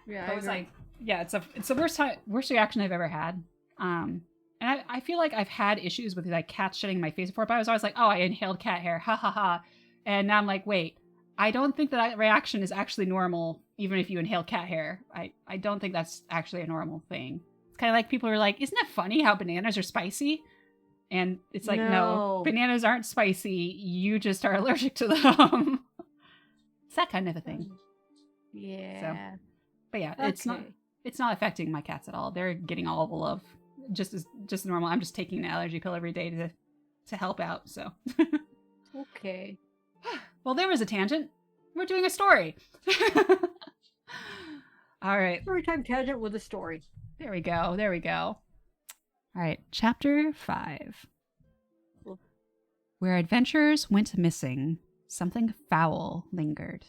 Yeah. I was like, yeah, it's the worst reaction I've ever had. And I feel like I've had issues with like cats shitting in my face before, but I was always like, oh, I inhaled cat hair, ha ha ha. And now I'm like, wait, I don't think that reaction is actually normal, even if you inhale cat hair. I don't think that's actually a normal thing. It's kind of like people are like, isn't it funny how bananas are spicy? And it's like, no, bananas aren't spicy. You just are allergic to them. It's that kind of a thing. Yeah. So, but yeah, Okay. it's not affecting my cats at all. They're getting all the love, just normal. I'm just taking an allergy pill every day to help out. So, Okay. well, there was a tangent. We're doing a story. All right. Story time tangent with a story. There we go. All right, chapter 5. Where adventurers went missing, something foul lingered,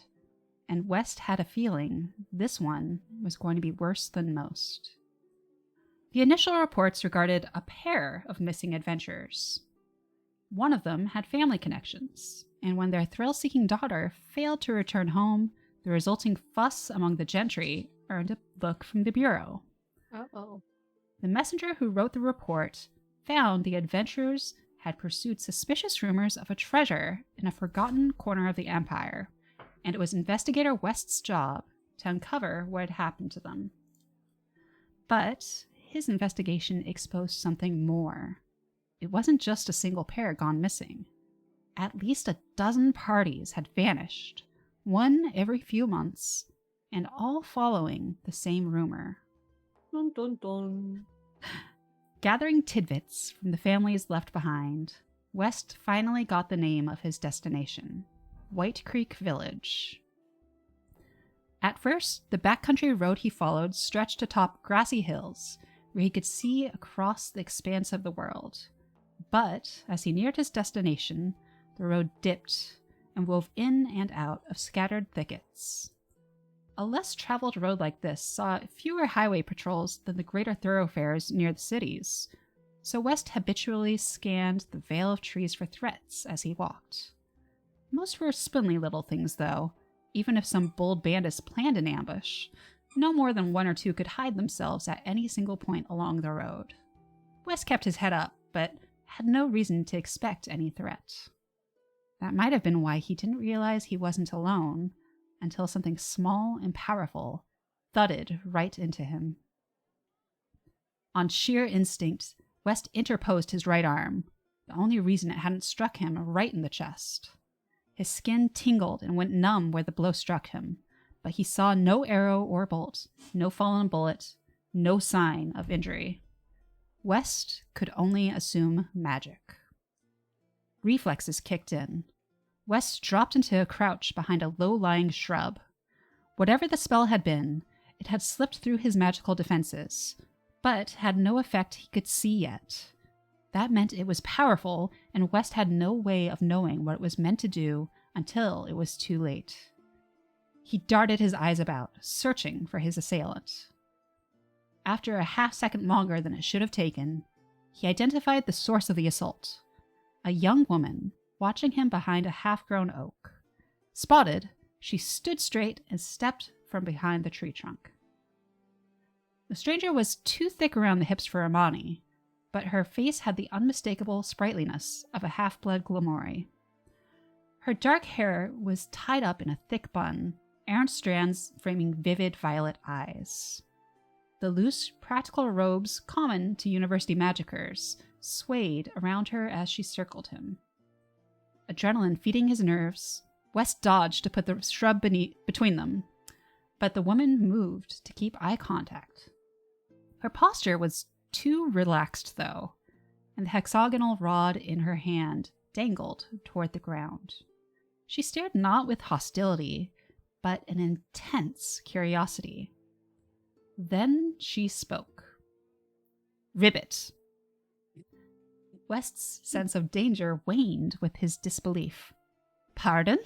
and West had a feeling this one was going to be worse than most. The initial reports regarded a pair of missing adventurers. One of them had family connections, and when their thrill-seeking daughter failed to return home, the resulting fuss among the gentry earned a look from the Bureau. Uh-oh. The messenger who wrote the report found the adventurers had pursued suspicious rumors of a treasure in a forgotten corner of the Empire, and it was Investigator West's job to uncover what had happened to them. But his investigation exposed something more. It wasn't just a single pair gone missing. At least a dozen parties had vanished, one every few months, and all following the same rumor. Dun dun dun. Gathering tidbits from the families left behind, West finally got the name of his destination, White Creek Village. At first, the backcountry road he followed stretched atop grassy hills, where he could see across the expanse of the world. But as he neared his destination, the road dipped and wove in and out of scattered thickets. A less traveled road like this saw fewer highway patrols than the greater thoroughfares near the cities, so West habitually scanned the veil of trees for threats as he walked. Most were spindly little things, though. Even if some bold bandits planned an ambush, no more than one or two could hide themselves at any single point along the road. West kept his head up, but had no reason to expect any threat. That might have been why he didn't realize he wasn't alone, until something small and powerful thudded right into him. On sheer instinct, West interposed his right arm, the only reason it hadn't struck him right in the chest. His skin tingled and went numb where the blow struck him, but he saw no arrow or bolt, no fallen bullet, no sign of injury. West could only assume magic. Reflexes kicked in. West dropped into a crouch behind a low-lying shrub. Whatever the spell had been, it had slipped through his magical defenses, but had no effect he could see yet. That meant it was powerful, and West had no way of knowing what it was meant to do until it was too late. He darted his eyes about, searching for his assailant. After a half-second longer than it should have taken, he identified the source of the assault. A young woman, watching him behind a half-grown oak. Spotted, she stood straight and stepped from behind the tree trunk. The stranger was too thick around the hips for Imani, but her face had the unmistakable sprightliness of a half-blood Glamori. Her dark hair was tied up in a thick bun, errant strands framing vivid violet eyes. The loose, practical robes common to university magicers swayed around her as she circled him. Adrenaline feeding his nerves, West dodged to put the shrub between them, but the woman moved to keep eye contact. Her posture was too relaxed, though, and the hexagonal rod in her hand dangled toward the ground. She stared not with hostility, but an intense curiosity. Then she spoke. "Ribbit." West's sense of danger waned with his disbelief. "Pardon?"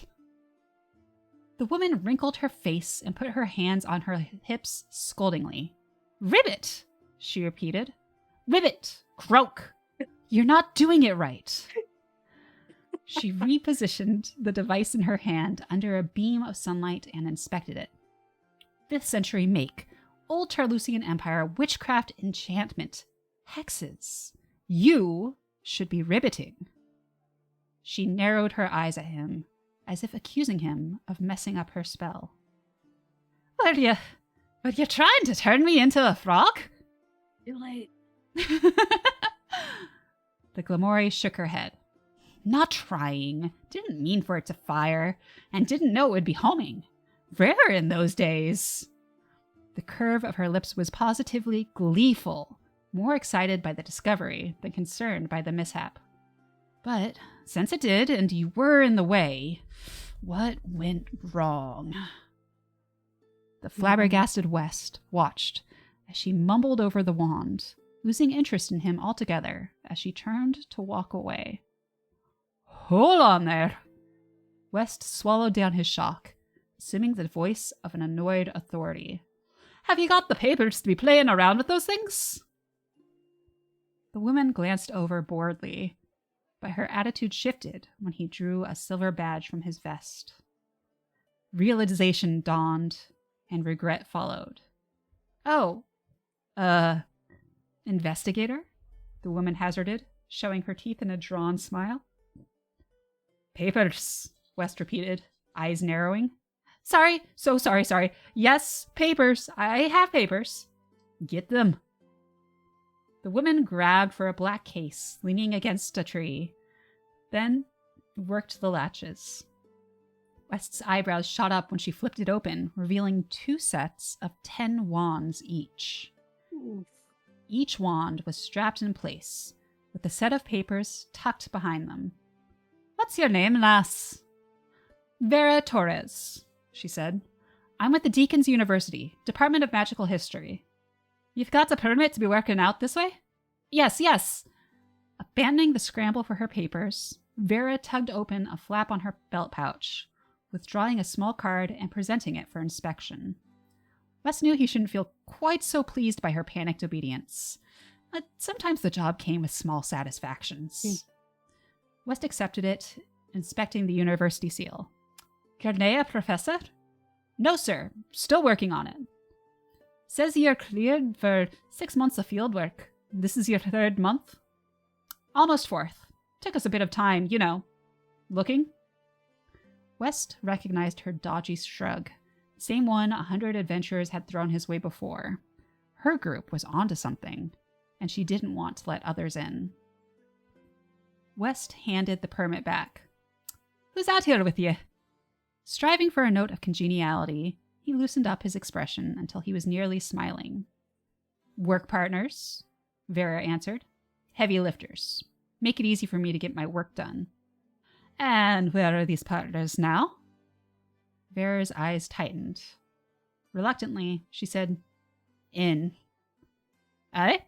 The woman wrinkled her face and put her hands on her hips scoldingly. "Ribbit," she repeated. "Ribbit! Croak! You're not doing it right." She repositioned the device in her hand under a beam of sunlight and inspected it. 5th century make. Old Charlucian Empire witchcraft enchantment. Hexes. You should be ribbiting. She narrowed her eyes at him, as if accusing him of messing up her spell. Were you trying to turn me into a frog? Too late. The Glamore shook her head. Not trying. Didn't mean for it to fire, and didn't know it would be homing. Rare in those days. The curve of her lips was positively gleeful, more excited by the discovery than concerned by the mishap. But since it did, and you were in the way, what went wrong? The flabbergasted West watched as she mumbled over the wand, losing interest in him altogether as she turned to walk away. Hold on there. West swallowed down his shock, assuming the voice of an annoyed authority. Have you got the papers to be playing around with those things? The woman glanced over boredly, but her attitude shifted when he drew a silver badge from his vest. Realization dawned, and regret followed. Oh, investigator? The woman hazarded, showing her teeth in a drawn smile. Papers, West repeated, eyes narrowing. Sorry. Yes, papers. I have papers. Get them. The woman grabbed for a black case, leaning against a tree, then worked the latches. West's eyebrows shot up when she flipped it open, revealing 2 sets of 10 wands each. Oof. Each wand was strapped in place, with a set of papers tucked behind them. What's your name, lass? Vera Torres, she said. I'm with the Deacon's University, Department of Magical History. You've got a permit to be working out this way? Yes. Abandoning the scramble for her papers, Vera tugged open a flap on her belt pouch, withdrawing a small card and presenting it for inspection. West knew he shouldn't feel quite so pleased by her panicked obedience, but sometimes the job came with small satisfactions. West accepted it, inspecting the university seal. Carnea, Professor? No, sir. Still working on it. Says you're cleared for 6 months of field work. This is your 3rd month? Almost 4th. Took us a bit of time, you know. Looking? West recognized her dodgy shrug, same one 100 adventurers had thrown his way before. Her group was onto something, and she didn't want to let others in. West handed the permit back. Who's out here with you? Striving for a note of congeniality, he loosened up his expression until he was nearly smiling. Work partners, Vera answered. Heavy lifters. Make it easy for me to get my work done. And where are these partners now? Vera's eyes tightened. Reluctantly, she said, In. Aye?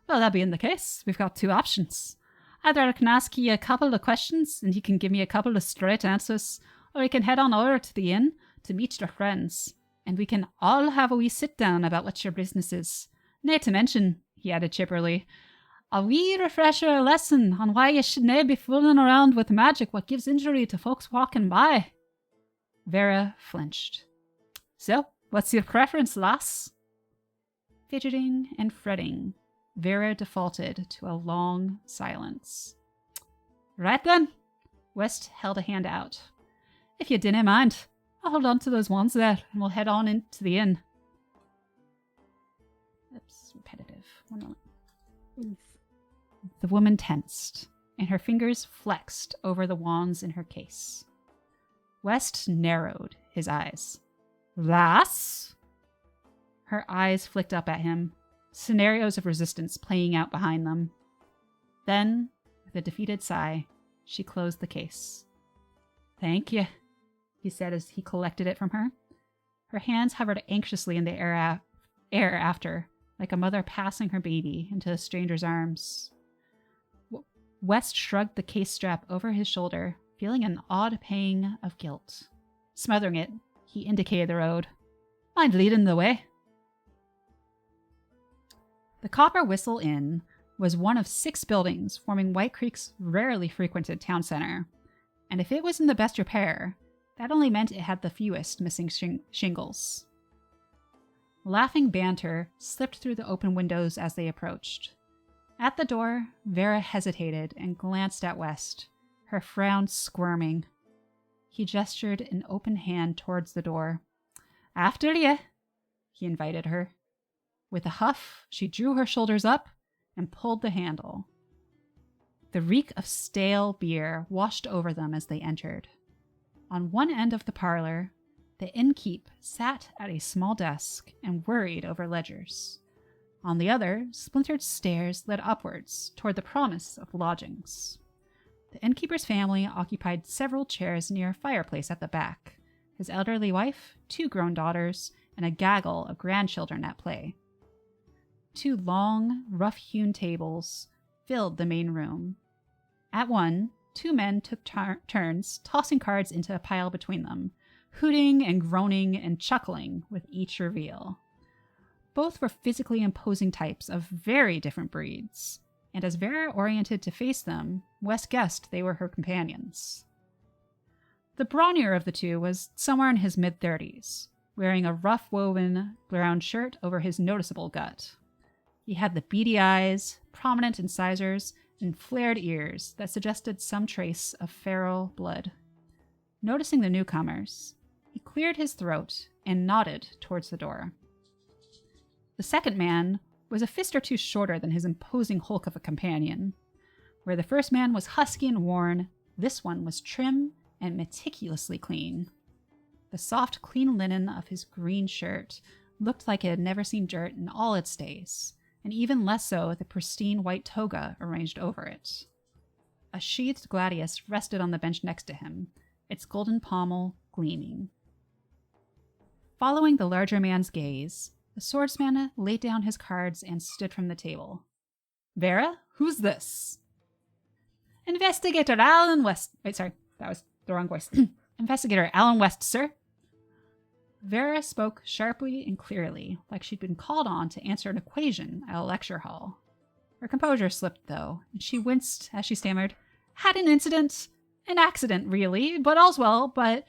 Well, that being the case, we've got 2 options. Either I can ask you a couple of questions and you can give me a couple of straight answers, or we can head on over to the inn to meet your friends, and we can all have a wee sit-down about what your business is. Nay to mention, he added chipperly, a wee refresher lesson on why you should nae be fooling around with magic what gives injury to folks walking by. Vera flinched. So, what's your preference, lass? Fidgeting and fretting, Vera defaulted to a long silence. Right then. West held a hand out. If you didn't mind, I'll hold on to those wands there, and we'll head on into the inn. Oops, repetitive. 1 moment. The woman tensed, and her fingers flexed over the wands in her case. West narrowed his eyes. Lass? Her eyes flicked up at him, scenarios of resistance playing out behind them. Then, with a defeated sigh, she closed the case. Thank you, he said as he collected it from her. Her hands hovered anxiously in the air after, like a mother passing her baby into a stranger's arms. West shrugged the case strap over his shoulder, feeling an odd pang of guilt. Smothering it, he indicated the road. Mind leading the way? The Copper Whistle Inn was one of 6 buildings forming White Creek's rarely frequented town center, and if it was in the best repair, that only meant it had the fewest missing shingles. Laughing banter slipped through the open windows as they approached. At the door, Vera hesitated and glanced at West, her frown squirming. He gestured an open hand towards the door. "After ye," he invited her. With a huff, she drew her shoulders up and pulled the handle. The reek of stale beer washed over them as they entered. On one end of the parlor, the innkeep sat at a small desk and worried over ledgers. On the other, splintered stairs led upwards toward the promise of lodgings. The innkeeper's family occupied several chairs near a fireplace at the back, his elderly wife, 2 grown daughters, and a gaggle of grandchildren at play. 2 long, rough-hewn tables filled the main room. At one, 2 men took turns tossing cards into a pile between them, hooting and groaning and chuckling with each reveal. Both were physically imposing types of very different breeds, and as Vera oriented to face them, West guessed they were her companions. The brawnier of the 2 was somewhere in his mid-30s, wearing a rough-woven brown shirt over his noticeable gut. He had the beady eyes, prominent incisors, and flared ears that suggested some trace of feral blood. Noticing the newcomers, he cleared his throat and nodded towards the door. The second man was a fist or 2 shorter than his imposing hulk of a companion. Where the first man was husky and worn, this one was trim and meticulously clean. The soft, clean linen of his green shirt looked like it had never seen dirt in all its days, and even less so the pristine white toga arranged over it. A sheathed gladius rested on the bench next to him, its golden pommel gleaming. Following the larger man's gaze, the swordsman laid down his cards and stood from the table. "Vera, who's this?" "Investigator Alan West." Wait, sorry, that was the wrong voice. "Investigator Alan West, sir." Vera spoke sharply and clearly, like she'd been called on to answer an equation at a lecture hall. Her composure slipped, though, and she winced as she stammered, "Had an incident. An accident, really, but all's well, but—"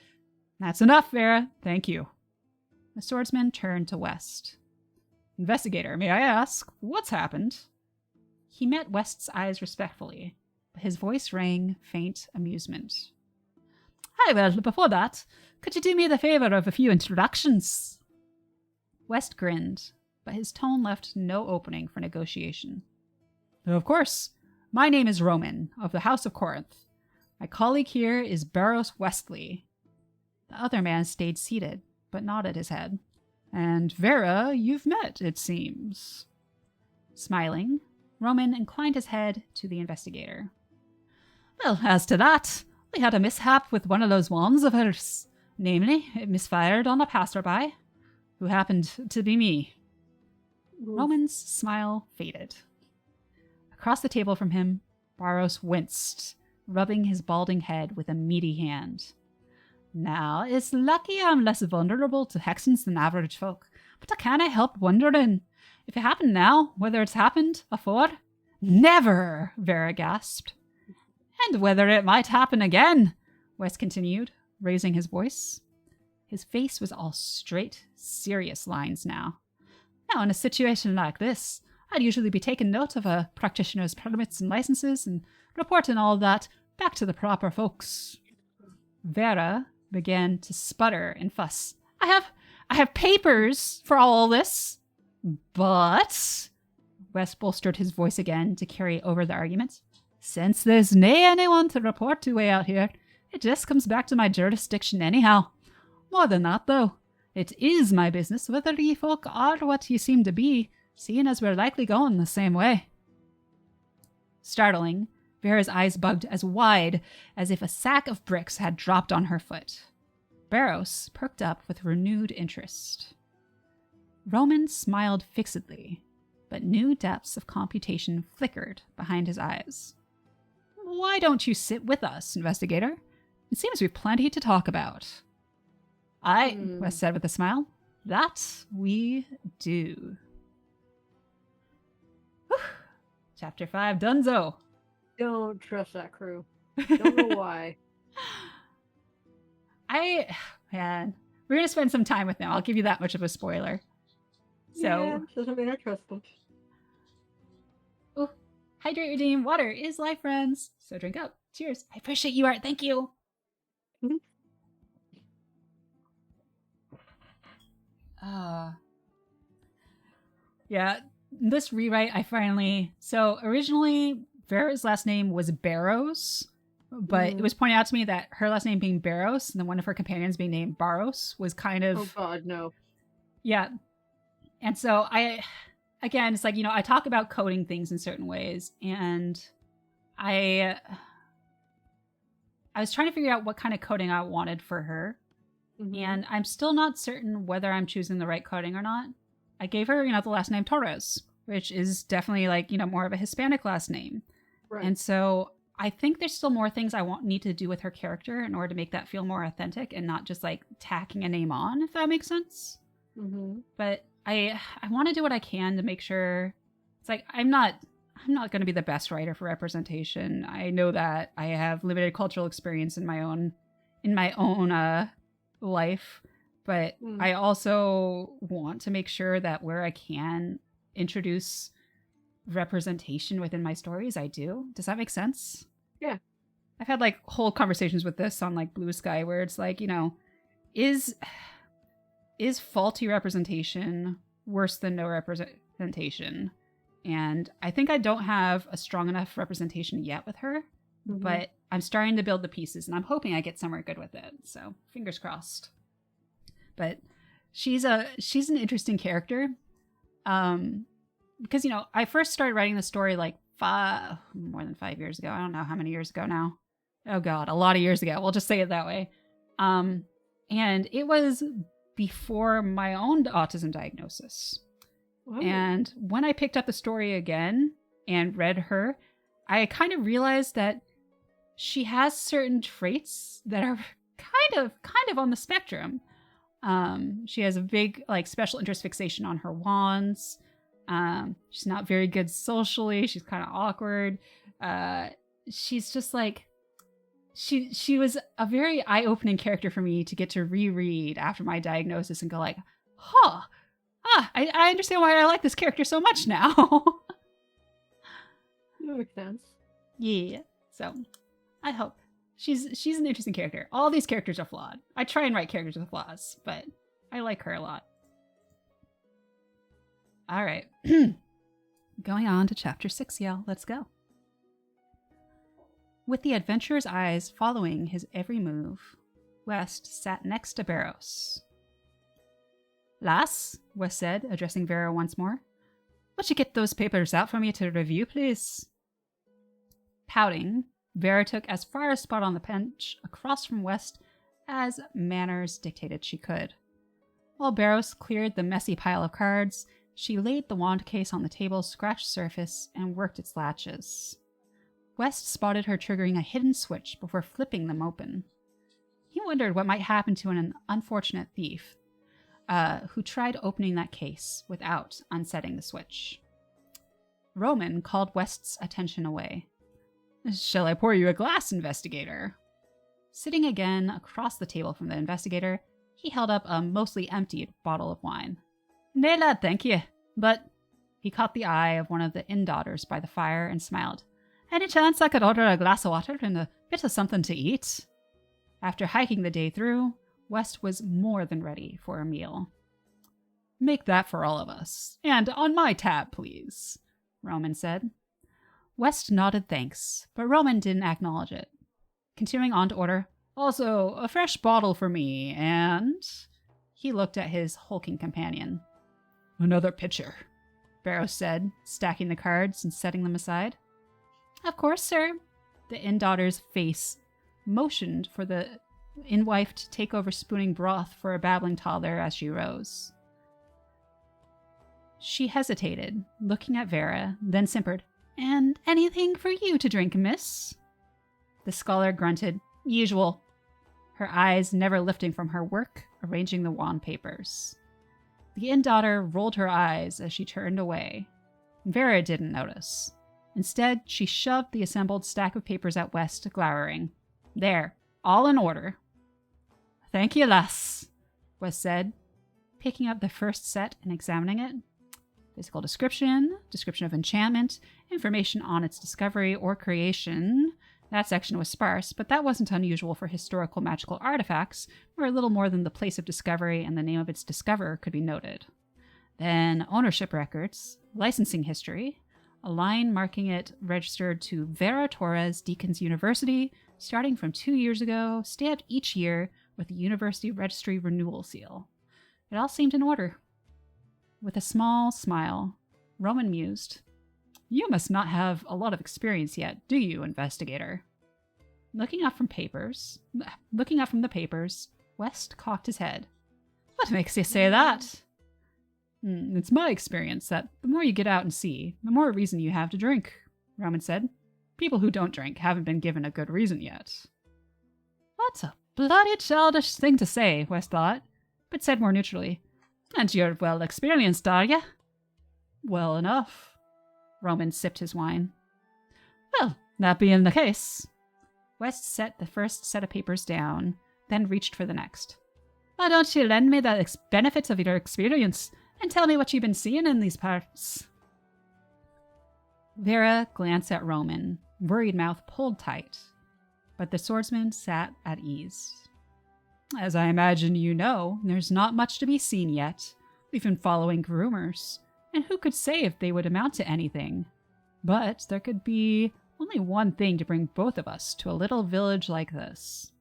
"That's enough, Vera. Thank you." The swordsman turned to West. "Investigator, may I ask, what's happened?" He met West's eyes respectfully, but his voice rang faint amusement. "Hi, well, before that, could you do me the favor of a few introductions?" West grinned, but his tone left no opening for negotiation. "Of course. My name is Roman, of the House of Corinth. My colleague here is Barros Westley." The other man stayed seated, but nodded his head. "And Vera, you've met, it seems." Smiling, Roman inclined his head to the investigator. "Well, as to that, we had a mishap with one of those wands of hers. Namely, it misfired on a passerby, who happened to be me." Roman's smile faded. Across the table from him, Barros winced, rubbing his balding head with a meaty hand. "Now, it's lucky I'm less vulnerable to hexens than average folk, but I can't help wondering if it happened now, whether it's happened afore." "Never!" Vera gasped. "And whether it might happen again," West continued, raising his voice. His face was all straight, serious lines now. "Now, in a situation like this, I'd usually be taking note of a practitioner's permits and licenses and reporting all that back to the proper folks." Vera began to sputter and fuss. I have papers for all this." "But," West bolstered his voice again to carry over the argument, "since there's nae anyone to report to way out here, it just comes back to my jurisdiction anyhow. More than that, though, it is my business whether ye folk are what ye seem to be, seeing as we're likely going the same way." Startling, Vera's eyes bugged as wide as if a sack of bricks had dropped on her foot. Barros perked up with renewed interest. Roman smiled fixedly, but new depths of computation flickered behind his eyes. "Why don't you sit with us, investigator? It seems we've plenty to talk about." "Aye," West said with a smile. "That we do." Whew. Chapter 5 donezo. Don't trust that crew. Don't know why. Man, we're going to spend some time with them. I'll give you that much of a spoiler. So, yeah, doesn't mean I trust them. ooh, hydrate, redeem, water is life, friends. So drink up. Cheers. I appreciate you, Art. Thank you. Mhm. Yeah, this rewrite, so originally Vera's last name was Barrows, but it was pointed out to me that her last name being Barrows and then one of her companions being named Barros was kind of... Oh god, no. Yeah. And so again, it's like, I talk about coding things in certain ways, and I was trying to figure out what kind of coding I wanted for her, and I'm still not certain whether I'm choosing the right coding or not. I gave her, the last name Torres, which is definitely like, more of a Hispanic last name. Right. And so I think there's still more things I need to do with her character in order to make that feel more authentic and not just like tacking a name on, if that makes sense. But I want to do what I can to make sure. It's like I'm not going to be the best writer for representation. I know that I have limited cultural experience in my own life, but I also want to make sure that where I can introduce representation within my stories, I do. Does that make sense? Yeah. I've had like whole conversations with this on like Blue Sky where it's like, is faulty representation worse than no representation? And I think I don't have a strong enough representation yet with her, but I'm starting to build the pieces and I'm hoping I get somewhere good with it. So fingers crossed. But she's an interesting character. Because, I first started writing the story like more than 5 years ago. I don't know how many years ago now. Oh God, a lot of years ago. We'll just say it that way. And it was before my own autism diagnosis. Wow. And when I picked up the story again and read her, I kind of realized that she has certain traits that are kind of on the spectrum. She has a big like special interest fixation on her wands. She's not very good socially. She's kind of awkward. She's just like, she was a very eye-opening character for me to get to reread after my diagnosis and go like, I understand why I like this character so much now. That makes sense. Yeah. So I hope she's an interesting character. All these characters are flawed. I try and write characters with flaws, but I like her a lot. All right. Going on to chapter 6, y'all. Let's go. With the adventurer's eyes following his every move, West sat next to Barros. Lass, West said, addressing Vera once more. Would you get those papers out for me to review, please? Pouting, Vera took as far a spot on the bench across from West as manners dictated she could. While Barros cleared the messy pile of cards, she laid the wand case on the table's scratched surface and worked its latches. West spotted her triggering a hidden switch before flipping them open. He wondered what might happen to an unfortunate thief who tried opening that case without unsetting the switch. Roman called West's attention away. Shall I pour you a glass, investigator? Sitting again across the table from the investigator, he held up a mostly emptied bottle of wine. Nay, lad, thank you. But he caught the eye of one of the inn daughters by the fire and smiled. Any chance I could order a glass of water and a bit of something to eat? After hiking the day through, West was more than ready for a meal. Make that for all of us. And on my tab, please, Roman said. West nodded thanks, but Roman didn't acknowledge it. Continuing on to order, also a fresh bottle for me, and... He looked at his hulking companion. Another pitcher, Barrows said, stacking the cards and setting them aside. Of course, sir. The inn daughter's face motioned for the inn wife to take over spooning broth for a babbling toddler as she rose. She hesitated, looking at Vera, then simpered. And anything for you to drink, miss? The scholar grunted, usual, her eyes never lifting from her work, arranging the wand papers. The inn daughter rolled her eyes as she turned away. Vera didn't notice. Instead, she shoved the assembled stack of papers at West, glowering. There, All in order. Thank you, lass, West said, picking up the first set and examining it. Physical description, description of enchantment, information on its discovery or creation. That section was sparse, but that wasn't unusual for historical magical artifacts, where a little more than the place of discovery and the name of its discoverer could be noted. Then ownership records, licensing history, a line marking it registered to Vera Torres Deacon's University, starting from 2 years ago, stamped each year with the University Registry Renewal Seal. It all seemed in order. With a small smile, Roman mused, "You must not have a lot of experience yet, do you, investigator?" Looking up from the papers, West cocked his head. "What makes you say that?" It's my experience that the more you get out and see, the more reason you have to drink," Roman said. "People who don't drink haven't been given a good reason yet." "What a bloody childish thing to say," West thought, but said more neutrally, "And you're well experienced, are you?" "Well enough." Roman sipped his wine. "Well, that being the case." West set the first set of papers down, then reached for the next. "Why don't you lend me the benefit of your experience and tell me what you've been seeing in these parts?" Vera glanced at Roman, worried mouth pulled tight, but the swordsman sat at ease. "As I imagine you know, there's not much to be seen yet. We've been following rumors, and who could say if they would amount to anything? But there could be only one thing to bring both of us to a little village like this."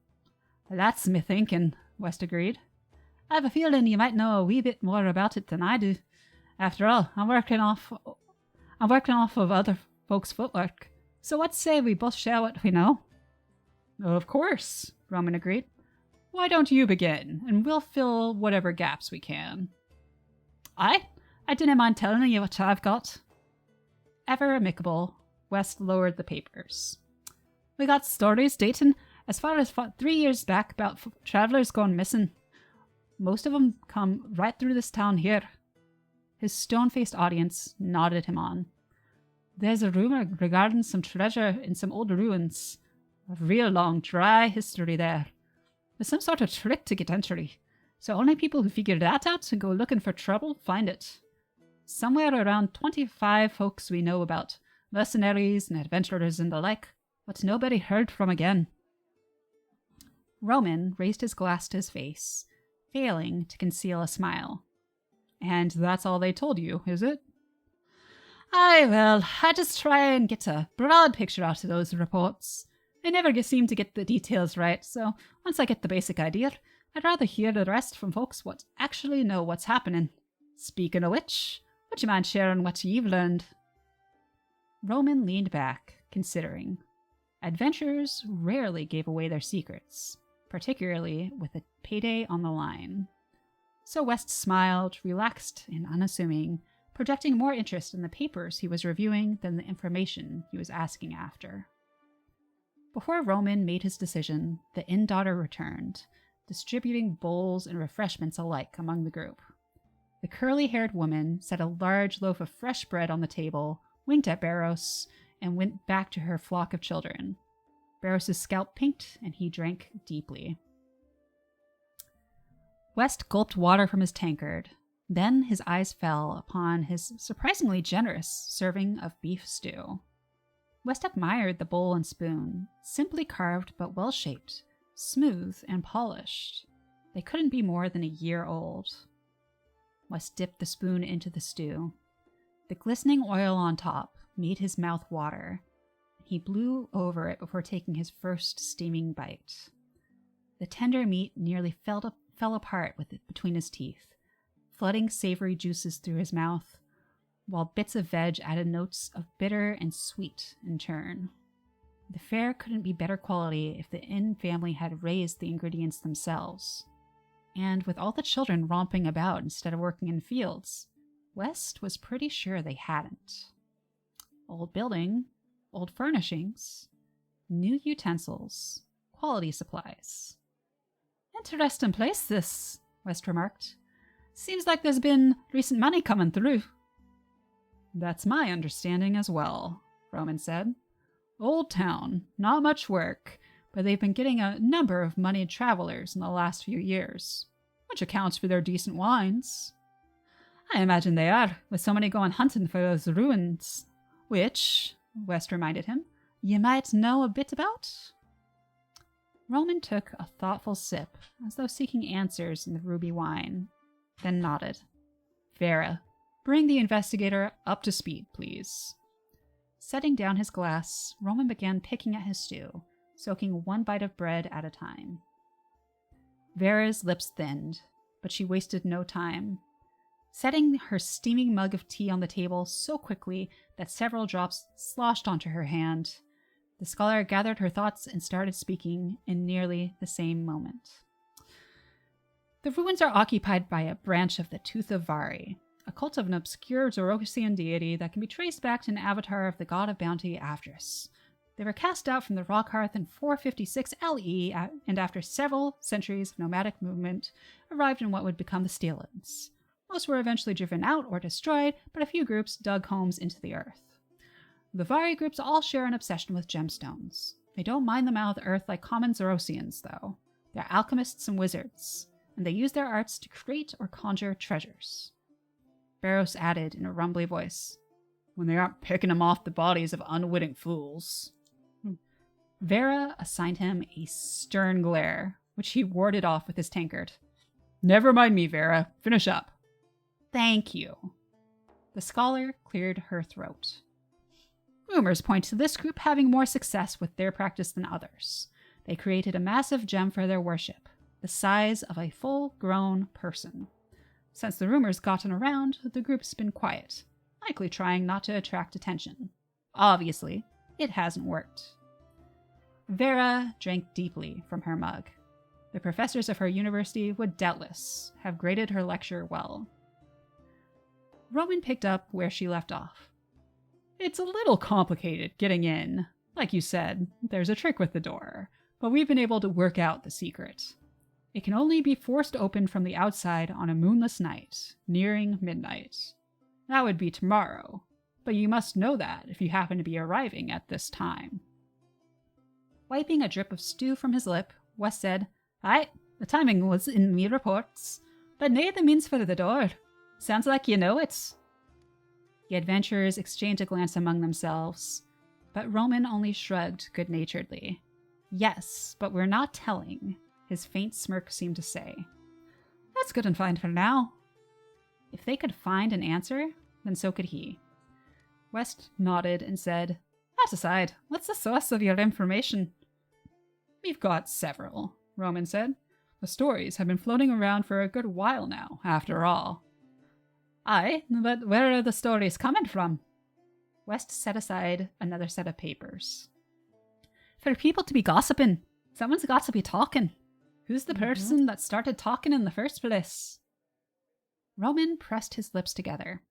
"That's me thinking," West agreed. "I have a feeling you might know a wee bit more about it than I do. After all, I'm working off of other folks' footwork. So what say we both share what we know?" "Of course," Roman agreed. "Why don't you begin, and we'll fill whatever gaps we can." I didn't mind telling you what I've got." Ever amicable, West lowered the papers. "We got stories dating as far as 3 years back about travelers gone missing. Most of them come right through this town here." His stone-faced audience nodded him on. "There's a rumor regarding some treasure in some old ruins. A real long, dry history there. There's some sort of trick to get entry, so only people who figure that out and go looking for trouble find it. Somewhere around 25 folks we know about, mercenaries and adventurers and the like, but nobody heard from again." Roman raised his glass to his face, failing to conceal a smile. "And that's all they told you, is it?" "Aye, well, I just try and get a broad picture out of those reports. I never seem to get the details right, so once I get the basic idea, I'd rather hear the rest from folks what actually know what's happening. Speaking of which, would you mind sharing what you've learned?" Roman leaned back, considering. Adventurers rarely gave away their secrets, particularly with a payday on the line. So West smiled, relaxed and unassuming, projecting more interest in the papers he was reviewing than the information he was asking after. Before Roman made his decision, the inn daughter returned, distributing bowls and refreshments alike among the group. The curly-haired woman set a large loaf of fresh bread on the table, winked at Barros, and went back to her flock of children. Barros' scalp pinked, and he drank deeply. West gulped water from his tankard. Then his eyes fell upon his surprisingly generous serving of beef stew. West admired the bowl and spoon, simply carved but well-shaped, smooth and polished. They couldn't be more than a year old. West dipped the spoon into the stew. The glistening oil on top made his mouth water. He blew over it before taking his first steaming bite. The tender meat nearly fell apart between his teeth, flooding savory juices through his mouth, while bits of veg added notes of bitter and sweet in turn. The fare couldn't be better quality if the inn family had raised the ingredients themselves. And with all the children romping about instead of working in fields, West was pretty sure they hadn't. Old building, old furnishings, new utensils, quality supplies. "Interesting place, this," West remarked. "Seems like there's been recent money coming through." "That's my understanding as well," Roman said. "Old town, not much work, but they've been getting a number of moneyed travelers in the last few years, which accounts for their decent wines. I imagine they are, with so many going hunting for those ruins, which, West reminded him, you might know a bit about? Roman took a thoughtful sip, as though seeking answers in the ruby wine, then nodded. Vera, bring the investigator up to speed, please. Setting down his glass, Roman began picking at his stew, soaking one bite of bread at a time. Vera's lips thinned, but she wasted no time. Setting her steaming mug of tea on the table so quickly that several drops sloshed onto her hand, the scholar gathered her thoughts and started speaking in nearly the same moment. The ruins are occupied by a branch of the Tooth of Vari, a cult of an obscure Zoroastrian deity that can be traced back to an avatar of the god of bounty, Avdris. They were cast out from the rock hearth in 456 LE, and after several centuries of nomadic movement, arrived in what would become the Steellands. Most were eventually driven out or destroyed, but a few groups dug homes into the earth. The Vari groups all share an obsession with gemstones. They don't mine them out of the earth like common Zoroastrians, though. They're alchemists and wizards, and they use their arts to create or conjure treasures. Barros added in a rumbly voice, when they aren't picking them off the bodies of unwitting fools. Vera assigned him a stern glare, which he warded off with his tankard. Never mind me, Vera. Finish up. Thank you. The scholar cleared her throat. Rumors point to this group having more success with their practice than others. They created a massive gem for their worship, the size of a full-grown person. Since the rumors gotten around, the group's been quiet, likely trying not to attract attention. Obviously, it hasn't worked. Vera drank deeply from her mug. The professors of her university would doubtless have graded her lecture well. Roman picked up where she left off. It's a little complicated getting in. Like you said, there's a trick with the door, but we've been able to work out the secret. It can only be forced open from the outside on a moonless night, nearing midnight. That would be tomorrow, but you must know that if you happen to be arriving at this time. Wiping a drip of stew from his lip, West said, Aye, the timing was in me reports, but nae the means for the door. Sounds like you know it. The adventurers exchanged a glance among themselves, but Roman only shrugged good-naturedly. Yes, but we're not telling, his faint smirk seemed to say. That's good and fine for now. If they could find an answer, then so could he. West nodded and said, That aside, what's the source of your information? We've got several, Roman said. The stories have been floating around for a good while now, after all. Aye, but where are the stories coming from? West set aside another set of papers. For people to be gossiping, someone's got to be talking. Who's the person that started talking in the first place? Roman pressed his lips together.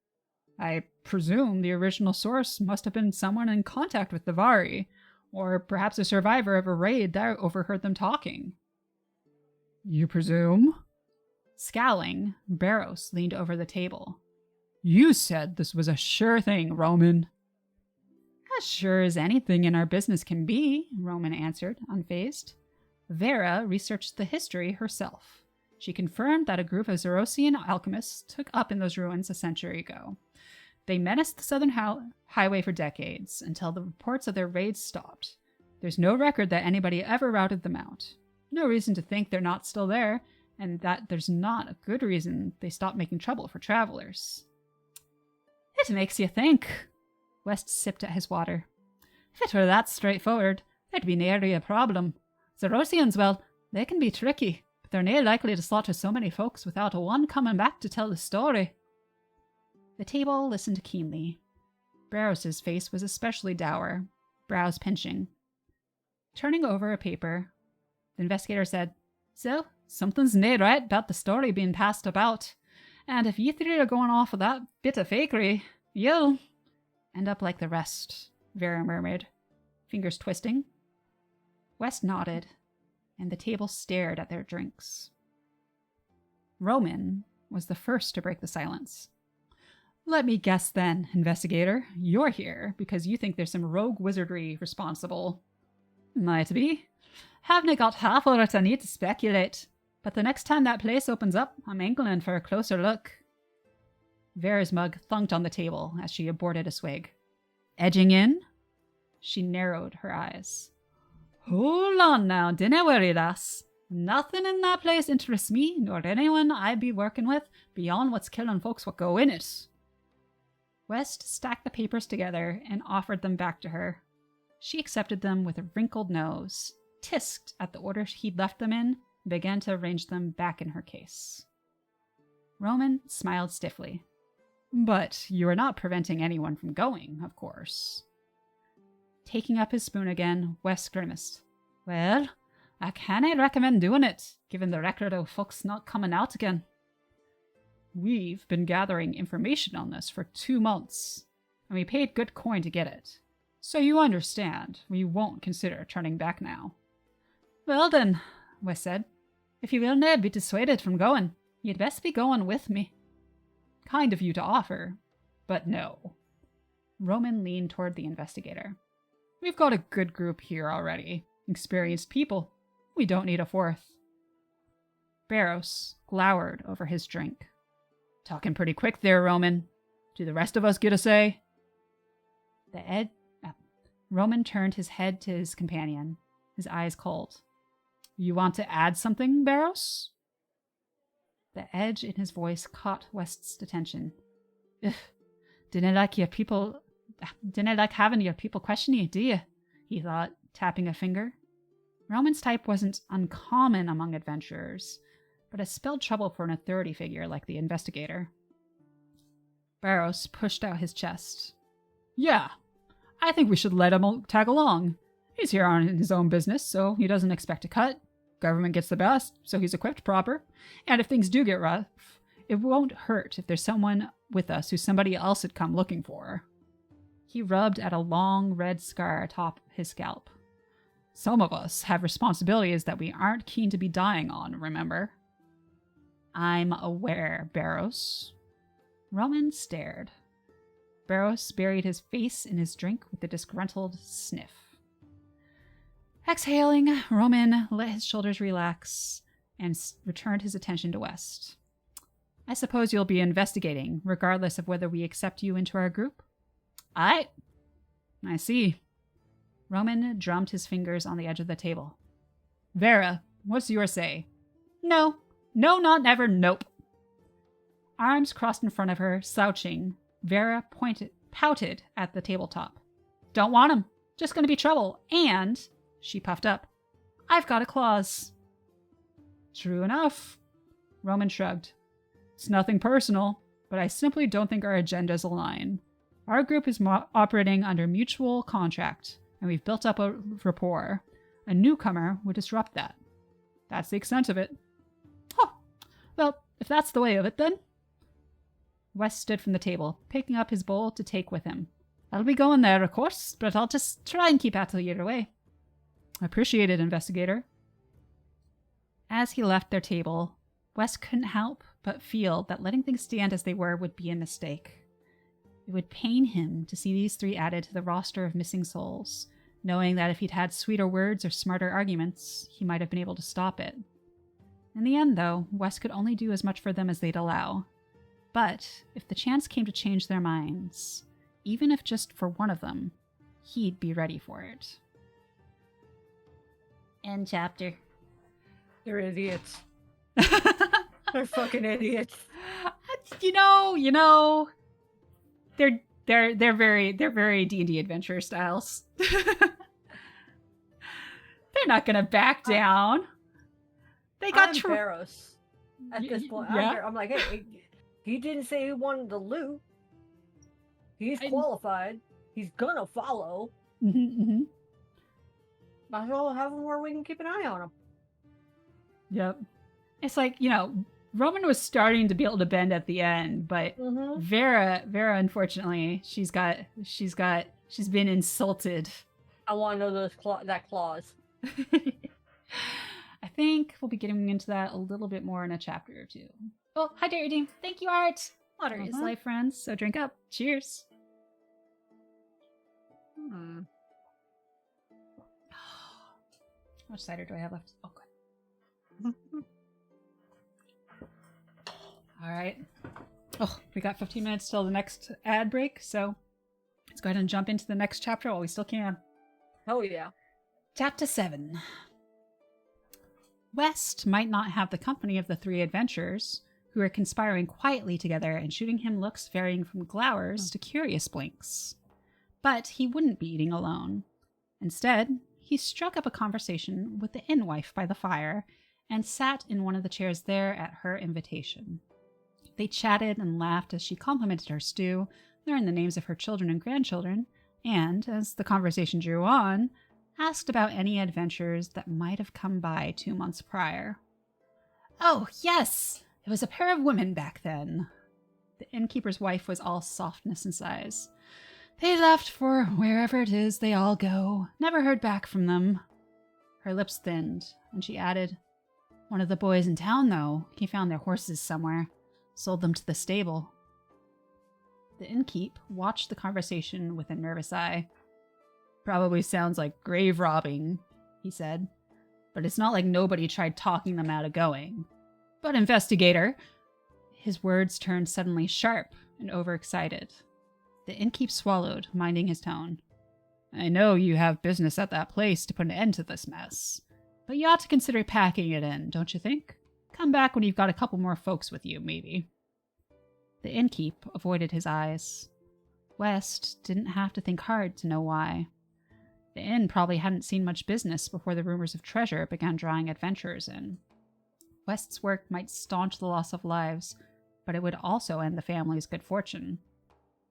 I presume the original source must have been someone in contact with the Vari, or perhaps a survivor of a raid that overheard them talking. You presume? Scowling, Barros leaned over the table. You said this was a sure thing, Roman. As sure as anything in our business can be, Roman answered, unfazed. Vera researched the history herself. She confirmed that a group of Zoroastrian alchemists took up in those ruins a century ago. They menaced the southern highway for decades, until the reports of their raids stopped. There's no record that anybody ever routed them out. No reason to think they're not still there, and that there's not a good reason they stopped making trouble for travelers. It makes you think. West sipped at his water. If it were that straightforward, there'd be nary a problem. Zoroastrians, well, they can be tricky, but they're nae likely to slaughter so many folks without a one coming back to tell the story. The table listened keenly. Barros's face was especially dour, brows pinching. Turning over a paper, the investigator said, So, something's nae right about the story being passed about. And if you three are going off of that bit of fakery, you'll end up like the rest, Vera murmured, fingers twisting. West nodded, and the table stared at their drinks. Roman was the first to break the silence. Let me guess then, investigator, you're here because you think there's some rogue wizardry responsible. Might be. Haven't got half of what I need to speculate, but the next time that place opens up, I'm angling for a closer look. Vera's mug thunked on the table as she aborted a swig. Edging in? She narrowed her eyes. Hold on now, dinna worry, lass. Nothing in that place interests me, nor anyone I be working with, beyond what's killing folks what go in it. West stacked the papers together and offered them back to her. She accepted them with a wrinkled nose, tisked at the order he'd left them in, and began to arrange them back in her case. Roman smiled stiffly. But you are not preventing anyone from going, of course. Taking up his spoon again, West grimaced. Well, I cannae recommend doing it, given the record of folks not coming out again. We've been gathering information on this for 2 months, and we paid good coin to get it. So you understand, we won't consider turning back now. Well then, West said, if you will not be dissuaded from going, you'd best be going with me. Kind of you to offer, but no. Roman leaned toward the investigator. We've got a good group here already. Experienced people. We don't need a fourth. Barros glowered over his drink. Talking pretty quick there, Roman. Do the rest of us get a say? Roman turned his head to his companion, his eyes cold. You want to add something, Barros? The edge in his voice caught West's attention. Didn't like having your people question you, do you? He thought, tapping a finger. Roman's type wasn't uncommon among adventurers, but it spelled trouble for an authority figure like the investigator. Barros pushed out his chest. Yeah, I think we should let him tag along. He's here on his own business, so he doesn't expect a cut. Government gets the best, so he's equipped proper. And if things do get rough, it won't hurt if there's someone with us who somebody else had come looking for. He rubbed at a long red scar atop his scalp. Some of us have responsibilities that we aren't keen to be dying on, remember? I'm aware, Barros. Roman stared. Barros buried his face in his drink with a disgruntled sniff. Exhaling, Roman let his shoulders relax and returned his attention to West. I suppose you'll be investigating, regardless of whether we accept you into our group? Aye. I see. Roman drummed his fingers on the edge of the table. Vera, what's your say? No. No, not never, nope. Arms crossed in front of her, slouching, Vera pouted at the tabletop. Don't want him. Just gonna be trouble. And... She puffed up. I've got a clause. True enough. Roman shrugged. It's nothing personal, but I simply don't think our agendas align. Our group is operating under mutual contract, and we've built up a rapport. A newcomer would disrupt that. That's the extent of it. Oh, well, if that's the way of it, then. West stood from the table, picking up his bowl to take with him. I'll be going there, of course, but I'll just try and keep out of your way. Appreciate it, investigator. As he left their table, West couldn't help but feel that letting things stand as they were would be a mistake. It would pain him to see these three added to the roster of missing souls, knowing that if he'd had sweeter words or smarter arguments, he might have been able to stop it. In the end, though, West could only do as much for them as they'd allow. But if the chance came to change their minds, even if just for one of them, he'd be ready for it. End chapter. They're idiots. They're fucking idiots. You know, they're very D&D adventure styles. They're not gonna back down. They got Barros at this point. Yeah. I'm like, hey, he didn't say he wanted to loot. He's qualified. He's gonna follow. Mm-hmm. Might as well have him where we can keep an eye on him. Yep. It's like, Roman was starting to be able to bend at the end, but Vera, unfortunately, she's been insulted. I want to know that clause. I think we'll be getting into that a little bit more in a chapter or two. Oh, hi, Dare Redeem. Thank you, Art. Water is life, friends. So drink up. Cheers. How much cider do I have left? Oh, good. All right. Oh, we got 15 minutes till the next ad break, so let's go ahead and jump into the next chapter while we still can. Oh, yeah. Chapter 7. West might not have the company of the three adventurers, who are conspiring quietly together and shooting him looks varying from glowers to curious blinks. But he wouldn't be eating alone. Instead, he struck up a conversation with the inn wife by the fire and sat in one of the chairs there at her invitation. They chatted and laughed as she complimented her stew, learned the names of her children and grandchildren, and, as the conversation drew on, asked about any adventures that might have come by 2 months prior. Oh, yes! It was a pair of women back then. The innkeeper's wife was all softness and sighs. They left for wherever it is they all go. Never heard back from them. Her lips thinned, and she added, One of the boys in town, though, he found their horses somewhere. Sold them to the stable. The innkeep watched the conversation with a nervous eye. Probably sounds like grave robbing, he said. But it's not like nobody tried talking them out of going. But investigator... His words turned suddenly sharp and overexcited. The innkeep swallowed, minding his tone. I know you have business at that place to put an end to this mess. But you ought to consider packing it in, don't you think? Come back when you've got a couple more folks with you, maybe. The innkeep avoided his eyes. West didn't have to think hard to know why. The inn probably hadn't seen much business before the rumors of treasure began drawing adventurers in. West's work might staunch the loss of lives, but it would also end the family's good fortune.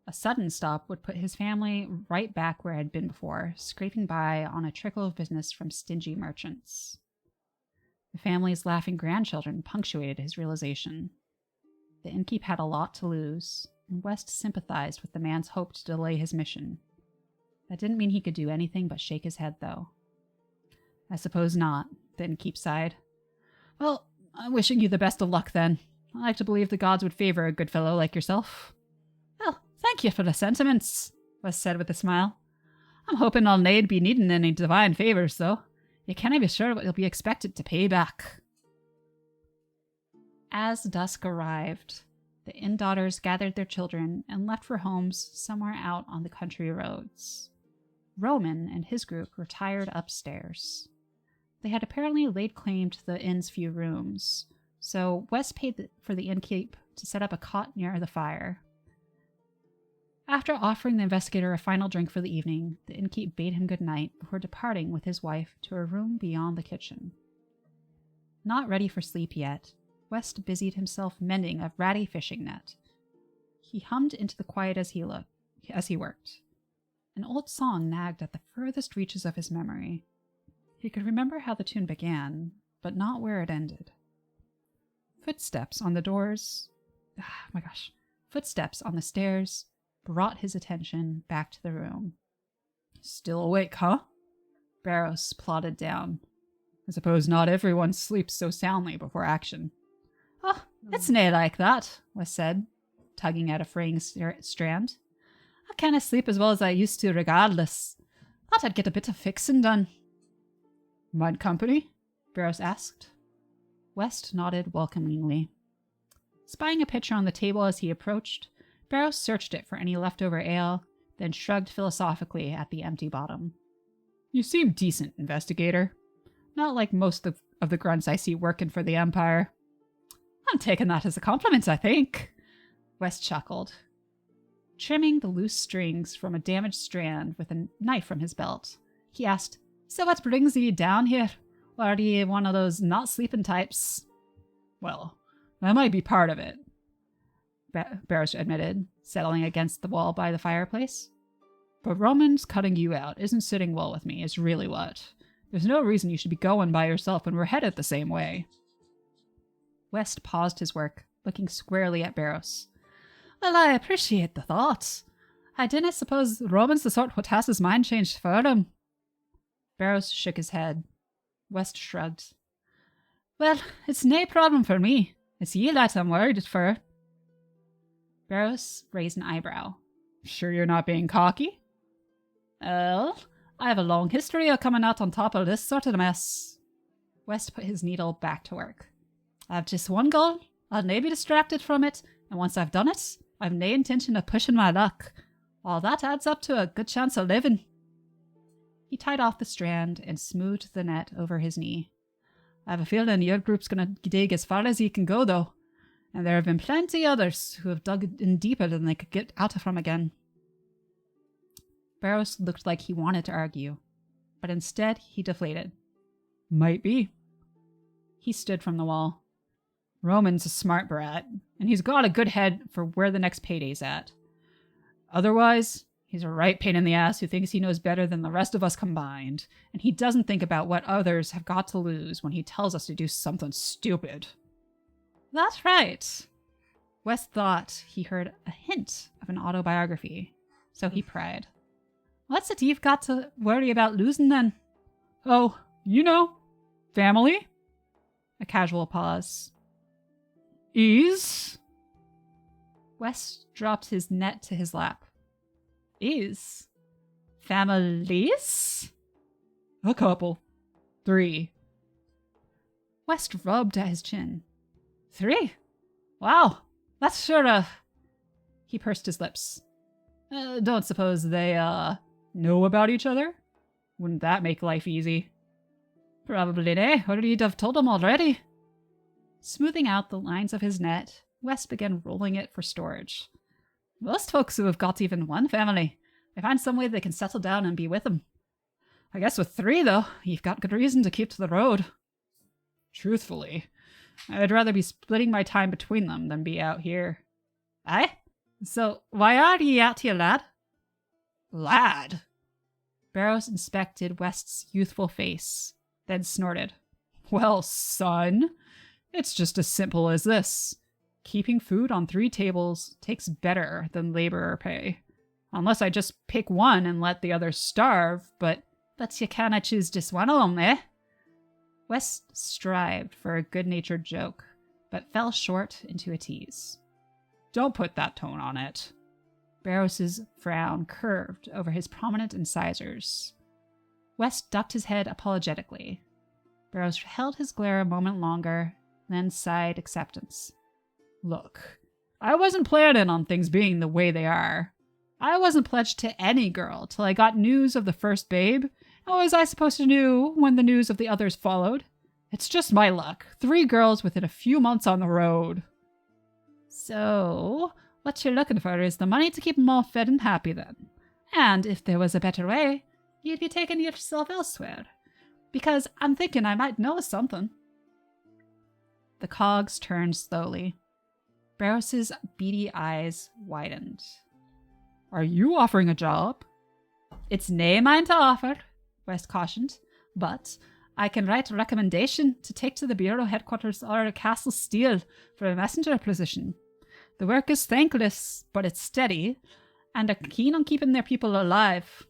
A sudden stop would put his family right back where it had been before, scraping by on a trickle of business from stingy merchants. The family's laughing grandchildren punctuated his realization. The innkeep had a lot to lose, and West sympathized with the man's hope to delay his mission. That didn't mean he could do anything but shake his head, though. I suppose not, the innkeep sighed. Well, I'm wishing you the best of luck, then. I like to believe the gods would favor a good fellow like yourself. Well, thank you for the sentiments, West said with a smile. I'm hoping I'll nae be needing any divine favors, though. You canna be sure what you'll be expected to pay back. As dusk arrived, the inn daughters gathered their children and left for homes somewhere out on the country roads. Roman and his group retired upstairs. They had apparently laid claim to the inn's few rooms, so West paid for the innkeep to set up a cot near the fire. After offering the investigator a final drink for the evening, the innkeep bade him good night before departing with his wife to a room beyond the kitchen. Not ready for sleep yet, West busied himself mending a ratty fishing net. He hummed into the quiet as he worked. An old song nagged at the furthest reaches of his memory. He could remember how the tune began, but not where it ended. Footsteps on the stairs brought his attention back to the room. Still awake, huh? Barrows plodded down. I suppose not everyone sleeps so soundly before action. Oh, it's nae like that, West said, tugging at a fraying strand. I canna sleep as well as I used to regardless. Thought I'd get a bit of fixin' done. Mind company? Barrows asked. West nodded welcomingly. Spying a pitcher on the table as he approached, Barrows searched it for any leftover ale, then shrugged philosophically at the empty bottom. You seem decent, investigator. Not like most of the grunts I see working for the Empire. I'm taking that as a compliment, I think. West chuckled. Trimming the loose strings from a damaged strand with a knife from his belt, he asked, So what brings you down here? Or are you one of those not sleeping types? Well, that might be part of it, Barrows admitted, settling against the wall by the fireplace. But Roman's cutting you out isn't sitting well with me, is really what. There's no reason you should be going by yourself when we're headed the same way. West paused his work, looking squarely at Barrows. Well, I appreciate the thought. I didn't suppose Roman's the sort what has his mind changed for him. Barrows shook his head. West shrugged. Well, it's nae problem for me. It's ye that I'm worried for. Barrows raised an eyebrow. Sure you're not being cocky? Well, I have a long history of coming out on top of this sort of mess. West put his needle back to work. I've just one goal. I'll nae be distracted from it, and once I've done it, I've nae intention of pushing my luck. All that adds up to a good chance of living. He tied off the strand and smoothed the net over his knee. I have a feeling your group's gonna dig as far as he can go, though, and there have been plenty others who have dug in deeper than they could get out from again. Barrows looked like he wanted to argue, but instead he deflated. Might be. He stood from the wall. Roman's a smart brat, and he's got a good head for where the next payday's at. Otherwise, he's a right pain in the ass who thinks he knows better than the rest of us combined, and he doesn't think about what others have got to lose when he tells us to do something stupid. That's right. West thought he heard a hint of an autobiography, so he pried. What's it you've got to worry about losing then? Oh, you know, family. A casual pause. Ease? West dropped his net to his lap. Is? Families? A couple. 3. West rubbed at his chin. 3? Wow, that's sure of... He pursed his lips. Don't suppose they, know about each other? Wouldn't that make life easy? Probably nay, or you'd have told them already. Smoothing out the lines of his net, West began rolling it for storage. Most folks who have got even one family, they find some way they can settle down and be with them. I guess with 3, though, you've got good reason to keep to the road. Truthfully, I'd rather be splitting my time between them than be out here. Aye? So, why are ye out here, lad? Lad? Barrows inspected West's youthful face, then snorted. Well, son, it's just as simple as this. Keeping food on 3 tables takes better than laborer pay. Unless I just pick one and let the others starve, but you canna choose just one of them, eh? West strived for a good-natured joke, but fell short into a tease. Don't put that tone on it. Barrows's frown curved over his prominent incisors. West ducked his head apologetically. Barrows held his glare a moment longer, then sighed acceptance. Look, I wasn't planning on things being the way they are. I wasn't pledged to any girl till I got news of the first babe. How was I supposed to know when the news of the others followed? It's just my luck. 3 girls within a few months on the road. So, what you're looking for is the money to keep 'em all fed and happy then. And if there was a better way, you'd be taking yourself elsewhere. Because I'm thinking I might know something. The cogs turned slowly. Barrows's beady eyes widened. Are you offering a job? It's nae mine to offer, West cautioned, but I can write a recommendation to take to the Bureau headquarters or Castle Steel for a messenger position. The work is thankless, but it's steady, and are keen on keeping their people alive.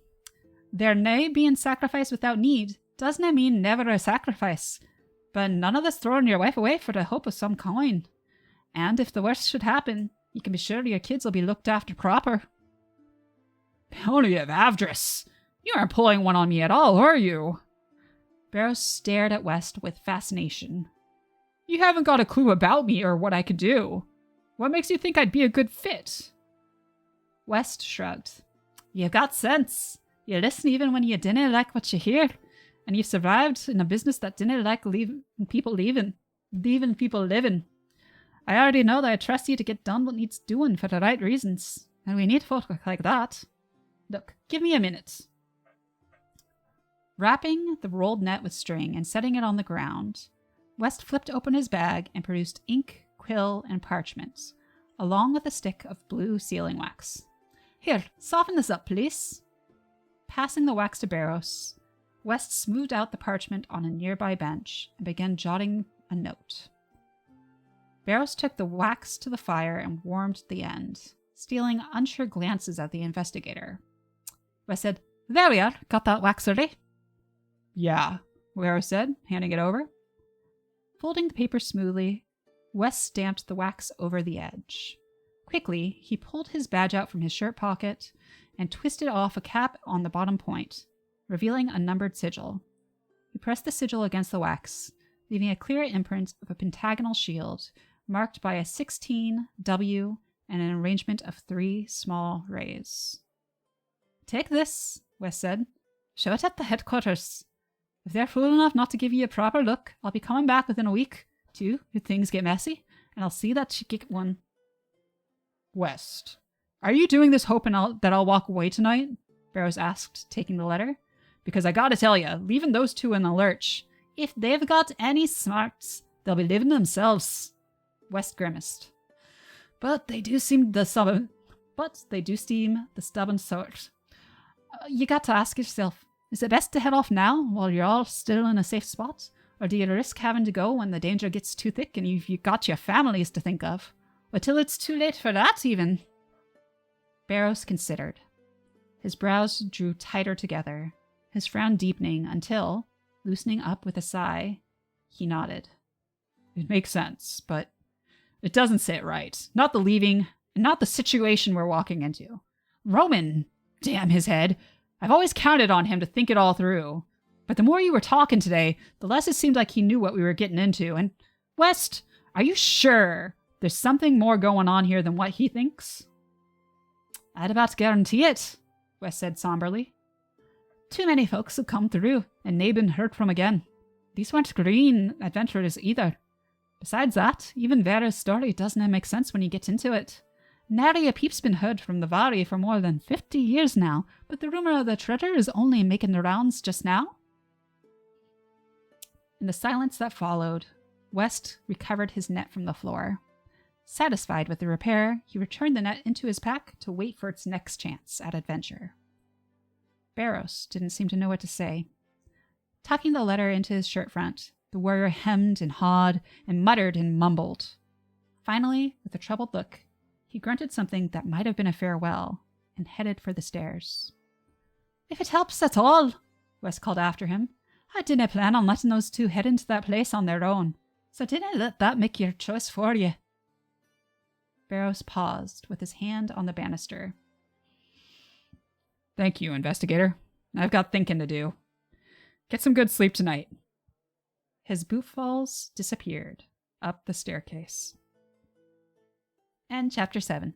Their nae being sacrificed without need doesn't mean never a sacrifice, but none of this throwing your wife away for the hope of some coin. And if the worst should happen, you can be sure your kids will be looked after proper. Pony of Avdris, you aren't pulling one on me at all, are you? Barrows stared at West with fascination. You haven't got a clue about me or what I could do. What makes you think I'd be a good fit? West shrugged. You've got sense. You listen even when you dinna like what you hear, and you've survived in a business that dinna like leaving people living. I already know that I trust you to get done what needs doing for the right reasons, and we need folk like that. Look, give me a minute. Wrapping the rolled net with string and setting it on the ground, West flipped open his bag and produced ink, quill, and parchment, along with a stick of blue sealing wax. Here, soften this up, please. Passing the wax to Barrows, West smoothed out the parchment on a nearby bench and began jotting a note. Barrows took the wax to the fire and warmed the end, stealing unsure glances at the investigator. West said, There we are. Got that wax ready? Yeah, Barrows said, handing it over. Folding the paper smoothly, West stamped the wax over the edge. Quickly, he pulled his badge out from his shirt pocket and twisted off a cap on the bottom point, revealing a numbered sigil. He pressed the sigil against the wax, leaving a clear imprint of a pentagonal shield marked by a 16 W and an arrangement of 3 small rays. Take this, Wes said. Show it at the headquarters. If they're fool enough not to give you a proper look, I'll be coming back within a week, 2, if things get messy, and I'll see that you get one. West, are you doing this hoping that I'll walk away tonight? Barrows asked, taking the letter. Because I gotta tell you, leaving those 2 in the lurch, if they've got any smarts, they'll be living themselves. West grimaced. But they do seem the stubborn sort. You got to ask yourself, is it best to head off now while you're all still in a safe spot? Or do you risk having to go when the danger gets too thick and you've got your families to think of? Or till it's too late for that, even? Barrows considered. His brows drew tighter together, his frown deepening until, loosening up with a sigh, he nodded. It makes sense, but it doesn't sit right. Not the leaving, and not the situation we're walking into. Roman, damn his head. I've always counted on him to think it all through. But the more you were talking today, the less it seemed like he knew what we were getting into. And, West, are you sure there's something more going on here than what he thinks? I'd about guarantee it, West said somberly. Too many folks have come through, and nae been heard from again. These weren't green adventurers either. Besides that, even Vera's story doesn't make sense when you get into it. Nary a peep's been heard from the Vari for more than 50 years now, but the rumor of the treasure is only making the rounds just now. In the silence that followed, West recovered his net from the floor. Satisfied with the repair, he returned the net into his pack to wait for its next chance at adventure. Barrows didn't seem to know what to say. Tucking the letter into his shirt front, the warrior hemmed and hawed and muttered and mumbled. Finally, with a troubled look, he grunted something that might have been a farewell and headed for the stairs. If it helps at all, West called after him, I didn't plan on letting those 2 head into that place on their own, so didn't let that make your choice for you. Barrows paused with his hand on the banister. Thank you, investigator. I've got thinking to do. Get some good sleep tonight. His bootfalls disappeared up the staircase. And Chapter 7.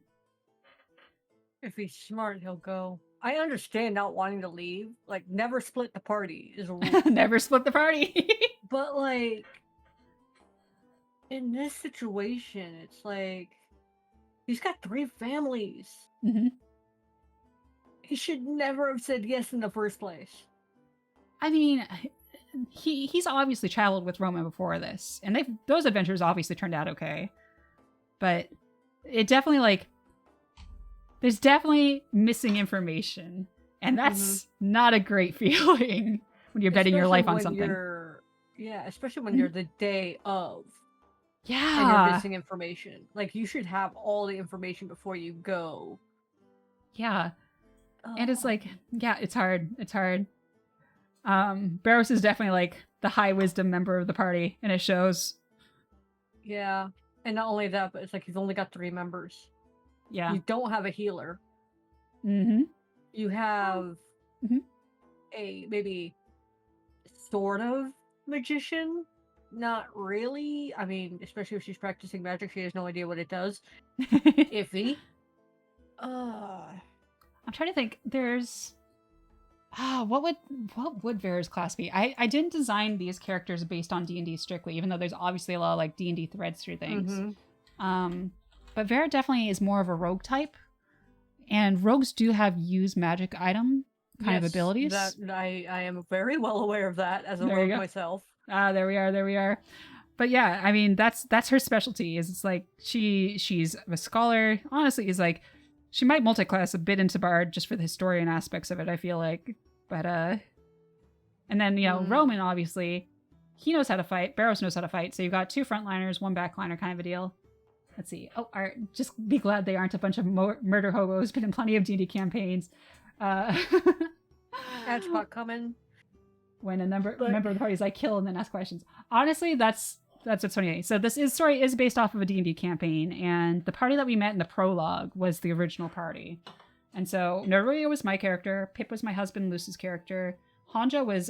If he's smart, he'll go. I understand not wanting to leave. Like, never split the party is a rule. Never split the party. But, like, in this situation, it's like, he's got 3 families. Mm-hmm. He should never have said yes in the first place. I mean, he's obviously traveled with Roman before this, and those adventures obviously turned out okay. But it definitely, like, there's definitely missing information, and that's not a great feeling when you're betting your life on something. Especially when you're the day of. Yeah. And you're missing information. Like, you should have all the information before you go. Yeah. And it's like, yeah, it's hard. It's hard. Barrows is definitely like the high wisdom member of the party, and it shows. Yeah. And not only that, but it's like he's only got 3 members. Yeah. You don't have a healer. Mm-hmm. You have a maybe sort of magician. Not really. I mean, especially if she's practicing magic, she has no idea what it does. Iffy. I'm trying to think. There's what would Vera's class be? I didn't design these characters based on D&D strictly, even though there's obviously a lot of like D&D threads through things. But Vera definitely is more of a rogue type, and rogues do have use magic item kind of abilities. I am very well aware of that as a rogue myself. There we are. But yeah, I mean that's her specialty. Is it's like she's a scholar. Honestly, is like she might multi-class a bit into bard just for the historian aspects of it. I feel like, but and then Roman obviously he knows how to fight. Barrows knows how to fight. So you've got 2 frontliners, 1 backliner kind of a deal. Let's see. Just be glad they aren't a bunch of murder hobos. Been in plenty of D&D campaigns. Hatchbot coming. When a member of the party is like kill and then ask questions. Honestly, that's what's funny. So this story is based off of a D&D campaign, and the party that we met in the prologue was the original party. And so Neruya was my character, Pip was my husband Luce's character, Hanja was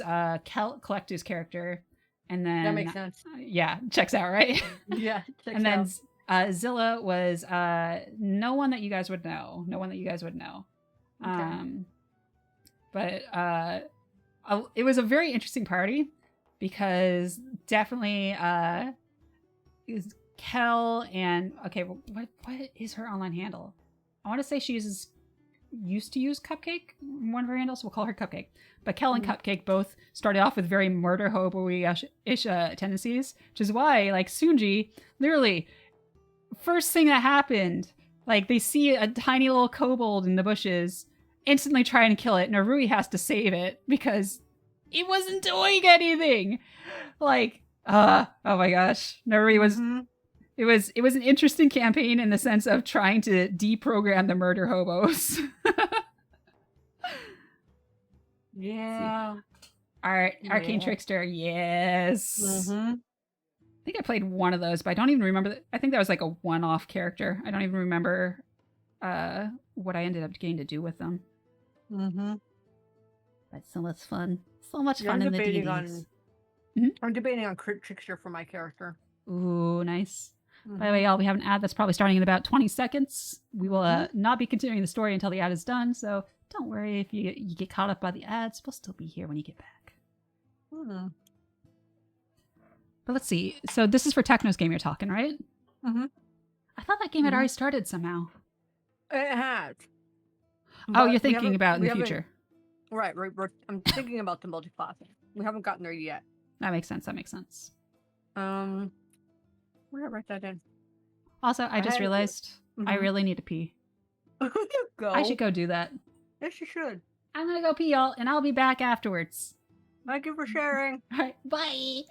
Collector's character, And then That makes sense. Yeah, checks out, right? Yeah. And then Zilla was no one that you guys would know. No one that you guys would know. Okay. But it was a very interesting party because definitely is Kel and okay, well, what is her online handle? I want to say she used to use Cupcake, one of her handles. We'll call her Cupcake. But Kel and Cupcake both started off with very murder hobo-ish tendencies, which is why, like, Sunji, literally, first thing that happened, like, they see a tiny little kobold in the bushes, instantly try and kill it. Narui has to save it because it wasn't doing anything. Like, oh my gosh, Narui was. It was an interesting campaign in the sense of trying to deprogram the murder hobos. Yeah. Arcane Trickster, yes. Mm-hmm. I think I played one of those, but I don't even remember. I think that was like a one-off character. I don't even remember what I ended up getting to do with them. Mm-hmm. But so much fun. So much fun in the DDs. I'm debating on Crit Trickster for my character. Ooh, nice. By the way, y'all, we have an ad that's probably starting in about 20 seconds. We will not be continuing the story until the ad is done, so don't worry if you get caught up by the ads. We'll still be here when you get back. But let's see. So this is for Techno's game you're talking, right? I thought that game had already started somehow. It has. Oh, you're thinking about in the future. Right. I'm thinking about the multi-classing. We haven't gotten there yet. That makes sense. That makes sense. Where did I write that in? Also, I just realized I really need to pee. Go. I should go do that. Yes, you should. I'm gonna go pee, y'all, and I'll be back afterwards. Thank you for sharing. All right, bye.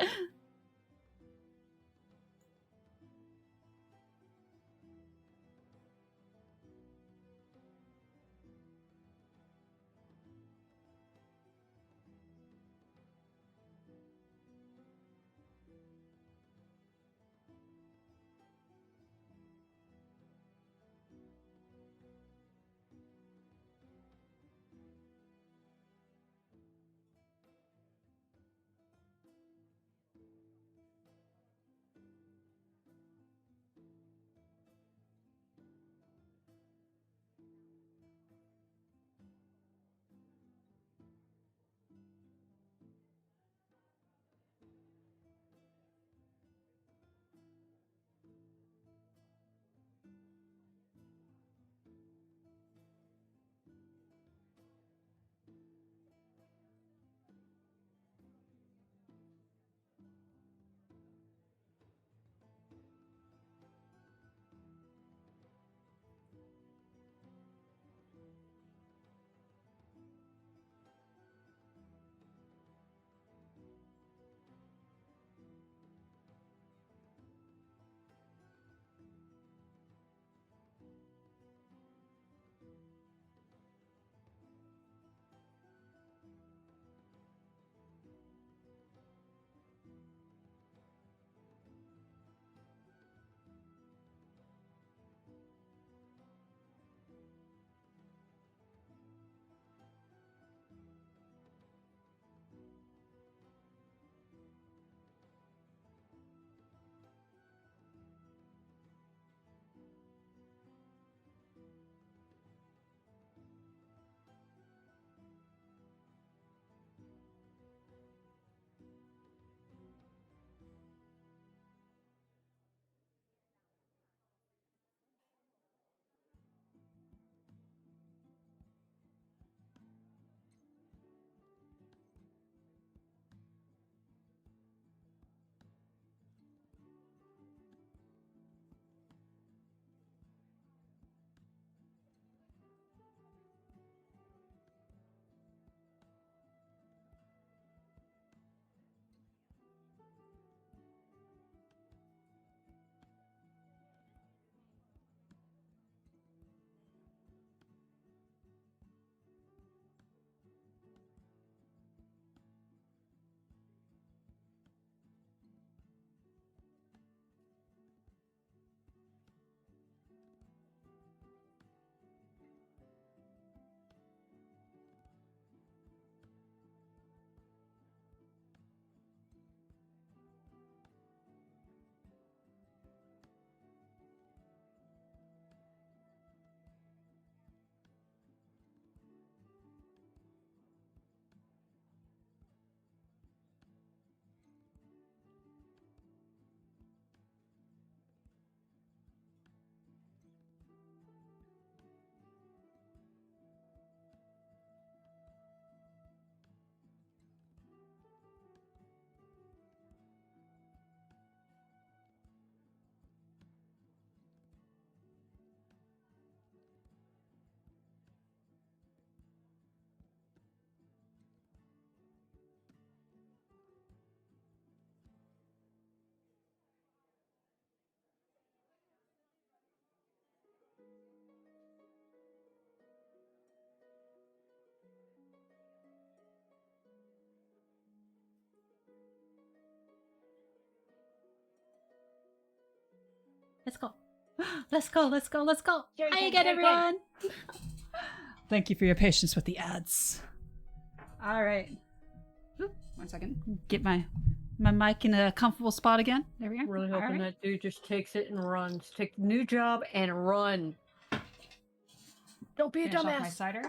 Let's go. Let's go, let's go, let's go. Jerry, Hi Jerry, again, Jerry, everyone. Thank you for your patience with the ads. All right. Oop, 1 second. Get my mic in a comfortable spot again. There we go. Really All hoping right. that dude just takes it and runs. Take the new job and run. Don't be a Finish off my dumbass. cider.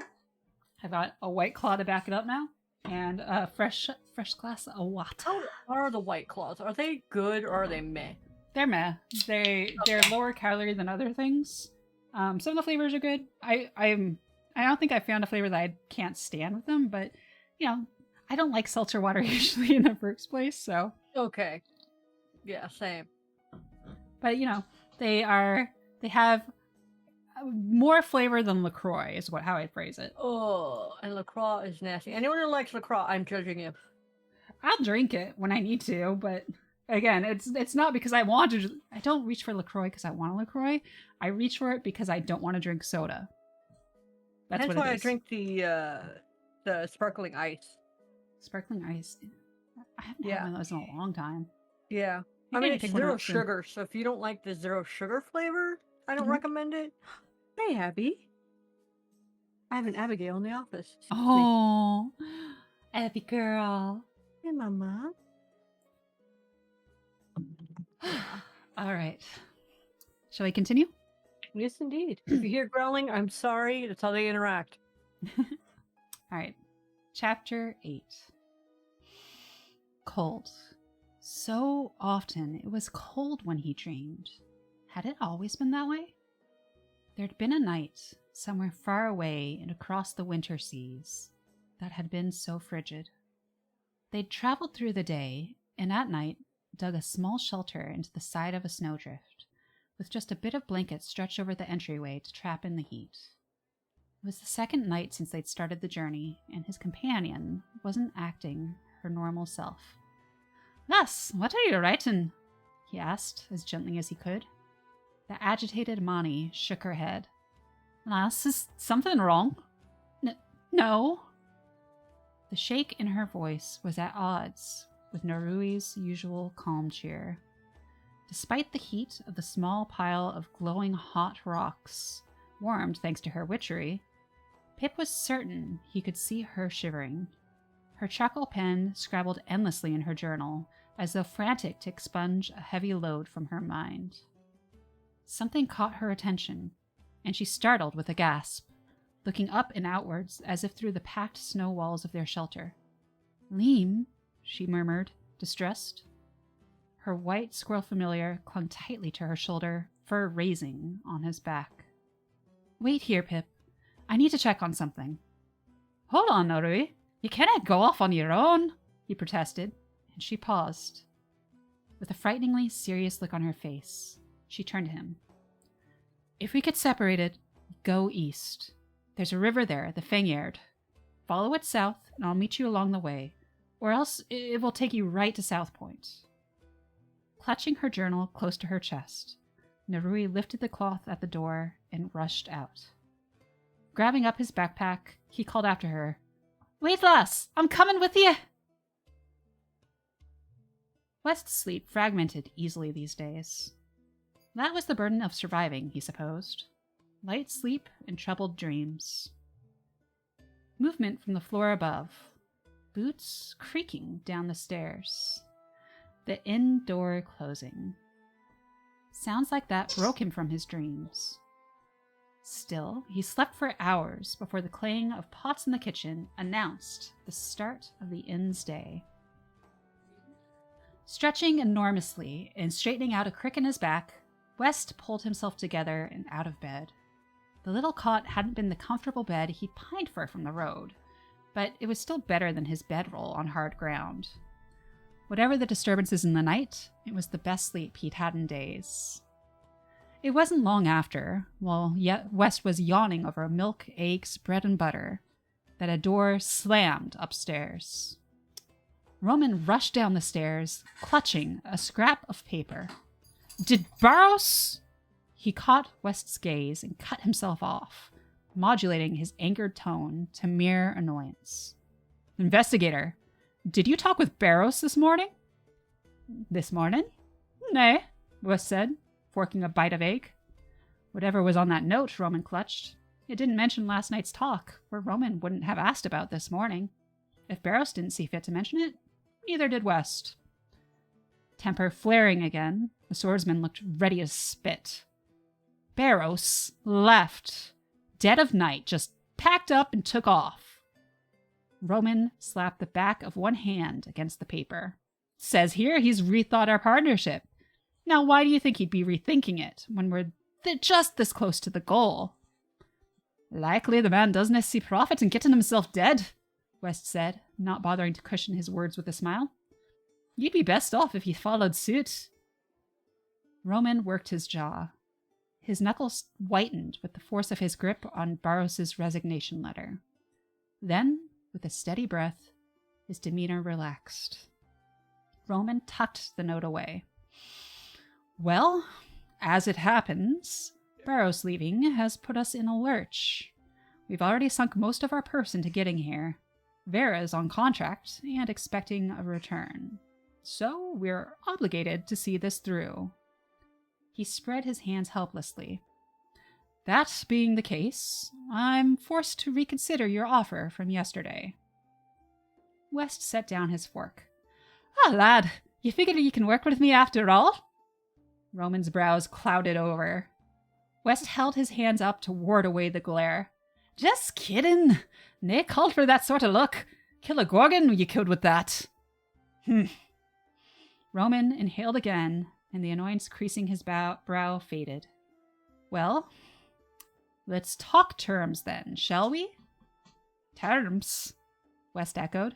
I've got a White Claw to back it up now, and a fresh glass of water. How are the White Claws? Are they good or are they meh? They're meh. They're lower calorie than other things. Some of the flavors are good. I don't think I found a flavor that I can't stand with them, but you know, I don't like seltzer water usually in the first place, so. Okay. Yeah, same. But you know, they have more flavor than LaCroix is how I'd phrase it. Oh, and LaCroix is nasty. Anyone who likes LaCroix, I'm judging you. I'll drink it when I need to, but again, it's not because I want to. I don't reach for LaCroix because I want a LaCroix. I reach for it because I don't want to drink soda. That's what it why I is. drink the sparkling ice. Sparkling ice. I haven't Yeah. had one of those in a long time. Yeah. You I mean, can't it's pick one zero up soon. sugar, so if you don't like the zero sugar flavor, I don't Mhm. recommend it. Hey, Abby. I have an Abigail in the office. Excuse me. Oh, Abby girl. Hey, Mama. All right. Shall we continue? Yes, indeed. If you hear growling, I'm sorry. That's how they interact. All right. Chapter 8. Cold. So often it was cold when he dreamed. Had it always been that way? There'd been a night, somewhere far away and across the winter seas, that had been so frigid. They'd traveled through the day, and at night dug a small shelter into the side of a snowdrift, with just a bit of blanket stretched over the entryway to trap in the heat. It was the second night since they'd started the journey, and his companion wasn't acting her normal self. "Lass, what are you writing?" he asked, as gently as he could. The agitated Mani shook her head. "Lass, is something wrong?" No. The shake in her voice was at odds with Narui's usual calm cheer. Despite the heat of the small pile of glowing hot rocks, warmed thanks to her witchery, Pip was certain he could see her shivering. Her charcoal pen scrabbled endlessly in her journal, as though frantic to expunge a heavy load from her mind. Something caught her attention, and she startled with a gasp, looking up and outwards as if through the packed snow walls of their shelter. "Liam," she murmured, distressed. Her white squirrel familiar clung tightly to her shoulder, fur raising on his back. "Wait here, Pip. I need to check on something." "Hold on, Narui. You cannot go off on your own," he protested, and she paused. With a frighteningly serious look on her face, she turned to him. "If we get separated, go east. There's a river there, the Fengyard. Follow it south, and I'll meet you along the way, or else it will take you right to South Point." Clutching her journal close to her chest, Narui lifted the cloth at the door and rushed out. Grabbing up his backpack, he called after her, "Wait, lass! I'm coming with you!" West's sleep fragmented easily these days. That was the burden of surviving, he supposed. Light sleep and troubled dreams. Movement from the floor above. Boots creaking down the stairs. The inn door closing. Sounds like that broke him from his dreams. Still, he slept for hours before the clang of pots in the kitchen announced the start of the inn's day. Stretching enormously and straightening out a crick in his back, West pulled himself together and out of bed. The little cot hadn't been the comfortable bed he pined for from the road, but it was still better than his bedroll on hard ground. Whatever the disturbances in the night, it was the best sleep he'd had in days. It wasn't long after, while West was yawning over milk, eggs, bread, and butter, that a door slammed upstairs. Roman rushed down the stairs, clutching a scrap of paper. "Did Barros?" He caught West's gaze and cut himself off, modulating his angered tone to mere annoyance. "Investigator, did you talk with Barros this morning?" "This morning? Nay," West said, forking a bite of egg. Whatever was on that note, Roman clutched. It didn't mention last night's talk, for Roman wouldn't have asked about this morning. If Barrows didn't see fit to mention it, neither did West. Temper flaring again, the swordsman looked ready to spit. Barrows left. Dead of night, just packed up and took off. Roman slapped the back of one hand against the paper. Says here he's rethought our partnership. Now why do you think he'd be rethinking it when we're just this close to the goal? Likely the man doesn't see profit in getting himself dead, West said, not bothering to cushion his words with a smile. You'd be best off if you followed suit. Roman worked his jaw. His knuckles whitened with the force of his grip on Barrows's resignation letter. Then, with a steady breath, his demeanor relaxed. Roman tucked the note away. Well, as it happens, Barrows leaving has put us in a lurch. We've already sunk most of our purse into getting here. Vera's on contract and expecting a return. So we're obligated to see this through. He spread his hands helplessly. That being the case, I'm forced to reconsider your offer from yesterday. West set down his fork. Ah, lad, you figure you can work with me after all? Roman's brows clouded over. West held his hands up to ward away the glare. Just kidding. Nae called for that sort of look. Kill a gorgon you killed with that. Roman inhaled again, and the annoyance creasing his brow faded. Well, let's talk terms then, shall we? Terms, West echoed.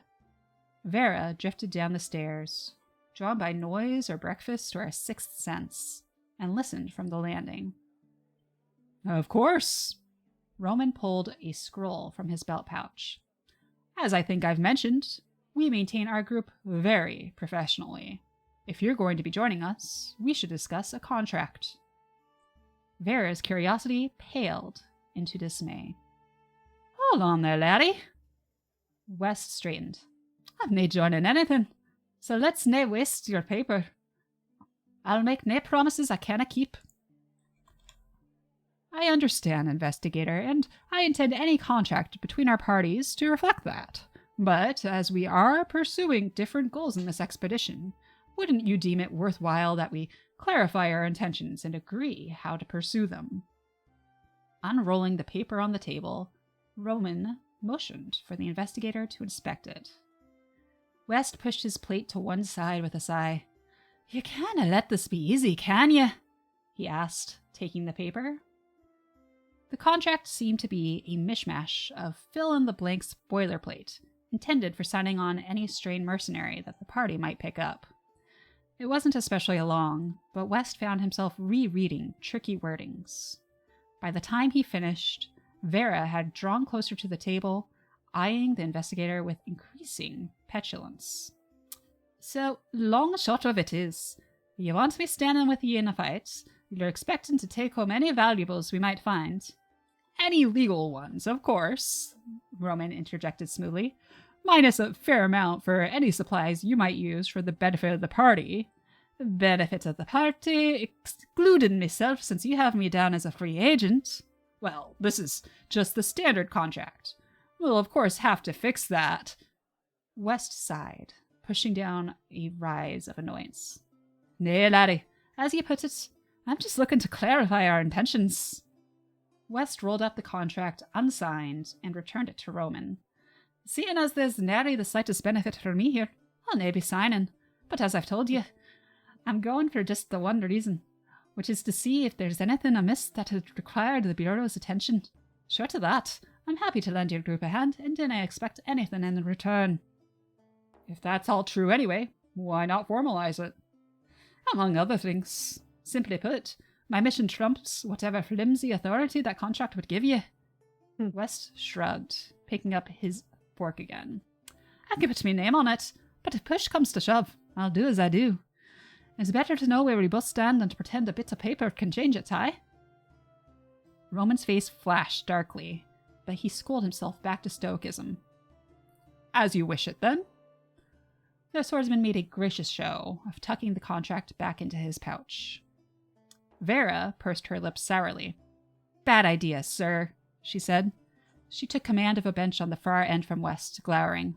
Vera drifted down the stairs, drawn by noise or breakfast or a sixth sense, and listened from the landing. Of course. Roman pulled a scroll from his belt pouch. As I think I've mentioned, we maintain our group very professionally. If you're going to be joining us, we should discuss a contract. Vera's curiosity paled into dismay. Hold on there, laddie. West straightened. I've nae joining anything, so let's nae waste your paper. I'll make nae promises I canna keep. I understand, investigator, and I intend any contract between our parties to reflect that. But as we are pursuing different goals in this expedition, wouldn't you deem it worthwhile that we clarify our intentions and agree how to pursue them? Unrolling the paper on the table, Roman motioned for the investigator to inspect it. West pushed his plate to one side with a sigh. You canna let this be easy, can you? He asked, taking the paper. The contract seemed to be a mishmash of fill-in-the-blanks boilerplate, intended for signing on any strayed mercenary that the party might pick up. It wasn't especially long, but West found himself rereading tricky wordings. By the time he finished, Vera had drawn closer to the table, eyeing the investigator with increasing petulance. So, long and short of it is, you want me standing with you in a fight, you're expecting to take home any valuables we might find. Any legal ones, of course, Roman interjected smoothly, minus a fair amount for any supplies you might use for the benefit of the party. Benefit of the party, excluding myself since you have me down as a free agent. Well, this is just the standard contract. We'll of course have to fix that. West sighed, pushing down a rise of annoyance. Nay, laddie, as you put it, I'm just looking to clarify our intentions. West rolled up the contract unsigned and returned it to Roman. Seeing as there's nary the slightest benefit for me here, I'll nae be signing. But as I've told you, I'm going for just the one reason, which is to see if there's anything amiss that had required the Bureau's attention. Short of that, I'm happy to lend your group a hand, and dinna expect anything in return. If that's all true anyway, why not formalize it? Among other things, simply put, my mission trumps whatever flimsy authority that contract would give you. West shrugged, picking up his fork again. I can put my name on it, but if push comes to shove, I'll do as I do. It's better to know where we both stand than to pretend a bit of paper can change it, aye? Roman's face flashed darkly, but he schooled himself back to stoicism. As you wish it, then. The swordsman made a gracious show of tucking the contract back into his pouch. Vera pursed her lips sourly. Bad idea, sir, she said. She took command of a bench on the far end from West, glowering.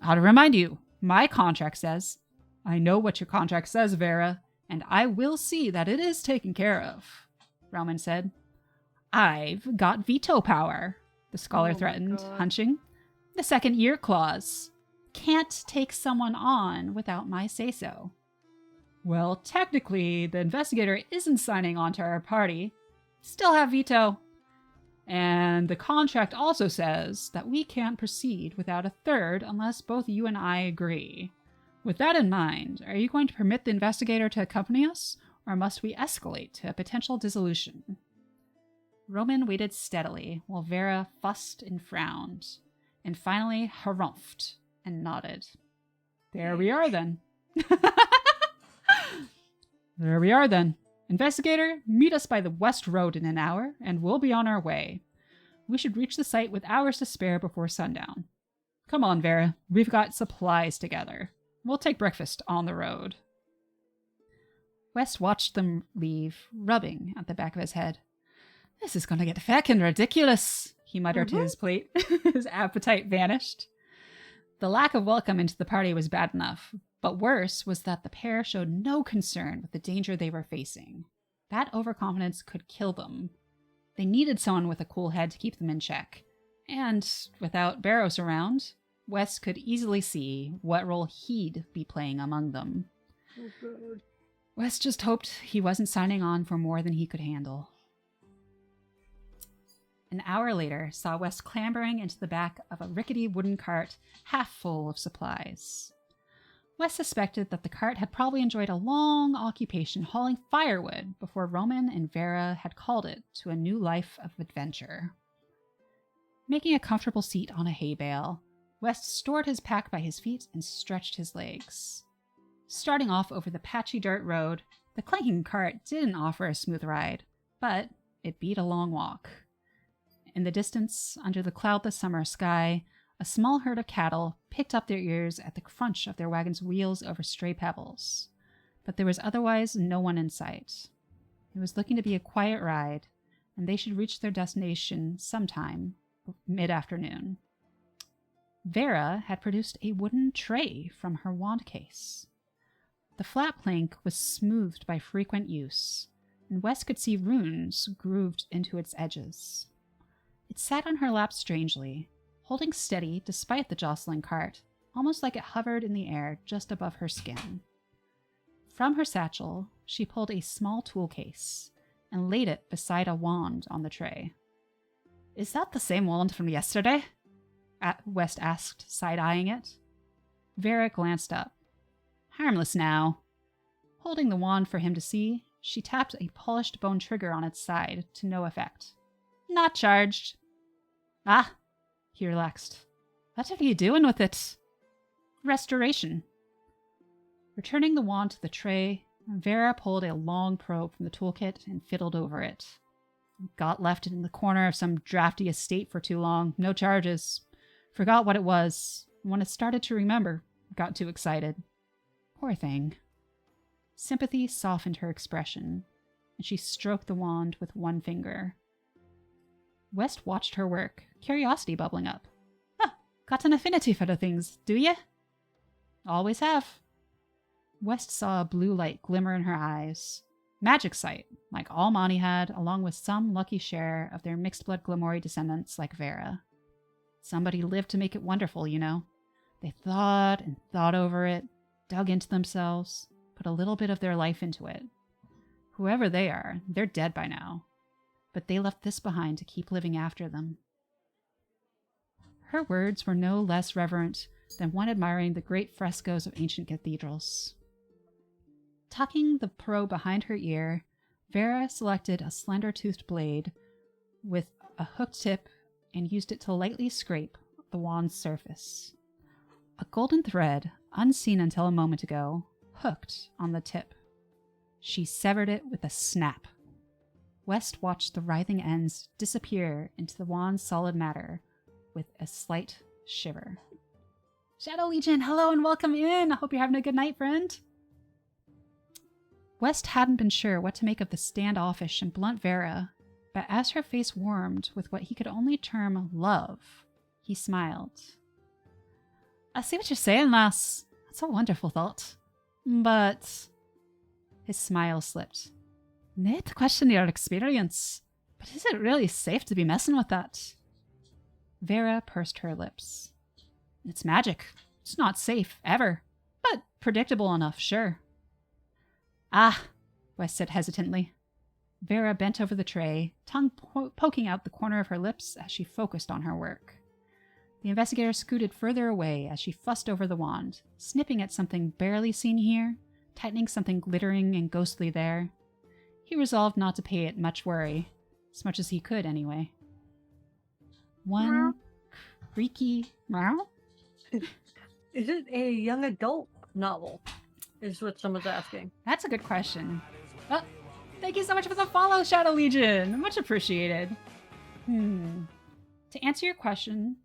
I'll remind you, my contract says. I know what your contract says, Vera, and I will see that it is taken care of, Roman said. I've got veto power, the scholar threatened, hunching. The second-year clause. Can't take someone on without my say-so. Well, technically, the investigator isn't signing on to our party. Still have veto. And the contract also says that we can't proceed without a third unless both you and I agree. With that in mind, are you going to permit the investigator to accompany us, or must we escalate to a potential dissolution? Roman waited steadily while Vera fussed and frowned, and finally harumphed and nodded. There we are then. There we are then. Investigator, meet us by the West Road in an hour, and we'll be on our way. We should reach the site with hours to spare before sundown. Come on, Vera. We've got supplies together. We'll take breakfast on the road. West watched them leave, rubbing at the back of his head. This is going to get feckin' ridiculous, he muttered to his plate. His appetite vanished. The lack of welcome into the party was bad enough, but worse was that the pair showed no concern with the danger they were facing. That overconfidence could kill them. They needed someone with a cool head to keep them in check. And without Barrows around, Wes could easily see what role he'd be playing among them. Oh, God. Wes just hoped he wasn't signing on for more than he could handle. An hour later saw Wes clambering into the back of a rickety wooden cart half full of supplies. Wes suspected that the cart had probably enjoyed a long occupation hauling firewood before Roman and Vera had called it to a new life of adventure. Making a comfortable seat on a hay bale, Wes stored his pack by his feet and stretched his legs. Starting off over the patchy dirt road, the clanking cart didn't offer a smooth ride, but it beat a long walk. In the distance, under the cloudless summer sky, a small herd of cattle picked up their ears at the crunch of their wagon's wheels over stray pebbles. But there was otherwise no one in sight. It was looking to be a quiet ride, and they should reach their destination sometime mid-afternoon. Vera had produced a wooden tray from her wand case. The flat plank was smoothed by frequent use, and Wes could see runes grooved into its edges. It sat on her lap strangely, holding steady despite the jostling cart, almost like it hovered in the air just above her skin. From her satchel, she pulled a small tool case and laid it beside a wand on the tray. Is that the same wand from yesterday? West asked, side-eyeing it. Vera glanced up. Harmless now. Holding the wand for him to see, she tapped a polished bone trigger on its side to no effect. Not charged. Ah, he relaxed. What are you doing with it? Restoration. Returning the wand to the tray, Vera pulled a long probe from the toolkit and fiddled over it. Got left in the corner of some drafty estate for too long. No charges. Forgot what it was. When it started to remember, got too excited. Poor thing. Sympathy softened her expression, and she stroked the wand with one finger. West watched her work, curiosity bubbling up. Huh, got an affinity for the things, do ye? Always have. West saw a blue light glimmer in her eyes. Magic sight, like all Monty had, along with some lucky share of their mixed-blood Glamori descendants like Vera. Somebody lived to make it wonderful, you know. They thought and thought over it, dug into themselves, put a little bit of their life into it. Whoever they are, they're dead by now. But they left this behind to keep living after them. Her words were no less reverent than one admiring the great frescoes of ancient cathedrals. Tucking the probe behind her ear, Vera selected a slender-toothed blade with a hooked tip and used it to lightly scrape the wand's surface. A golden thread, unseen until a moment ago, hooked on the tip. She severed it with a snap. West watched the writhing ends disappear into the wand's solid matter with a slight shiver. Shadow Legion, hello and welcome in! I hope you're having a good night, friend. West hadn't been sure what to make of the standoffish and blunt Vera, but as her face warmed with what he could only term love, he smiled. I see what you're saying, lass. That's a wonderful thought. But... His smile slipped. Nae to question your experience, but is it really safe to be messing with that? Vera pursed her lips. It's magic. It's not safe, ever. But predictable enough, sure. Ah, West said hesitantly. Vera bent over the tray, tongue poking out the corner of her lips as she focused on her work. The investigator scooted further away as she fussed over the wand, snipping at something barely seen here, tightening something glittering and ghostly there. He resolved not to pay it much worry, as much as he could anyway. One creaky meow? Is it a young adult novel? Is what someone's asking. That's a good question. Oh, thank you so much for the follow, Shadow Legion. Much appreciated. To answer your question,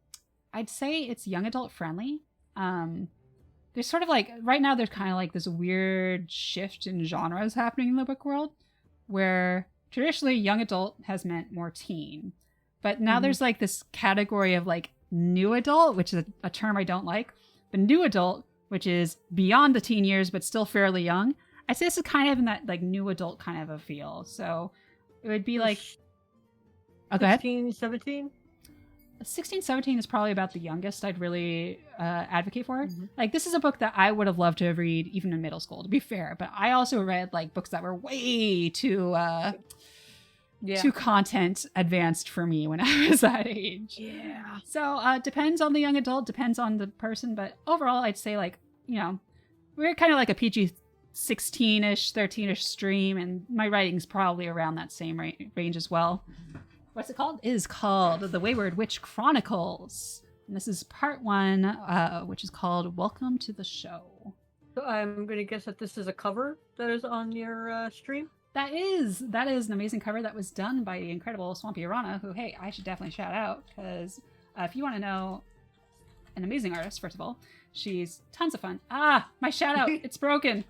I'd say it's young adult friendly. There's sort of like, right now there's kind of like this weird shift in genres happening in the book world, where traditionally young adult has meant more teen. But now there's like this category of like new adult, which is a term I don't like. But new adult, which is beyond the teen years, but still fairly young. I'd say this is kind of in that like new adult kind of a feel. So it would be like... Oh, go ahead. 16, 17? 16, 17 is probably about the youngest I'd really advocate for. Like, this is a book that I would have loved to have read even in middle school, to be fair. But I also read like books that were way too content advanced for me when I was that age. Yeah. So depends on the young adult, depends on the person. But overall, I'd say like, you know, we're kind of like a PG 16-ish, 13-ish stream. And my writing's probably around that same range as well. What's it called? It is called The Wayward Witch Chronicles. And this is part 1, which is called Welcome to the Show. So I'm going to guess that this is a cover that is on your stream? That is an amazing cover that was done by the incredible Swampy Arana, who, hey, I should definitely shout out, because if you want to know an amazing artist, first of all, she's tons of fun. Ah, my shout out, it's broken.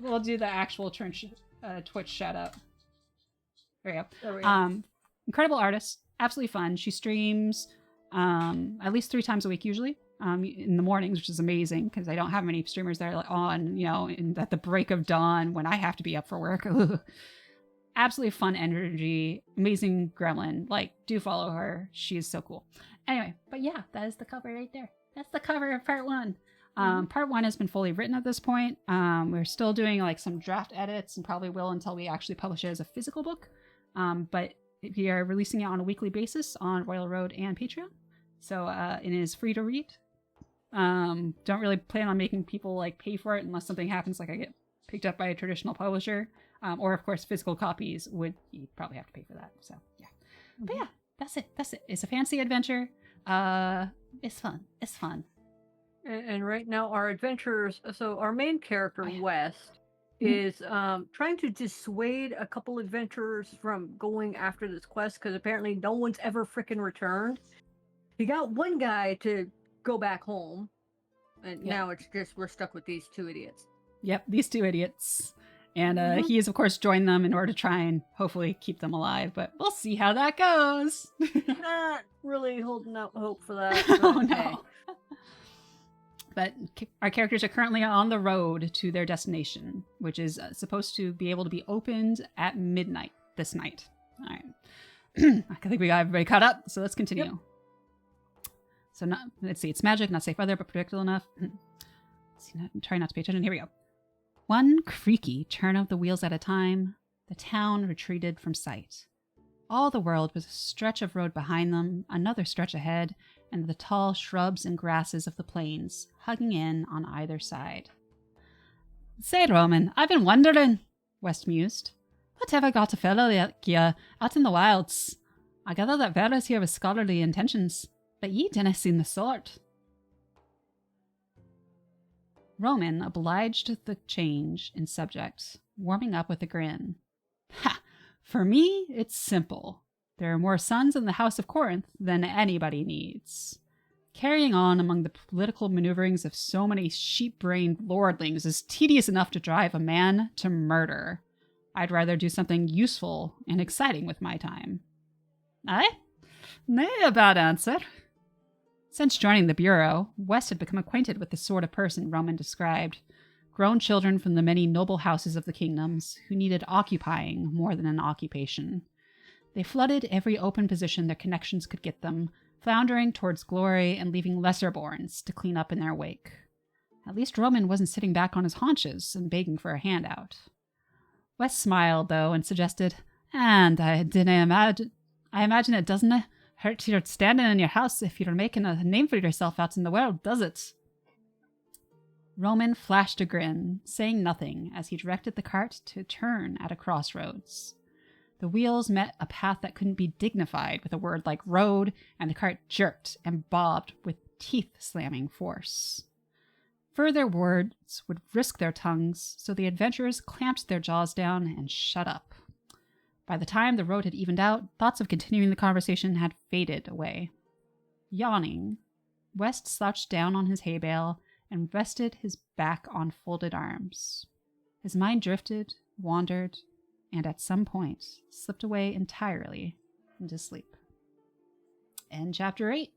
We'll do the actual Twitch shout out. There we go. Incredible artist, absolutely fun. She streams at least 3 times a week usually, in the mornings, which is amazing because I don't have many streamers that are on, you know, at the break of dawn when I have to be up for work. Absolutely fun energy, amazing gremlin. Like, do follow her. She is so cool. Anyway, but yeah, that is the cover right there. That's the cover of part 1. Part 1 has been fully written at this point. We're still doing like some draft edits and probably will until we actually publish it as a physical book. But we are releasing it on a weekly basis on Royal Road and Patreon. So it is free to read. Don't really plan on making people like pay for it unless something happens, like I get picked up by a traditional publisher. Or of course physical copies you'd probably have to pay for that. So yeah. But yeah, that's it. It's a fancy adventure. It's fun. And right now our adventurers, so our main character, West, is trying to dissuade a couple adventurers from going after this quest because apparently no one's ever frickin' returned. He got one guy to go back home, and now it's just we're stuck with these 2 idiots. Yep, these 2 idiots. And he has, of course, joined them in order to try and hopefully keep them alive, but we'll see how that goes. Not really holding out hope for that. Oh, no. But our characters are currently on the road to their destination, which is supposed to be able to be opened at midnight this night. All right. I think we got everybody caught up, so let's continue. Yep. So let's see. It's magic, not safe weather, but predictable enough. Try not to pay attention. Here we go. One creaky turn of the wheels at a time, the town retreated from sight. All the world was a stretch of road behind them, another stretch ahead, and the tall shrubs and grasses of the plains, hugging in on either side. Say, Roman, I've been wondering, West mused. What have I got a fellow like you out in the wilds? I gather that Vera's here with scholarly intentions, but ye dinna seem the sort. Roman obliged the change in subject, warming up with a grin. Ha! For me, it's simple. There are more sons in the House of Corinth than anybody needs. Carrying on among the political maneuverings of so many sheep-brained lordlings is tedious enough to drive a man to murder. I'd rather do something useful and exciting with my time. Aye? Nay, a bad answer. Since joining the Bureau, West had become acquainted with the sort of person Roman described. Grown children from the many noble houses of the kingdoms who needed occupying more than an occupation. They flooded every open position their connections could get them, floundering towards glory and leaving lesser-borns to clean up in their wake. At least Roman wasn't sitting back on his haunches and begging for a handout. West smiled, though, and suggested, "And I imagine it doesn't hurt your standing in your house if you're making a name for yourself out in the world, does it?" Roman flashed a grin, saying nothing as he directed the cart to turn at a crossroads. The wheels met a path that couldn't be dignified with a word like road, and the cart jerked and bobbed with teeth-slamming force. Further words would risk their tongues, so the adventurers clamped their jaws down and shut up. By the time the road had evened out, thoughts of continuing the conversation had faded away. Yawning, West slouched down on his hay bale and rested his back on folded arms. His mind drifted, wandered, and at some point slipped away entirely into sleep. End chapter 8.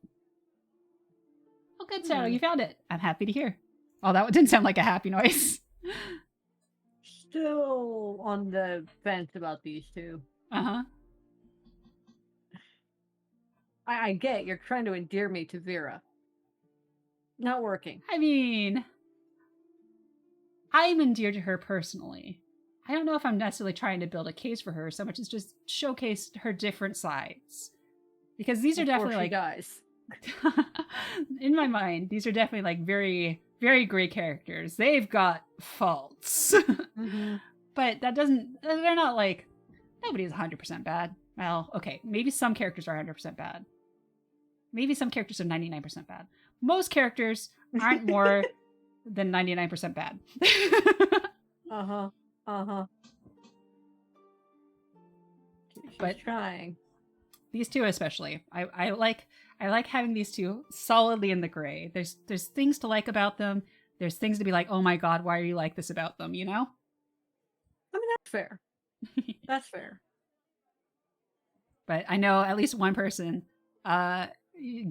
Oh, good, Sarah, you found it. I'm happy to hear. Oh, that didn't sound like a happy noise. Still on the fence about these two. Uh-huh. I get you're trying to endear me to Vera. Not working. I mean, I'm endeared to her personally. I don't know if I'm necessarily trying to build a case for her so much as just showcase her different sides. Because these are definitely like... guys. In my mind, these are definitely like very, very great characters. They've got faults. Mm-hmm. But that doesn't... They're not like... Nobody's 100% bad. Well, okay, maybe some characters are 100% bad. Maybe some characters are 99% bad. Most characters aren't more than 99% bad. Uh-huh. Uh-huh. But trying. These two especially. I like having these two solidly in the gray. There's things to like about them. There's things to be like, oh my god, why are you like this about them, you know? I mean, that's fair. That's fair. But I know at least one person,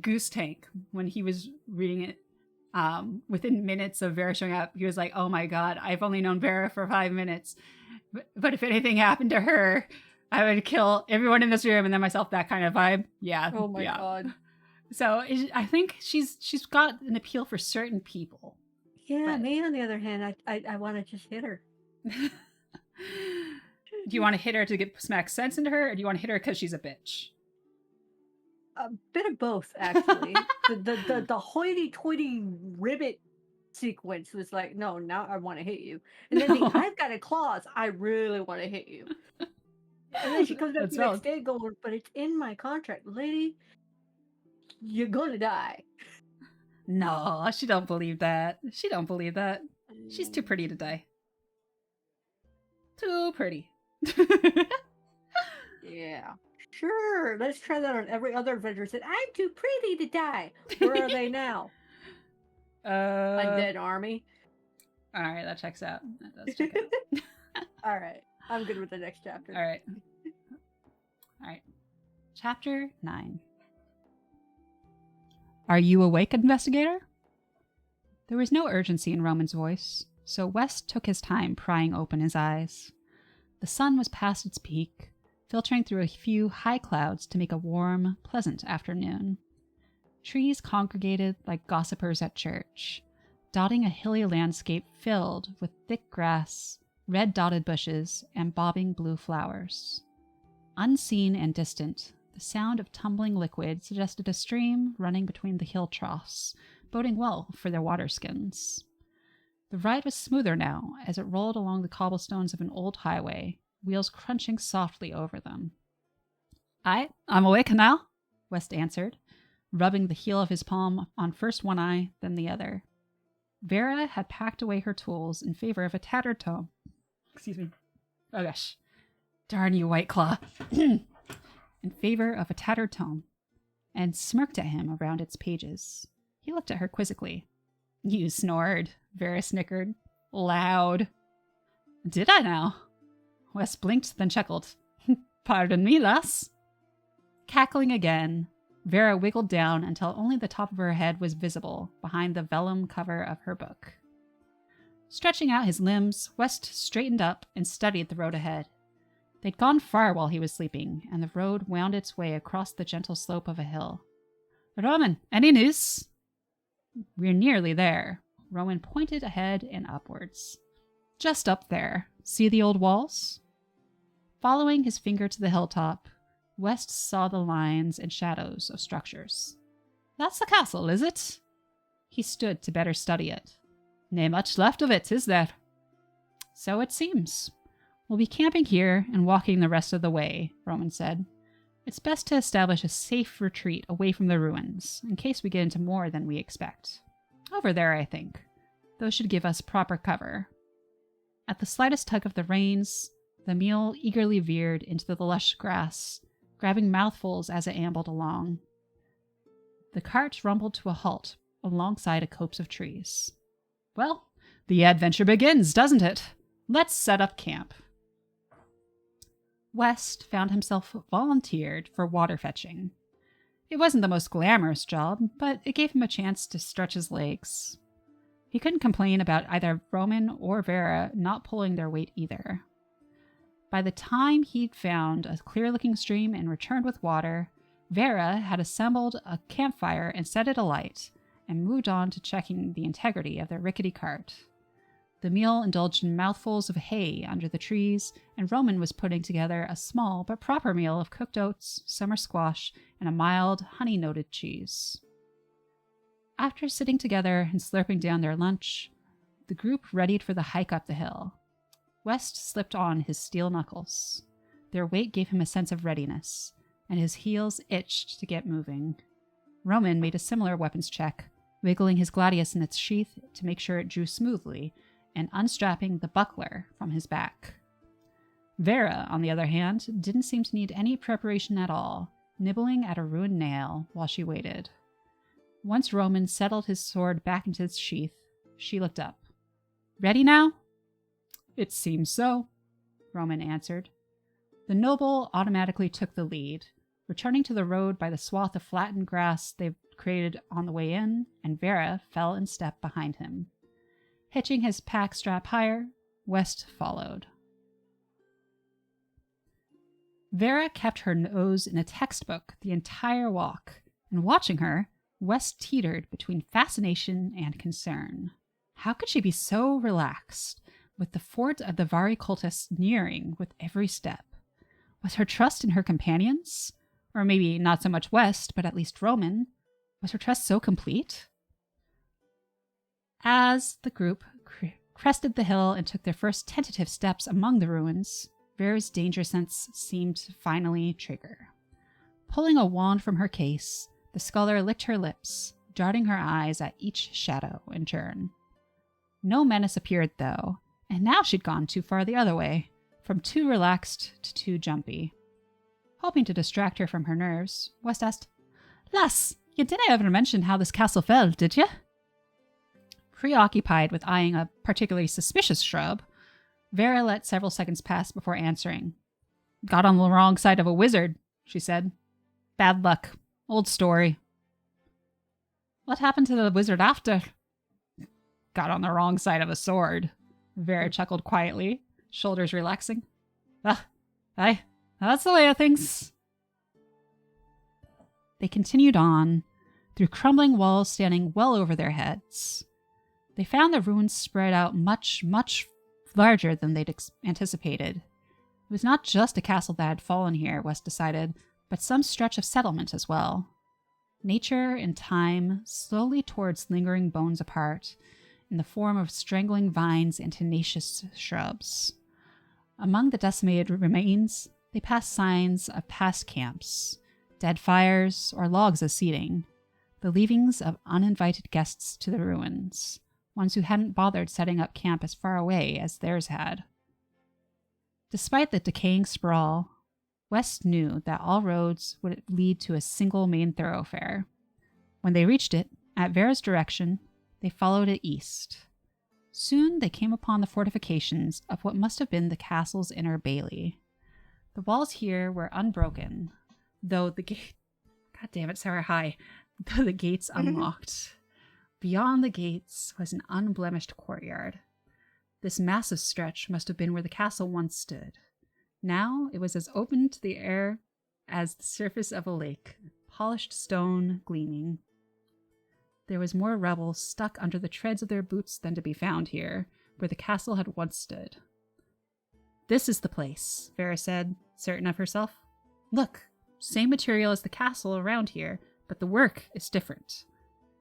Goose Tank, when he was reading it, within minutes of Vera showing up, he was like, oh my god, I've only known Vera for 5 minutes. But if anything happened to her, I would kill everyone in this room and then myself, that kind of vibe. Yeah. Oh my god. So I think she's got an appeal for certain people. Yeah, me on the other hand, I want to just hit her. Do you want to hit her to get smack sense into her, or do you want to hit her because she's a bitch? A bit of both, actually. the hoity-toity ribbit sequence was like, no, now I want to hit you. And then I've got a claws, I really want to hit you. And then she comes up the next day going, but it's in my contract. Lady, you're gonna die. No, she don't believe that. She don't believe that. She's too pretty to die. Too pretty. Yeah. Sure, let's try that on every other adventure. Said, I'm too pretty to die. Where are they now? Undead army. Alright, that checks out. That does check out. Alright, I'm good with the next chapter. Alright. Chapter 9. Are you awake, investigator? There was no urgency in Roman's voice, so West took his time prying open his eyes. The sun was past its peak, filtering through a few high clouds to make a warm, pleasant afternoon. Trees congregated like gossipers at church, dotting a hilly landscape filled with thick grass, red-dotted bushes, and bobbing blue flowers. Unseen and distant, the sound of tumbling liquid suggested a stream running between the hill troughs, boding well for their waterskins. The ride was smoother now as it rolled along the cobblestones of an old highway, wheels crunching softly over them. I'm awake now, West answered, rubbing the heel of his palm on first one eye, then the other. Vera had packed away her tools in favor of a tattered tome. Excuse me. Oh gosh. Darn you, White Claw. In favor of a tattered tome, and smirked at him around its pages. He looked at her quizzically. You snored, Vera snickered. Loud. Did I now? Wes blinked, then chuckled. Pardon me, lass. Cackling again, Vera wiggled down until only the top of her head was visible behind the vellum cover of her book. Stretching out his limbs, West straightened up and studied the road ahead. They'd gone far while he was sleeping, and the road wound its way across the gentle slope of a hill. Roman, any news? We're nearly there. Roman pointed ahead and upwards. Just up there. See the old walls? Following his finger to the hilltop, West saw the lines and shadows of structures. That's the castle, is it? He stood to better study it. Nae much left of it, is there? So it seems. We'll be camping here and walking the rest of the way, Roman said. It's best to establish a safe retreat away from the ruins, in case we get into more than we expect. Over there, I think. Those should give us proper cover. At the slightest tug of the reins, the mule eagerly veered into the lush grass, grabbing mouthfuls as it ambled along. The cart rumbled to a halt alongside a copse of trees. Well, the adventure begins, doesn't it? Let's set up camp. West found himself volunteered for water fetching. It wasn't the most glamorous job, but it gave him a chance to stretch his legs. He couldn't complain about either Roman or Vera not pulling their weight either. By the time he'd found a clear-looking stream and returned with water, Vera had assembled a campfire and set it alight, and moved on to checking the integrity of their rickety cart. The mule indulged in mouthfuls of hay under the trees, and Roman was putting together a small but proper meal of cooked oats, summer squash, and a mild, honey-noted cheese. After sitting together and slurping down their lunch, the group readied for the hike up the hill. West slipped on his steel knuckles. Their weight gave him a sense of readiness, and his heels itched to get moving. Roman made a similar weapons check, wiggling his gladius in its sheath to make sure it drew smoothly, and unstrapping the buckler from his back. Vera, on the other hand, didn't seem to need any preparation at all, nibbling at a ruined nail while she waited. Once Roman settled his sword back into its sheath, she looked up. Ready now? It seems so, Roman answered. The noble automatically took the lead, returning to the road by the swath of flattened grass they'd created on the way in, and Vera fell in step behind him. Hitching his pack strap higher, West followed. Vera kept her nose in a textbook the entire walk, and watching her, West teetered between fascination and concern. How could she be so relaxed, with the fort of the Vari cultists nearing with every step? Was her trust in her companions, or maybe not so much West, but at least Roman, was her trust so complete? As the group crested the hill and took their first tentative steps among the ruins, Vera's danger sense seemed to finally trigger. Pulling a wand from her case, the scholar licked her lips, darting her eyes at each shadow in turn. No menace appeared, though, and now she'd gone too far the other way, from too relaxed to too jumpy. Hoping to distract her from her nerves, West asked, Lass, you didn't ever mention how this castle fell, did you? Preoccupied with eyeing a particularly suspicious shrub, Vera let several seconds pass before answering. Got on the wrong side of a wizard, she said. Bad luck. Old story. What happened to the wizard after? Got on the wrong side of a sword. Vera chuckled quietly, shoulders relaxing. Aye, that's the way of things. They continued on, through crumbling walls standing well over their heads. They found the ruins spread out much, much larger than they'd anticipated. It was not just a castle that had fallen here, West decided, but some stretch of settlement as well. Nature and time slowly towards lingering bones apart, in the form of strangling vines and tenacious shrubs. Among the decimated remains, they passed signs of past camps, dead fires, or logs as seating, the leavings of uninvited guests to the ruins, ones who hadn't bothered setting up camp as far away as theirs had. Despite the decaying sprawl, West knew that all roads would lead to a single main thoroughfare. When they reached it, At Vera's direction, they followed it east. Soon they came upon the fortifications of what must have been the castle's inner bailey. The walls here were unbroken, though the gate... God damn it, Sarah, hi. Though the gates unlocked. Beyond the gates was an unblemished courtyard. This massive stretch must have been where the castle once stood. Now it was as open to the air as the surface of a lake, polished stone gleaming. There was more rubble stuck under the treads of their boots than to be found here, where the castle had once stood. This is the place, Vera said, certain of herself. Look, same material as the castle around here, but the work is different.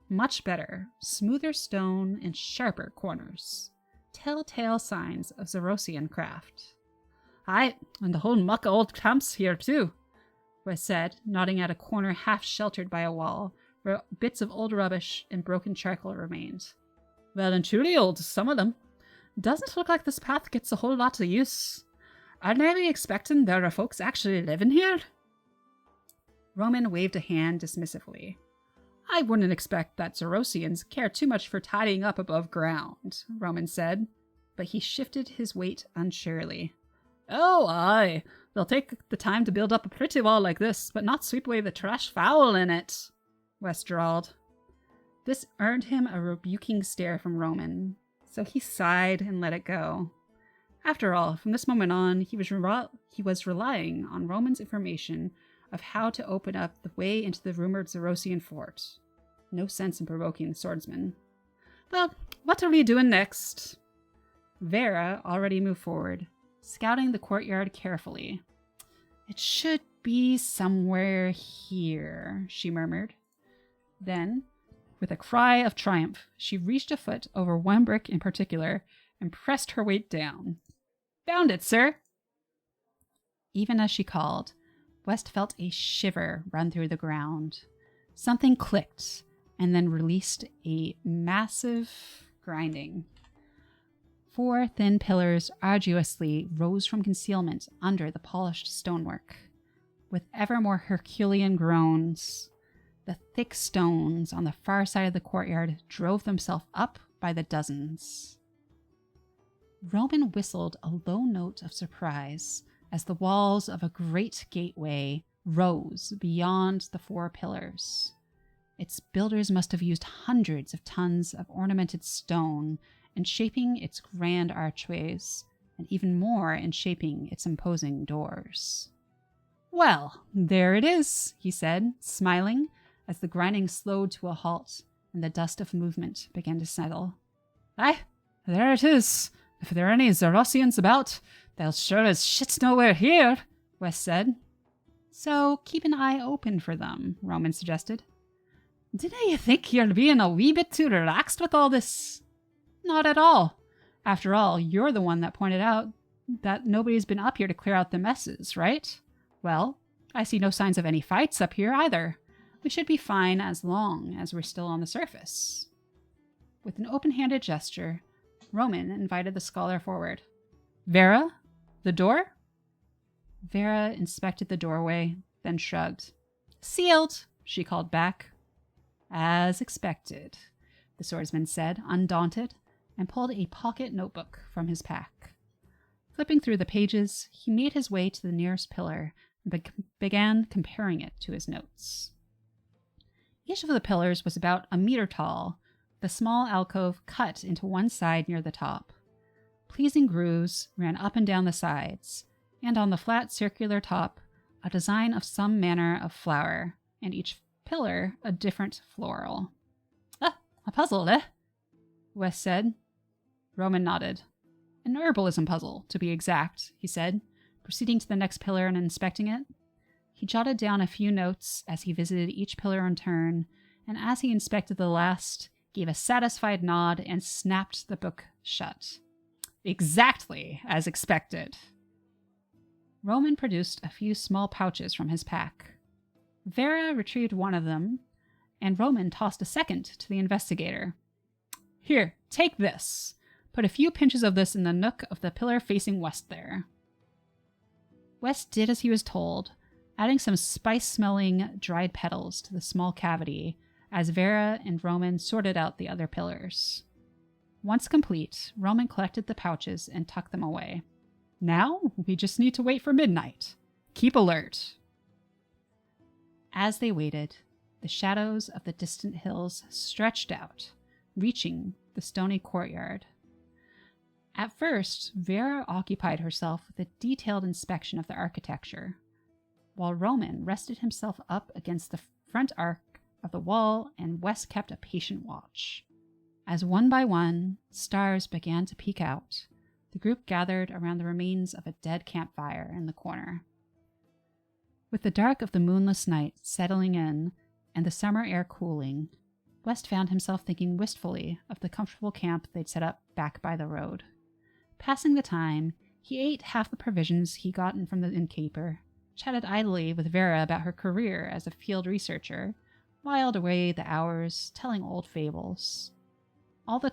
Much better, smoother stone and sharper corners. Telltale signs of Zerosian craft. Aye, and the whole muck of old camps here too, Wes said, nodding at a corner half sheltered by a wall, where bits of old rubbish and broken charcoal remained. Well and truly old, some of them. Doesn't look like this path gets a whole lot of use. I'd maybe expecting there are folks actually living here. Roman waved a hand dismissively. I wouldn't expect that Zerosians care too much for tidying up above ground, Roman said, but he shifted his weight unsurely. Oh, aye. They'll take the time to build up a pretty wall like this, but not sweep away the trash foul in it, Wes drawled. This earned him a rebuking stare from Roman, so he sighed and let it go. After all, from this moment on, he was relying on Roman's information of how to open up the way into the rumored Zerosian fort. No sense in provoking the swordsman. Well, what are we doing next? Vera already moved forward, scouting the courtyard carefully. It should be somewhere here, she murmured. Then, with a cry of triumph, she reached a foot over one brick in particular and pressed her weight down. Found it, sir! Even as she called, West felt a shiver run through the ground. Something clicked and then released a massive grinding. 4 thin pillars arduously rose from concealment under the polished stonework. With ever more Herculean groans, the thick stones on the far side of the courtyard drove themselves up by the dozens. Roman whistled a low note of surprise as the walls of a great gateway rose beyond the 4 pillars. Its builders must have used hundreds of tons of ornamented stone in shaping its grand archways, and even more in shaping its imposing doors. Well, there it is, he said, smiling, as the grinding slowed to a halt and the dust of movement began to settle. Aye, there it is. If there are any Zerosians about, they'll sure as shit know we're here, Wes said. So keep an eye open for them, Roman suggested. Didn't you think you're being a wee bit too relaxed with all this? Not at all. After all, you're the one that pointed out that nobody's been up here to clear out the messes, right? Well, I see no signs of any fights up here either. We should be fine as long as we're still on the surface. With an open-handed gesture, Roman invited the scholar forward. Vera? The door? Vera inspected the doorway, then shrugged. Sealed, she called back. As expected, the swordsman said, undaunted, and pulled a pocket notebook from his pack. Flipping through the pages, he made his way to the nearest pillar and began comparing it to his notes. Each of the pillars was about a meter tall, the small alcove cut into one side near the top. Pleasing grooves ran up and down the sides, and on the flat circular top, a design of some manner of flower, and each pillar a different floral. Ah, a puzzle, eh? Wes said. Roman nodded. An herbalism puzzle, to be exact, he said, proceeding to the next pillar and inspecting it. He jotted down a few notes as he visited each pillar in turn, and as he inspected the last, gave a satisfied nod and snapped the book shut. Exactly as expected. Roman produced a few small pouches from his pack. Vera retrieved one of them, and Roman tossed a second to the investigator. Here, take this. Put a few pinches of this in the nook of the pillar facing west there. West did as he was told, adding some spice-smelling dried petals to the small cavity as Vera and Roman sorted out the other pillars. Once complete, Roman collected the pouches and tucked them away. Now, we just need to wait for midnight. Keep alert. As they waited, the shadows of the distant hills stretched out, reaching the stony courtyard. At first, Vera occupied herself with a detailed inspection of the architecture, while Roman rested himself up against the front arc of the wall and West kept a patient watch. As one by one, stars began to peek out, the group gathered around the remains of a dead campfire in the corner. With the dark of the moonless night settling in and the summer air cooling, West found himself thinking wistfully of the comfortable camp they'd set up back by the road. Passing the time, he ate half the provisions he'd gotten from the innkeeper, chatted idly with Vera about her career as a field researcher, whiled away the hours telling old fables. All the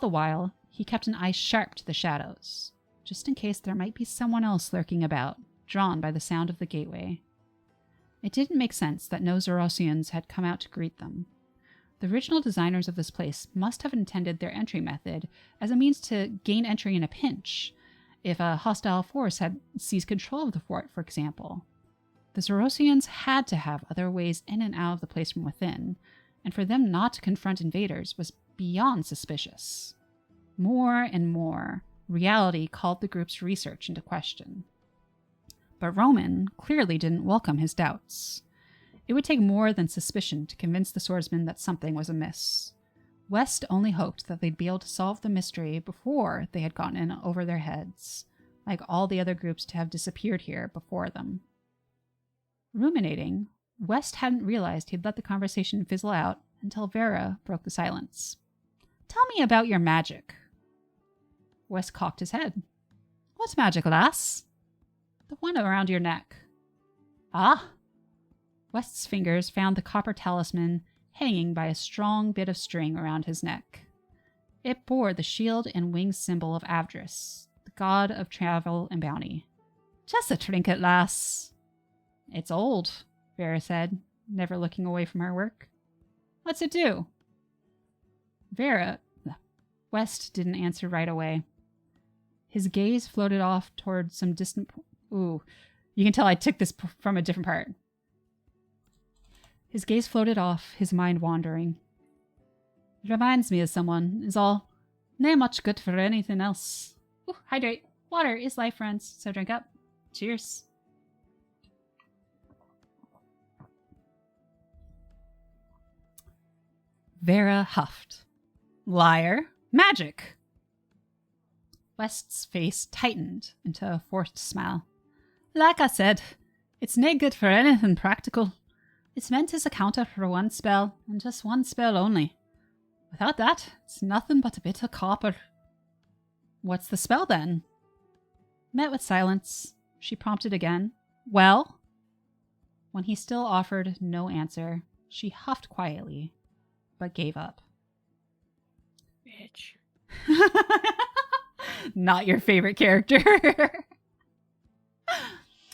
while, he kept an eye sharp to the shadows, just in case there might be someone else lurking about, drawn by the sound of the gateway. It didn't make sense that no Zoroastrians had come out to greet them. The original designers of this place must have intended their entry method as a means to gain entry in a pinch, if a hostile force had seized control of the fort, for example. The Zoroastrians had to have other ways in and out of the place from within, and for them not to confront invaders was beyond suspicious. More and more, reality called the group's research into question. But Roman clearly didn't welcome his doubts. It would take more than suspicion to convince the swordsman that something was amiss. West only hoped that they'd be able to solve the mystery before they had gotten in over their heads, like all the other groups to have disappeared here before them. Ruminating, West hadn't realized he'd let the conversation fizzle out until Vera broke the silence. "Tell me about your magic." West cocked his head. "What magic, lass?" "The one around your neck." "Ah." West's fingers found the copper talisman hanging by a strong bit of string around his neck. It bore the shield and wings symbol of Avdris, the god of travel and bounty. "Just a trinket, lass." "It's old," Vera said, never looking away from her work. "What's it do?" West didn't answer right away. His gaze floated off toward some distant... Ooh, you can tell I took this from a different part. His gaze floated off, his mind wandering. "It reminds me of someone, is all. Nae much good for anything else. Ooh, hydrate. Water is life, friends, so drink up. Cheers." Vera huffed. "Liar. Magic." West's face tightened into a forced smile. "Like I said, it's nae good for anything practical. It's meant as a counter for one spell, and just one spell only. Without that, it's nothing but a bit of copper." "What's the spell, then?" Met with silence, she prompted again. "Well?" When he still offered no answer, she huffed quietly, but gave up. Bitch. Not your favorite character.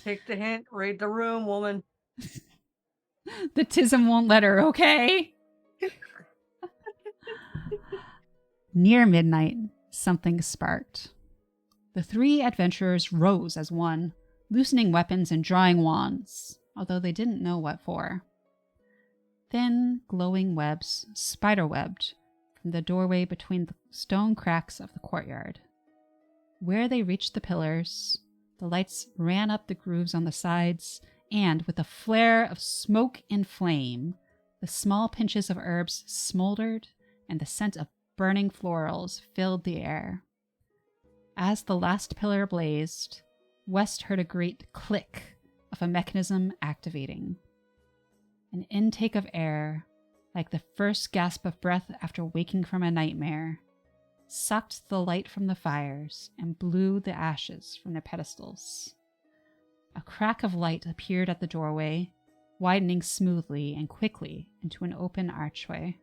Take the hint, read the room, woman. The tism won't let her, okay? Near midnight, something sparked. The three adventurers rose as one, loosening weapons and drawing wands, although they didn't know what for. Thin, glowing webs spiderwebbed from the doorway between the stone cracks of the courtyard. Where they reached the pillars, the lights ran up the grooves on the sides, and with a flare of smoke and flame, the small pinches of herbs smoldered, and the scent of burning florals filled the air. As the last pillar blazed, West heard a great click of a mechanism activating. An intake of air, like the first gasp of breath after waking from a nightmare, sucked the light from the fires and blew the ashes from their pedestals. A crack of light appeared at the doorway, widening smoothly and quickly into an open archway.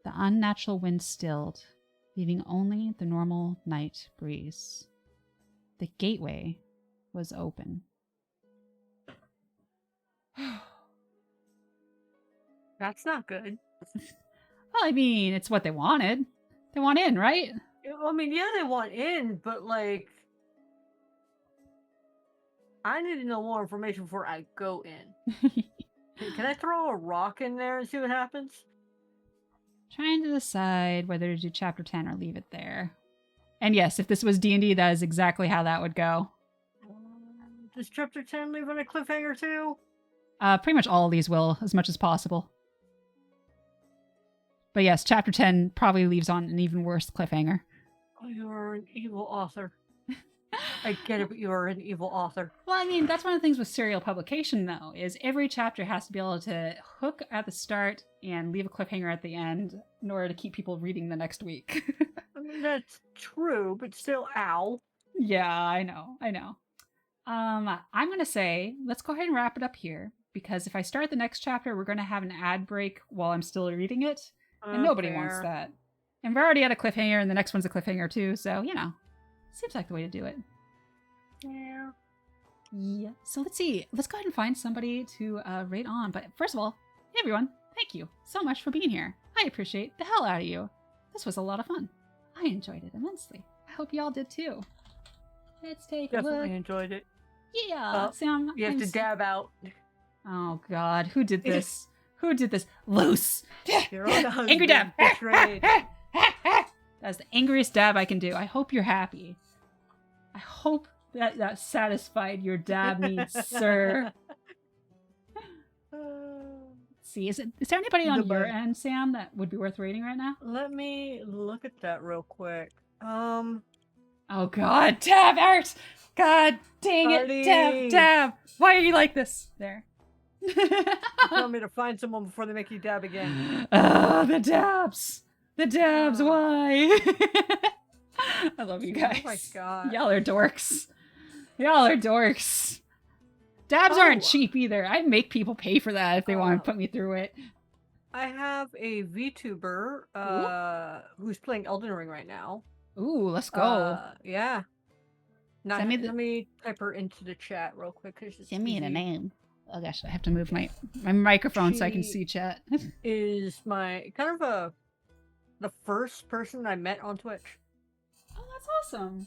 The unnatural wind stilled, leaving only the normal night breeze. The gateway was open. That's not good. Well, I mean, it's what they wanted. They want in, right? I mean, yeah, they want in, but like, I need to know more information before I go in. Can I throw a rock in there and see what happens? Trying to decide whether to do chapter 10 or leave it there. And yes, if this was D&D, that is exactly how that would go. Does chapter 10 leave on a cliffhanger too? Pretty much all of these will, as much as possible. But yes, chapter 10 probably leaves on an even worse cliffhanger. Oh, you're an evil author. I get it, but you are an evil author. Well, I mean, that's one of the things with serial publication, though, is every chapter has to be able to hook at the start and leave a cliffhanger at the end in order to keep people reading the next week. I mean, that's true, but still, ow. Yeah, I know. I'm going to say, let's go ahead and wrap it up here, because if I start the next chapter, we're going to have an ad break while I'm still reading it, and nobody wants that. And we're already at a cliffhanger, and the next one's a cliffhanger too, so, you know, seems like the way to do it. Yeah. Yeah. So let's see. Let's go ahead and find somebody to rate on. But first of all, hey everyone, thank you so much for being here. I appreciate the hell out of you. This was a lot of fun. I enjoyed it immensely. I hope y'all did too. Let's take a Definitely look. enjoyed it. Yeah, Sam. You have to dab out. Oh God, who did this? Who did this? Loose. Your own husband Angry dab. betrayed. That's the angriest dab I can do. I hope you're happy. I hope that satisfied your dab needs, sir. Let's see, is there anybody on your end, Sam, that would be worth rating right now? Let me look at that real quick. Oh God, dab art! God dang it, dab! Why are you like this? There. Tell me to find someone before they make you dab again. The dabs! The dabs, why? I love you guys. Oh my God. Y'all are dorks. Y'all are dorks. Dabs aren't cheap either. I make people pay for that if they want to put me through it. I have a VTuber who's playing Elden Ring right now. Ooh, let's go. Yeah. Now, Send me let me type her into the chat real quick. Send me the name. Oh gosh, I have to move my microphone so I can see chat. Is my kind of the first person I met on Twitch. Oh, that's awesome.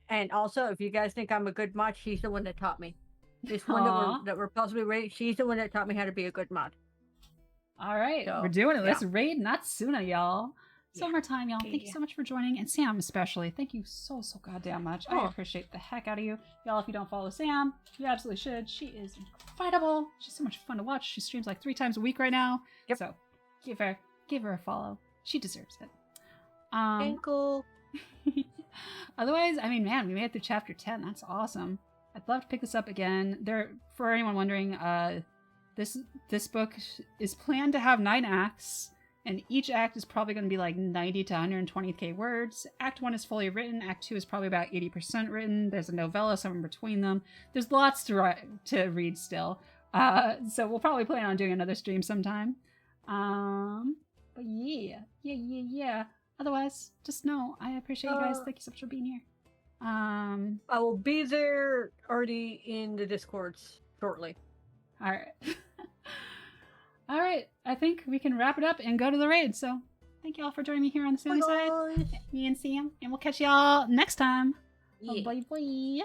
And also, if you guys think I'm a good mod, she's the one that taught me. This one that we're possibly rating, she's the one that taught me how to be a good mod. All right, So, we're doing it. yeah. Let's raid Natsuna, y'all. Yeah. Summertime, y'all. Thank you so much for joining. And Sam, especially. Thank you so goddamn much. I appreciate the heck out of you. Y'all, if you don't follow Sam, you absolutely should. She is incredible. She's so much fun to watch. She streams like 3 times a week right now. Yep. So give her a follow. She deserves it. Ankle. Otherwise, I mean, man, we made it through chapter 10. That's awesome. I'd love to pick this up again. For anyone wondering, this book is planned to have 9 acts, and each act is probably going to be like 90 to 120k words. Act 1 is fully written. Act 2 is probably about 80% written. There's a novella somewhere between them. There's lots to read still. So we'll probably plan on doing another stream sometime. But yeah. Otherwise, just know I appreciate you guys. Thank you so much for being here. I will be there already in the Discords shortly. All right. All right. I think we can wrap it up and go to the raid. So thank you all for joining me here on the Sunny Side. Me and Sam. And we'll catch y'all next time. Yeah. Bye bye.